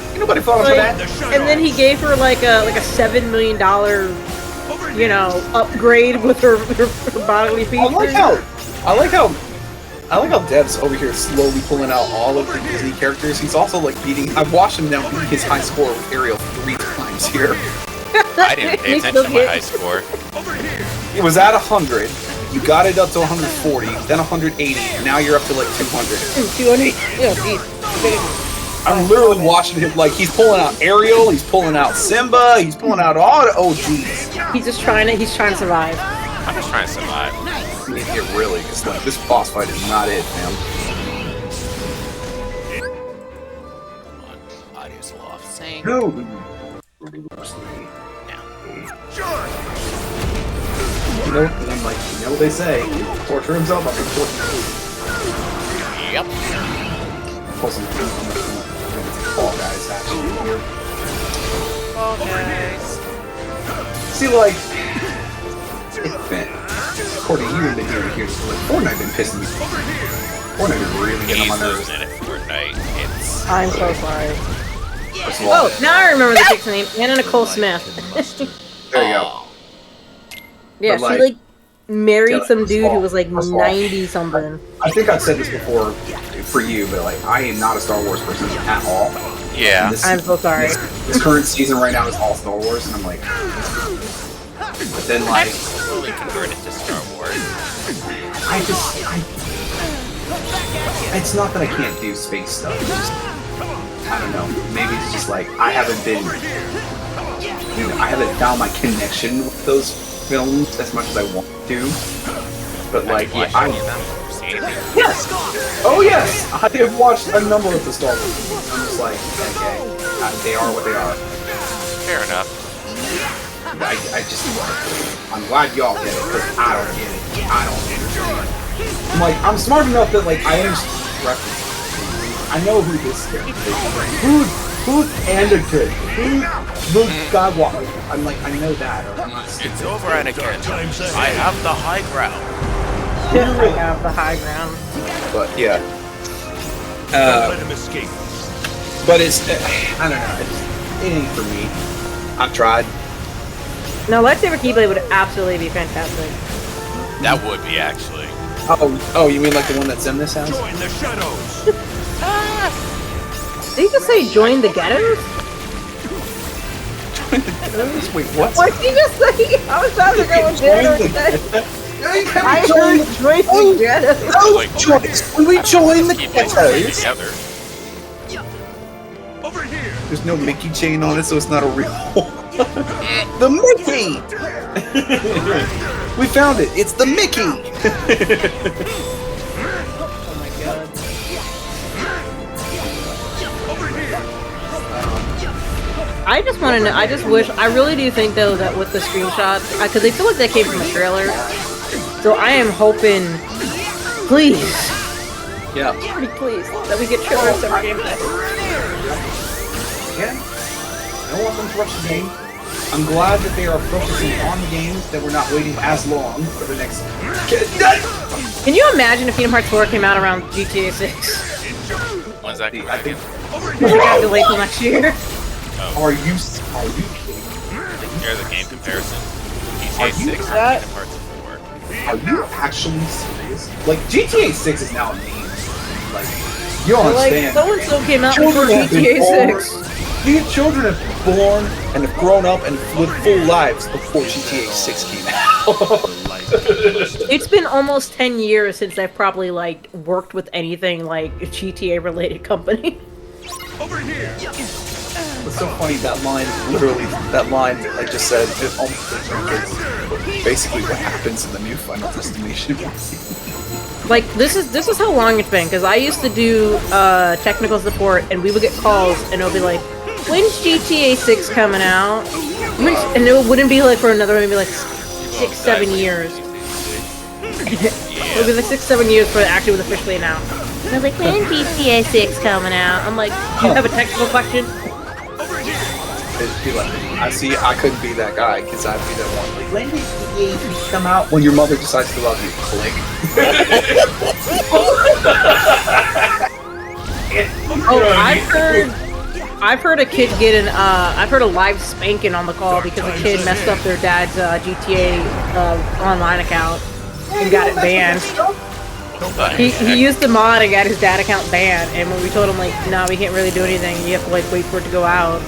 Ain't nobody falling for that. And then he gave her like a $7 million, you know, upgrade with her bodily features. I like how Dev's over here slowly pulling out all of the Disney characters. He's also like I've watched him now beat his high score with Ariel 3 times here. I didn't pay attention to my high score. It was at 100. You got it up to 140, then 180, and now you're up to like 200. 200. Yeah, geez. I'm literally watching him like he's pulling out Ariel, he's pulling out Simba, he's pulling out all the OGs. He's trying to survive. I'm just trying to survive. It really is like this boss fight is not it, man. Audio's off. Saying. No. You know, and I'm like, you know what they say? Torture himself, I can torture him. Yep. Pull some Fall Guys actually here. Fall Guys. See, like, according to you, in the here, like, Fortnite been pissing me. Fortnite been really getting on my nerves. Losing it at Fortnite. It's I'm so sorry. First of all, Oh, now I remember the chick's name. Anna Nicole Smith. there you go. Yeah, But, she like married some dude who was like first of all, 90 something. I think I've said this before for you, but like, I am not a Star Wars person at all. yeah. And this- I'm so sorry. This current season right now is all Star Wars, and I'm like, but then like, Slowly converted to Star Wars. it's not that I can't do space stuff. It's just, I don't know. Maybe it's just like I haven't found my connection with those films as much as I want to. But like, yeah, yes, oh yes, I have watched a number of the Star Wars movies. I'm just like, okay, they are what they are. Fair enough. I'm glad y'all get it, because I don't get it. I don't understand. I'm like, I'm smart enough that like I understand references. I know who this character is. Who's Anakin? Who's Luke Skywalker? I'm like, I know that. Or I'm not stupid. It's over, Anakin. I have the high ground. I have the high ground. But yeah. Let him escape. But it's, I don't know. It ain't for me. I've tried. No, lightsaber keyblade would absolutely be fantastic. That would be actually. Oh, you mean like the one that Zemnis has? Join the shadows. Did he just say join the ghettos? Wait, what? What did he just say? I was trying to go with ghettos. I heard join the ghettos. Oh, when we join the ghettos. Together. Over here. There's no Mickey chain on it, so it's not a real The Mickey! We found it. It's the Mickey! Oh my god. I just want to know, I really do think though that with the screenshots, because they feel like they came from a trailer, so I am hoping, please, Yeah. pretty please, that we get trailers to our gameplay. Again, I don't want them to rush the game. I'm glad that they are focusing on the games, that we're not waiting as long for the next... Can you imagine if Kingdom Hearts 4 came out around GTA 6? When's that coming out again? We have to wait till next year. Are you kidding? Here's a game comparison. Are GTA you 6 and that? Kingdom Hearts 4. Are you actually serious? Like, GTA 6 is now a meme. Like, you don't Like, understand. so-and-so came out before Children have been GTA born- 6. These children have been born and have grown up and lived full lives before GTA 6 came out. It's been almost 10 years since I've probably, like, worked with anything like a GTA-related company. Over here. It's so funny, that line I just said, it almost is basically what happens in the new Final Destination. Like, this is how long it's been, because I used to do technical support, and we would get calls, and it'll be like, When's GTA 6 coming out? And it wouldn't be like for another maybe like 6-7 years. It would be like 6-7 years for it actually was officially announced. And I was like, when's GTA 6 coming out? I'm like, do you have a technical question? I see. I couldn't be that guy because I'd be that one. Like, when did GTA come out? When your mother decides to love you. Click. I've heard a kid get I've heard a live spanking on the call because a kid messed up their dad's GTA online account and got it banned. He used the mod and got his dad account banned, and when we told him like, no, we can't really do anything, you have to like wait for it to go out.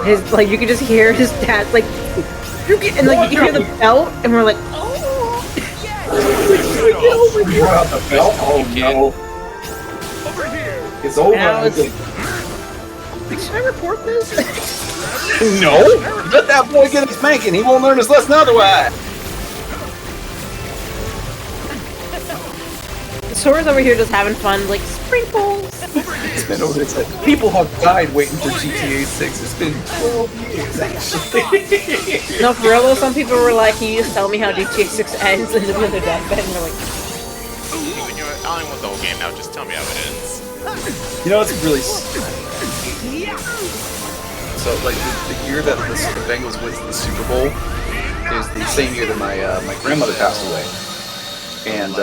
His like you could just hear his dad like, and like you can hear the belt, and we're like, oh. The belt? Oh no! It's over. Should I report this? No! Let that boy get his spanking. He won't learn his lesson otherwise. Sora's over here just having fun, like sprinkles. It's been over his head. People have died waiting for GTA 6. It's been 12 years, actually. No, for real though, some people were like, "Can you just tell me how GTA 6 ends?" And then their deathbed, and they're like, I don't even want the whole game now. Just tell me how it ends. You know, it's really. So, like, the year that the Bengals went to the Super Bowl is the same year that my grandmother passed away. And,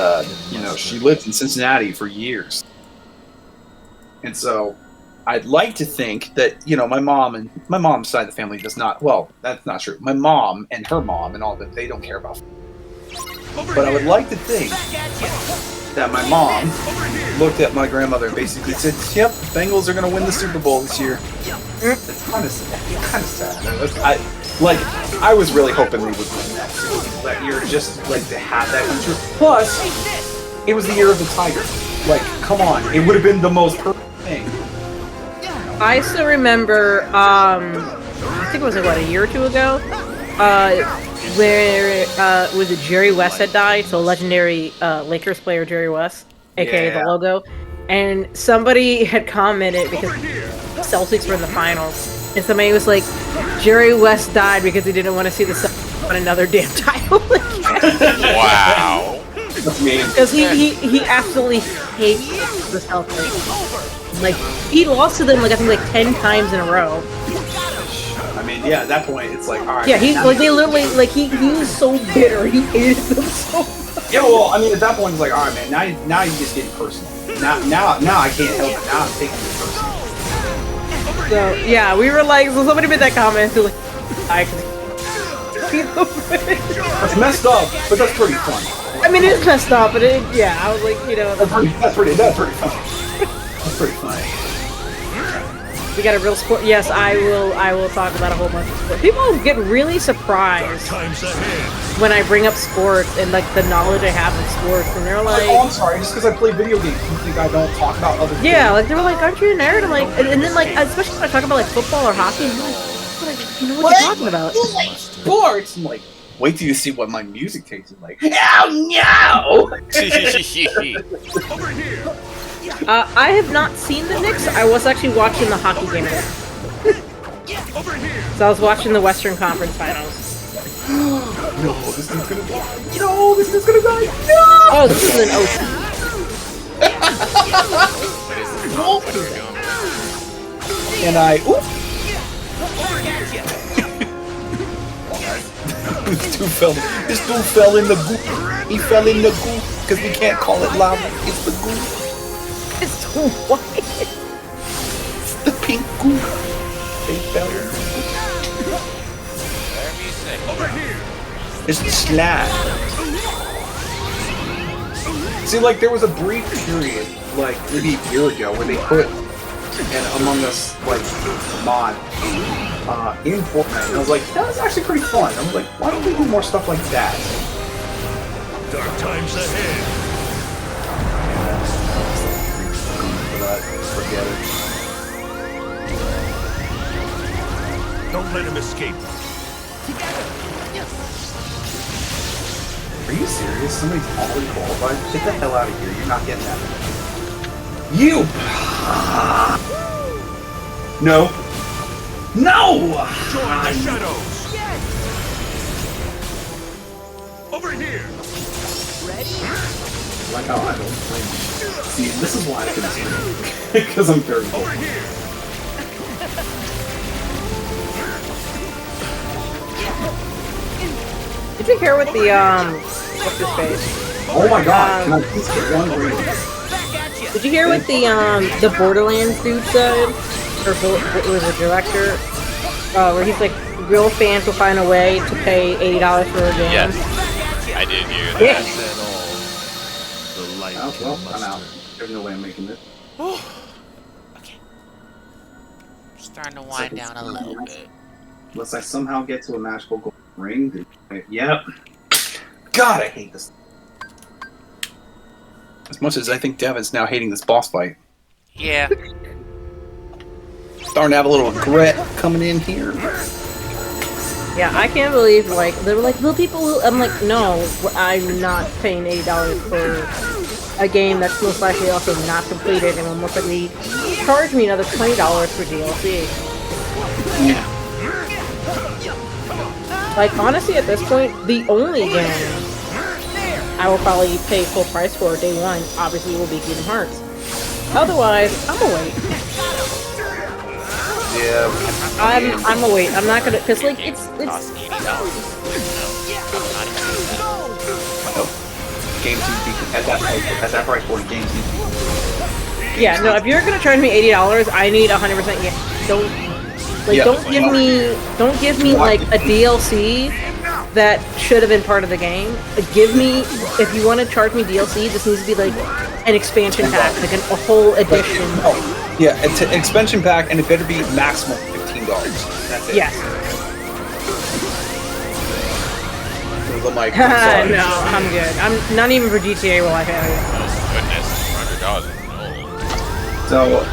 you know, she lived in Cincinnati for years. And so, I'd like to think that, you know, my mom's side of the family does not, well, that's not true. My mom and her mom and all that, they don't care about. But I would like to think that my mom looked at my grandmother and basically said, yep, Bengals are going to win the Super Bowl this year. It's kind of sad. I was really hoping they would win that year, just like to have that country. Plus, it was the year of the Tiger. Like, come on, it would have been the most perfect thing. I still remember, I think it was like, what, a year or two ago? Where was it Jerry West had died, so legendary Lakers player Jerry West, aka the logo, and somebody had commented because Celtics were in the finals, and somebody was like, Jerry West died because he didn't want to see the Celtics win another damn title. Wow. Because he absolutely hates the Celtics. Like, he lost to them like I think like 10 times in a row. I mean, yeah, at that point, it's like, all right. Yeah, he like they literally like he was so bitter. He hated them so much. Yeah, well, I mean, at that point, it's like, all right, man. Now you just getting personal. Now I can't help it. Now I'm taking it personal. So yeah, we were like, so somebody made that comment. So like, It's messed up, but that's pretty funny. I mean, it's messed up, but yeah, I was like, you know, that's pretty funny. That's pretty funny. We got a real sport. Yes, I will talk about a whole bunch of sports. People get really surprised when I bring up sports and like the knowledge I have in sports, and they're like, "Oh, I'm sorry, just because I play video games, you think I don't talk about other things?" Yeah, like they were like, "Aren't you a nerd?" I'm like, and then like, especially when I talk about like football or hockey, I'm like, you know what you're talking about? You like sports? I'm like, wait till you see what my music tastes like. Oh no! Over here. I have not seen the Knicks. I was actually watching the hockey game. So I was watching the Western Conference Finals. No, this dude's gonna die. No, this dude's gonna die. No! Oh, this is an OT. And I. Oops. This dude fell in the goop. He fell in the goop because we can't call it lava. It's the goop. It's the what? It's the pink goop. They fell in the goop. Over here. It's the slime. See, like, there was a brief period, like, maybe a year ago, where they put an Among Us, like, mod in Fortnite. And I was like, that was actually pretty fun. I was like, why don't we do more stuff like that? Dark times ahead. Forget it. Don't let him escape. Are you serious? Somebody's already qualified? Get the hell out of here. You're not getting that. You! No. No! Join the shadows. Over here. Like how I don't play. See, this is why I can stream. Because I'm very old. Over here. Did you hear what the what's his face? Oh my god! Can I please get one rating? Did you hear what the Borderlands dude said? Or it was a director, where he's like, real fans will find a way to pay $80 for a game. Yes, I did hear that. Yeah. Oh, well, I'm out. There's no way I'm making this. Okay. Starting to wind down a little bit. Unless I somehow get to a magical gold ring. Yep. God, I hate this. As much as I think Devin's now hating this boss fight. Yeah. Starting to have a little regret coming in here. Yeah, I can't believe, like, they were like, will people... I'm like, no, I'm not paying $80 for a game that's most likely also not completed and will most likely charge me another $20 for DLC. Yeah. Like, honestly, at this point, the only game I will probably pay full price for day one, obviously, will be Kingdom Hearts. Otherwise, I'm gonna wait. Yeah. I'm gonna wait. I'm not gonna, cause like it's. Cost $80. Games need to be at that price point. Games need to be. Yeah, no. If you're gonna charge me $80, I need 100%. Yeah, don't give me like a DLC that should have been part of the game. Give me, if you want to charge me DLC, this needs to be like an expansion pack, like a whole edition. Yeah, it's an expansion pack, and it better be maximum $15. That's it. Yes. Like, No, I'm good. I'm not even for GTA will I pay. Oh, goodness, $100. So,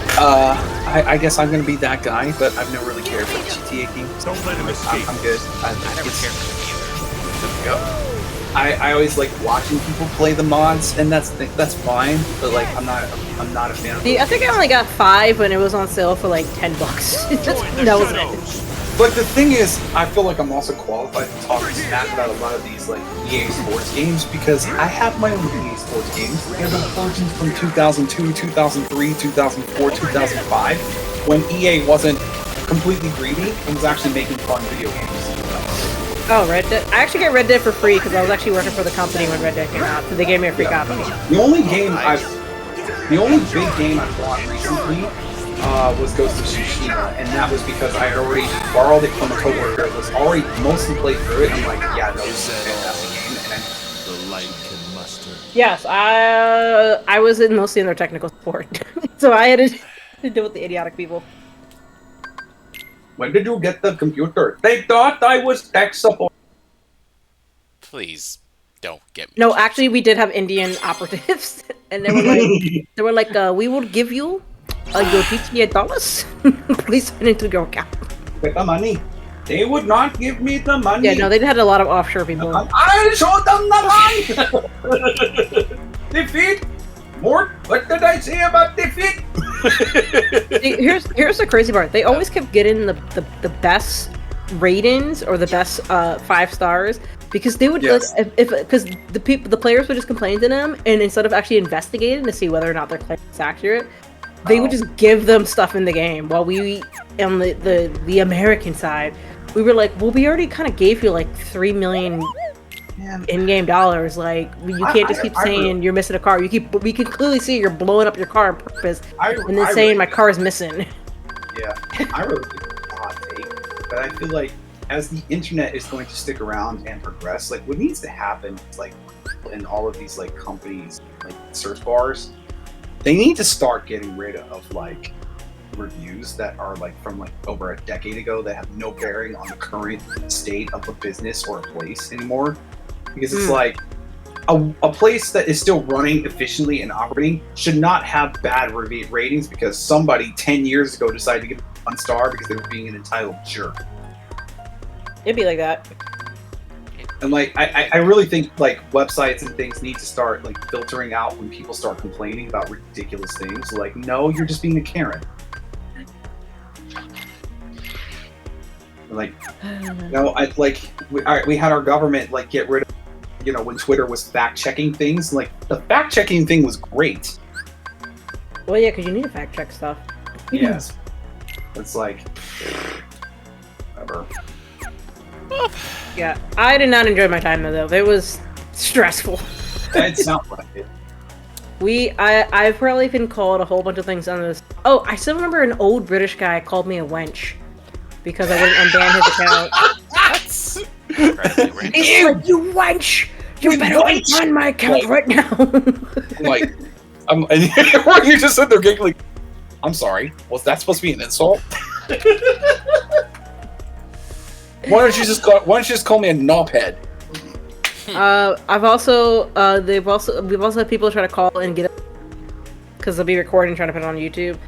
I guess I'm gonna be that guy, but I've never really cared for the GTA games. Don't let him escape. I'm good. I never cared for them either. I always like watching people play the mods, and that's fine. But like, I'm not a fan of. I think I only got 5 when it was on sale for like $10. That was it. But the thing is, I feel like I'm also qualified to talk smack about a lot of these like EA Sports games because I have my own EA Sports games. They're the versions from 2002, 2003, 2004, 2005, when EA wasn't completely greedy and was actually making fun video games. Oh, Red Dead. I actually got Red Dead for free because I was actually working for the company when Red Dead came out, so they gave me a free copy. The only big game I bought recently was Ghost of Tsushima, and that was because I had already borrowed it from a coworker. It was already mostly played through it. I'm like, yeah, no, this is a fantastic game. And the light can muster. Yes, I was mostly in their technical support, so I had to deal with the idiotic people. When did you get the computer? They thought I was tech support. Please don't get me. No, actually, we did have Indian operatives, and they were like, we will give you your $58. Please send it to your account. With the money. They would not give me the money. Yeah, no, they had a lot of offshore people. I'll show them the money. Defeat. Mort, what did I say about defeat? See, here's the crazy part. They always kept getting the best ratings or the best 5 stars because they would because the players would just complain to them, and instead of actually investigating to see whether or not their claim is accurate, they would just give them stuff in the game. While we on the American side, we were like, well, we already kind of gave you like 3 million in-game dollars. Like, you can't just keep saying you're missing a car. We can clearly see you're blowing up your car on purpose, and then saying my car is missing. Yeah, I really think it's a hot take, but I feel like as the internet is going to stick around and progress, like what needs to happen is like in all of these like companies, like search bars, they need to start getting rid of like reviews that are like from like over a decade ago that have no bearing on the current state of a business or a place anymore. Because it's like a place that is still running efficiently and operating should not have bad ratings because somebody 10 years ago decided to give 1 star because they were being an entitled jerk. It'd be like that. And like I really think like websites and things need to start like filtering out when people start complaining about ridiculous things. Like, no, you're just being a Karen. Like, we had our government like get rid of, when Twitter was fact checking things. Like the fact checking thing was great. Well, yeah, because you need to fact check stuff. Yes. It's like, whatever. Yeah, I did not enjoy my time though. It was stressful. It sounds like it. I've probably been called a whole bunch of things on this. Oh, I still remember an old British guy called me a wench because I wouldn't unban his account. That's incredibly random. He's like, you wench! You better unban my account right now! Like, you just sit there giggling. I'm sorry. Was that supposed to be an insult? Why don't you just call me a knobhead? I've also we've also had people try to call and get it because they'll be recording and trying to put it on YouTube.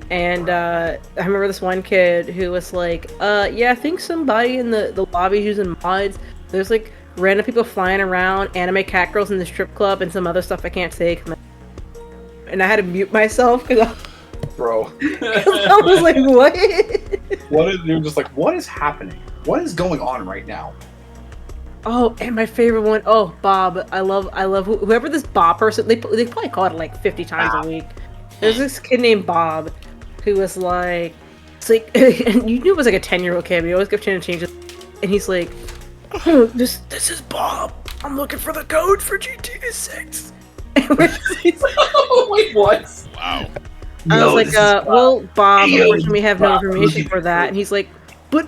And I remember this one kid who was like, yeah, I think somebody in the lobby's using mods. There's like random people flying around, anime cat girls in the strip club, and some other stuff I can't say. And I had to mute myself because Bro. I was like, what? You're just like, what is happening? What is going on right now? Oh, and my favorite one, oh, Bob. I love whoever this Bob person, they probably call it like 50 times a week. There's this kid named Bob who was like, it's like, and you knew it was like a 10-year-old kid, but he always kept trying to change it. And he's like, oh, this is Bob. I'm looking for the code for GTA 6. Oh, wait, what? Wow. I was like, well, Bob, unfortunately we have no information for that. And he's like, but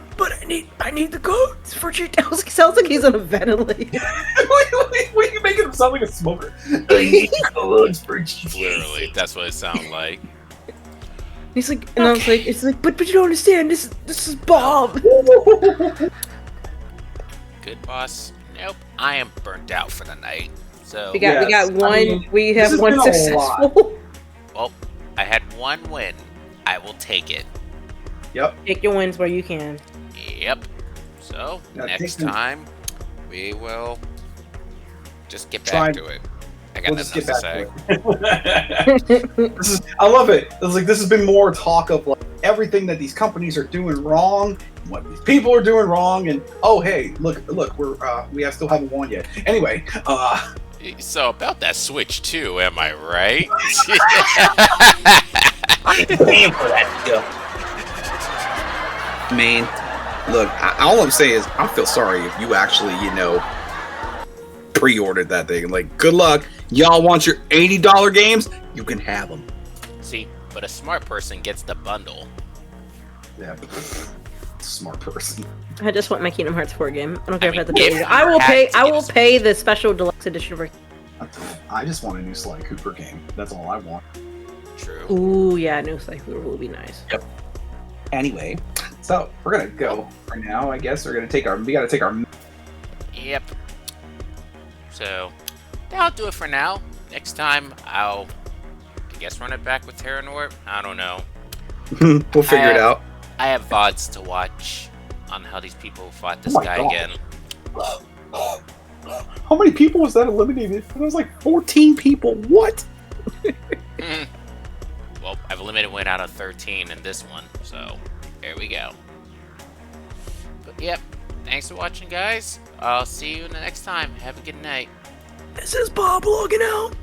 I need the codes for GTA. I was like, sounds like he's on a ventilator. Wait, you making him sound like a smoker? I need codes for GTA. Literally, that's what it sounds like. He's like, and I was like, it's like, but you don't understand. This is Bob. Good boss. Nope, I am burnt out for the night. So we got one. We have one successful. Well, I had one win. I will take it. Yep. Take your wins where you can. Yep. So next time we will just get back to it. I got nothing else to say. I love it. It's like this has been more talk of like everything that these companies are doing wrong, what these people are doing wrong, and oh hey, look, we still haven't won yet. Anyway, so about that Switch too, am I right? I'm paying for that stuff. Man, look, all I'm saying is I feel sorry if you actually, pre-ordered that thing. Like, good luck. Y'all want your $80 games? You can have them. See, but a smart person gets the bundle. Yeah, smart person. I just want my Kingdom Hearts 4 game. I don't care if I have to pay. I will pay the special deluxe edition for. I just want a new Sly Cooper game. That's all I want. True. Ooh, yeah, new Sly Cooper will be nice. Yep. Anyway, so we're gonna go for now. I guess we gotta take our. Yep. So that'll do it for now. Next time I guess run it back with Terranort. I don't know. We'll figure it out. I have VODs to watch on how these people fought this guy again. How many people was that eliminated? It was like 14 people. What? Well, I've eliminated one out of 13 in this one, so there we go. But yep, thanks for watching, guys. I'll see you in the next time. Have a good night. This is Bob logging out.